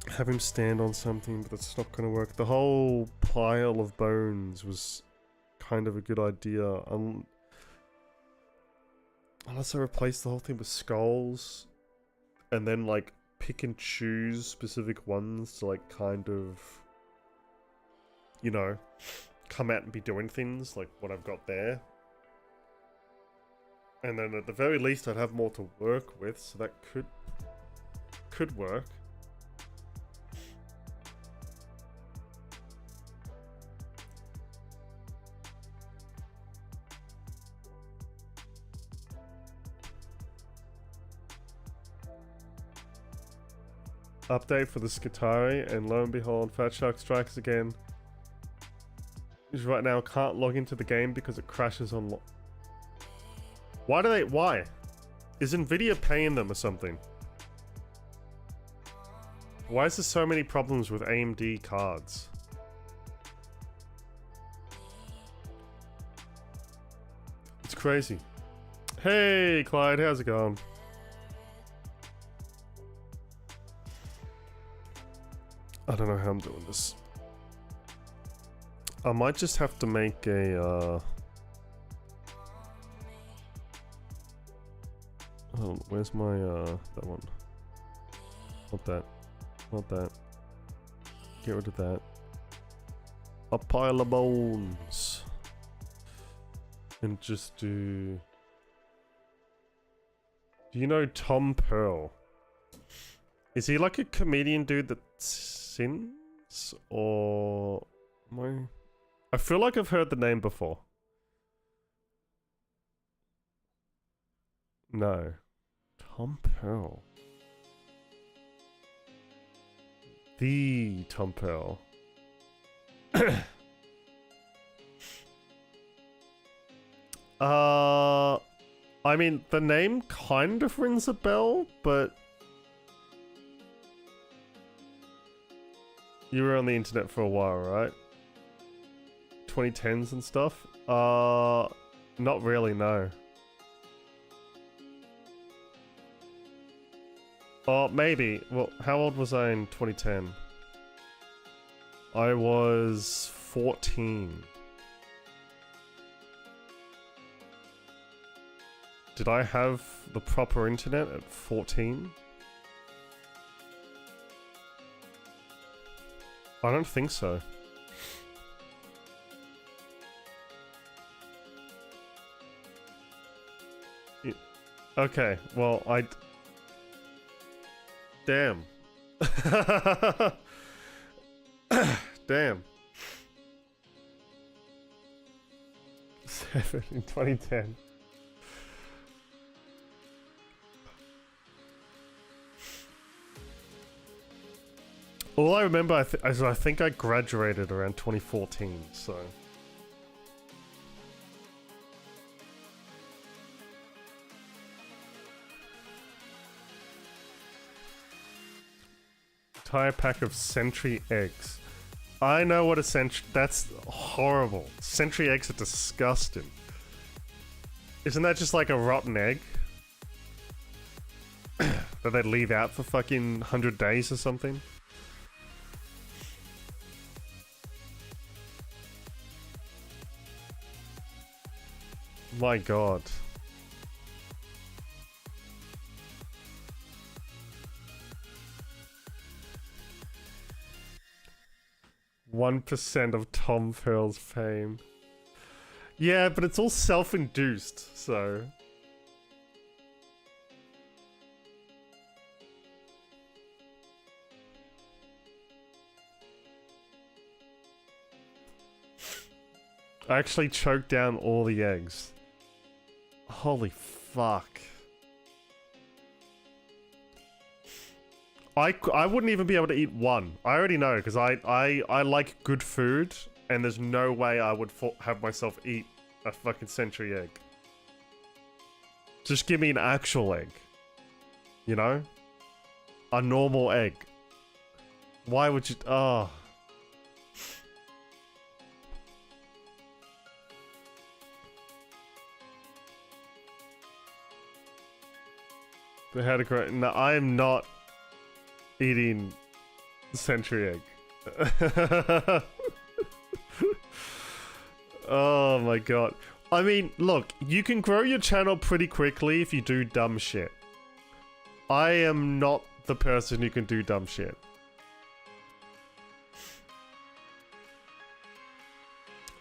A: Have him stand on something, but that's not gonna work. The whole pile of bones was kind of a good idea. Unless I replace the whole thing with skulls, and then like pick and choose specific ones to like kind of, you know, come out and be doing things like what I've got there. And then at the very least I'd have more to work with, so that could work. Update for the Skitari, and lo and behold, Fat Shark strikes again. Right now can't log into the game because it crashes on why? Is Nvidia paying them or something? Why is there so many problems with AMD cards? It's crazy. Hey Clyde, how's it going? I don't know how I'm doing this. I might just have to make a, oh, where's my, that one? Not that. Not that. Get rid of that. A pile of bones. And just do... Do you know Tom Pearl? Is he like a comedian dude that sins? Or... I feel like I've heard the name before. No. Tom Pearl. The Tom Pearl. I mean, the name kind of rings a bell, but... You were on the internet for a while, right? 2010s and stuff? Not really, no. Oh, maybe. Well, how old was I in 2010? I was 14. Did I have the proper internet at 14? I don't think so. Okay, well, damn. Damn. 7 in 2010. All I remember is I think I graduated around 2014, so... Entire pack of Sentry eggs. I know what a Sentry... That's horrible. Sentry eggs are disgusting. Isn't that just like a rotten egg? That they leave out for fucking 100 days or something? My god. %1 of Tom Pearl's fame. Yeah, but it's all self-induced, so... I actually choked down all the eggs. Holy fuck. I wouldn't even be able to eat one. I already know, because I like good food, and there's no way I would have myself eat a fucking Sentry egg. Just give me an actual egg. You know? A normal egg. Why would you... Oh... They had a great. No, I am not eating century egg. Oh my god. I mean, look, you can grow your channel pretty quickly if you do dumb shit. I am not the person who can do dumb shit.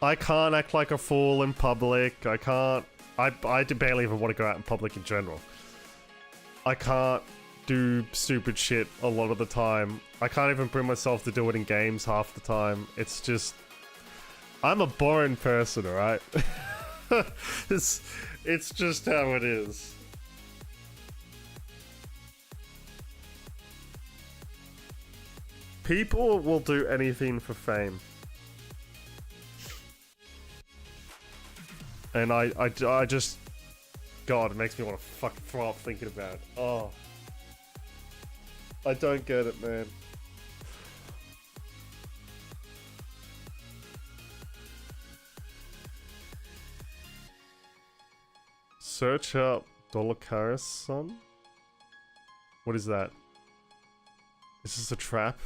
A: I can't act like a fool in public. I can't. I barely even want to go out in public in general. I can't do stupid shit a lot of the time. I can't even bring myself to do it in games half the time. It's just... I'm a boring person, alright? it's just how it is. People will do anything for fame. And I just... God, it makes me want to fucking throw up thinking about it. Oh. I don't get it, man. Search up Dolocaris son? What is that? Is this a trap?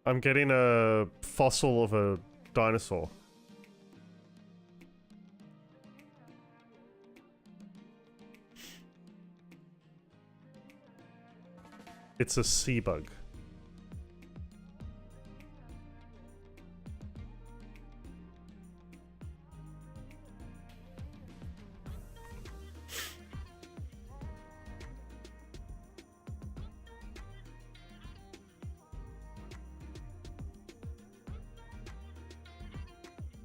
A: I'm getting a fossil of a dinosaur. It's a sea bug.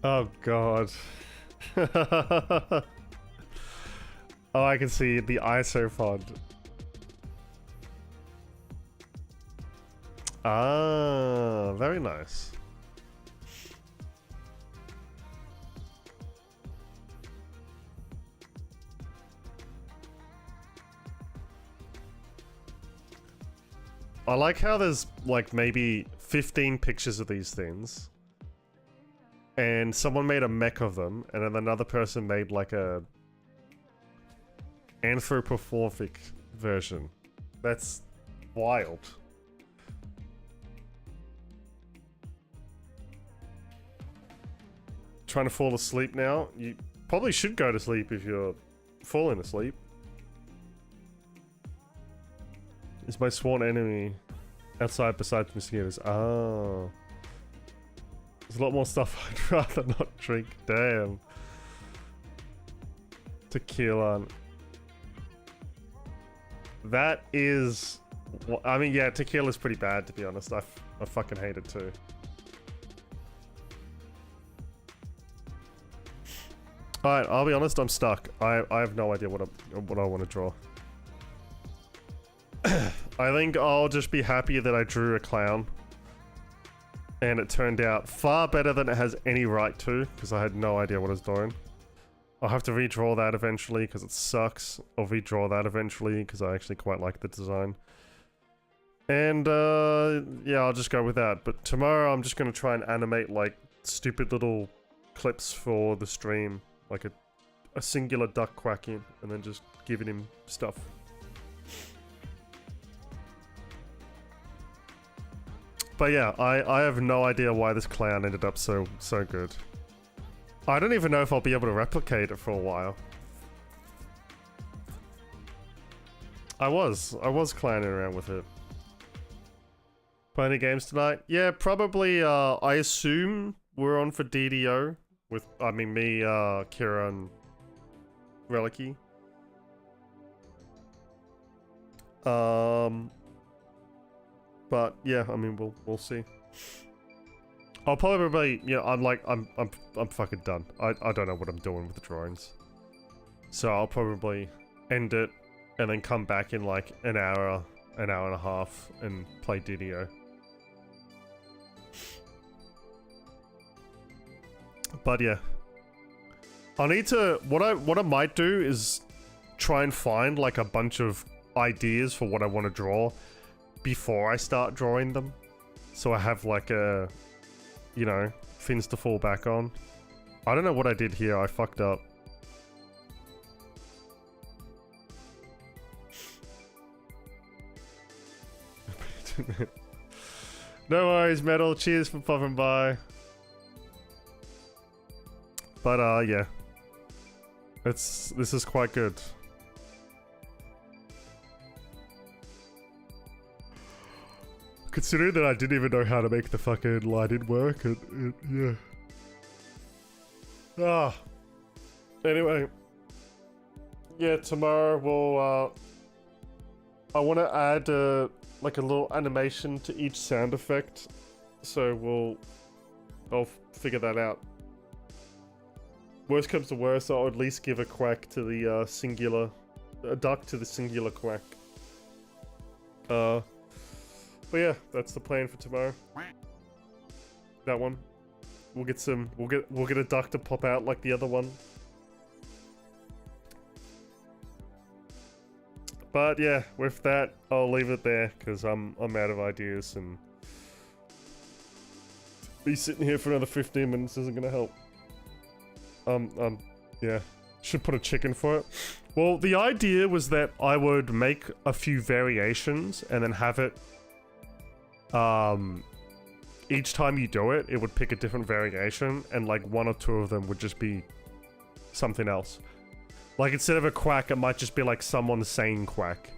A: Oh god. Oh, I can see the isopod. Ah, very nice. I like how there's like maybe 15 pictures of these things. And someone made a mech of them, and then another person made like a anthropomorphic version. That's wild. Trying to fall asleep now? You probably should go to sleep if you're falling asleep. Is my sworn enemy outside besides mosquitoes? Oh. There's a lot more stuff I'd rather not drink. Damn. Tequila. That is... I mean, yeah, tequila's pretty bad, to be honest. I fucking hate it too. Alright, I'll be honest, I'm stuck. I have no idea what I want to draw. I think I'll just be happy that I drew a clown. And it turned out far better than it has any right to, because I had no idea what I was doing. I'll have to redraw that eventually, because it sucks. I'll redraw that eventually, because I actually quite like the design. And, yeah, I'll just go with that. But tomorrow I'm just going to try and animate, like, stupid little clips for the stream. Like a singular duck quacking, and then just giving him stuff. But yeah, I have no idea why this clown ended up so good. I don't even know if I'll be able to replicate it for a while. I was clowning around with it. Playing any games tonight? Yeah, probably, I assume we're on for DDO. With, I mean, me, Kira, and Relicy. But yeah, I mean, we'll see. I'll probably, yeah, I'm fucking done. I don't know what I'm doing with the drawings. So I'll probably end it and then come back in like an hour and a half and play DDO. But yeah. I need to... What I might do is try and find like a bunch of ideas for what I want to draw before I start drawing them. So I have like a... You know, things to fall back on. I don't know what I did here. I fucked up. No worries, Metal. Cheers for popping by. But yeah. This is quite good. Considering that I didn't even know how to make the fucking lighting work, yeah. Ah. Anyway. Yeah, tomorrow we'll, I want to add, like a little animation to each sound effect. So I'll figure that out. Worst comes to worst, I'll at least give a quack to the, singular, a duck to the singular quack. But yeah, that's the plan for tomorrow. That one. We'll get a duck to pop out like the other one. But yeah, with that, I'll leave it there because I'm out of ideas, and me sitting here for another 15 minutes isn't gonna help. Yeah, should put a chicken for it. Well, the idea was that I would make a few variations and then have it. Each time you do it, it would pick a different variation, and like one or two of them would just be something else. Like instead of a quack, it might just be like someone saying quack.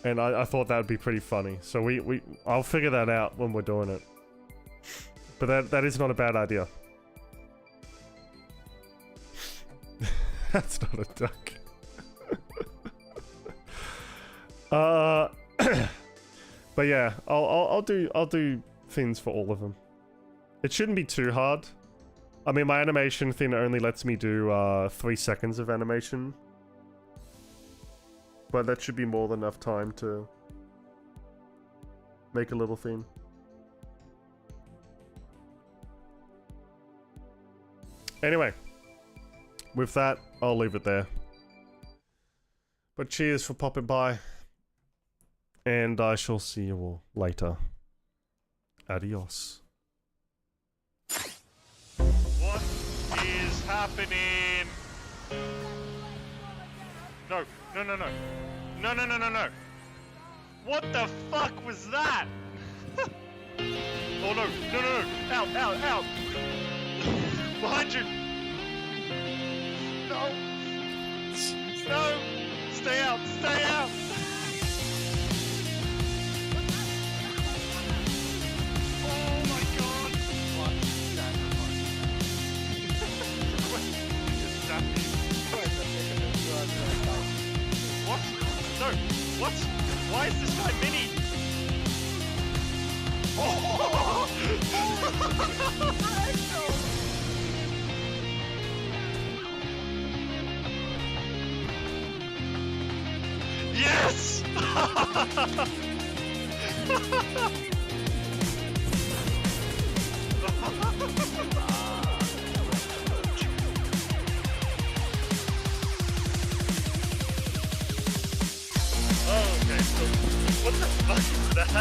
A: And I thought that would be pretty funny. So I'll figure that out when we're doing it. But that is not a bad idea. That's not a duck. But yeah, I'll do things for all of them. It shouldn't be too hard. I mean, my animation thing only lets me do 3 seconds of animation. But that should be more than enough time to make a little thing. Anyway, with that, I'll leave it there. But cheers for popping by. And I shall see you all later. Adios.
B: What is happening? No, no, no, no. No, no, no, no, no. What the fuck was that? Oh no, no, no, no. Out, out, out. Behind you. No. No. Stay out, stay out. Oh my god. What sacrifice? What? No. What? Why is this guy mini? Oh! Yes! Oh, okay, so what the fuck is that?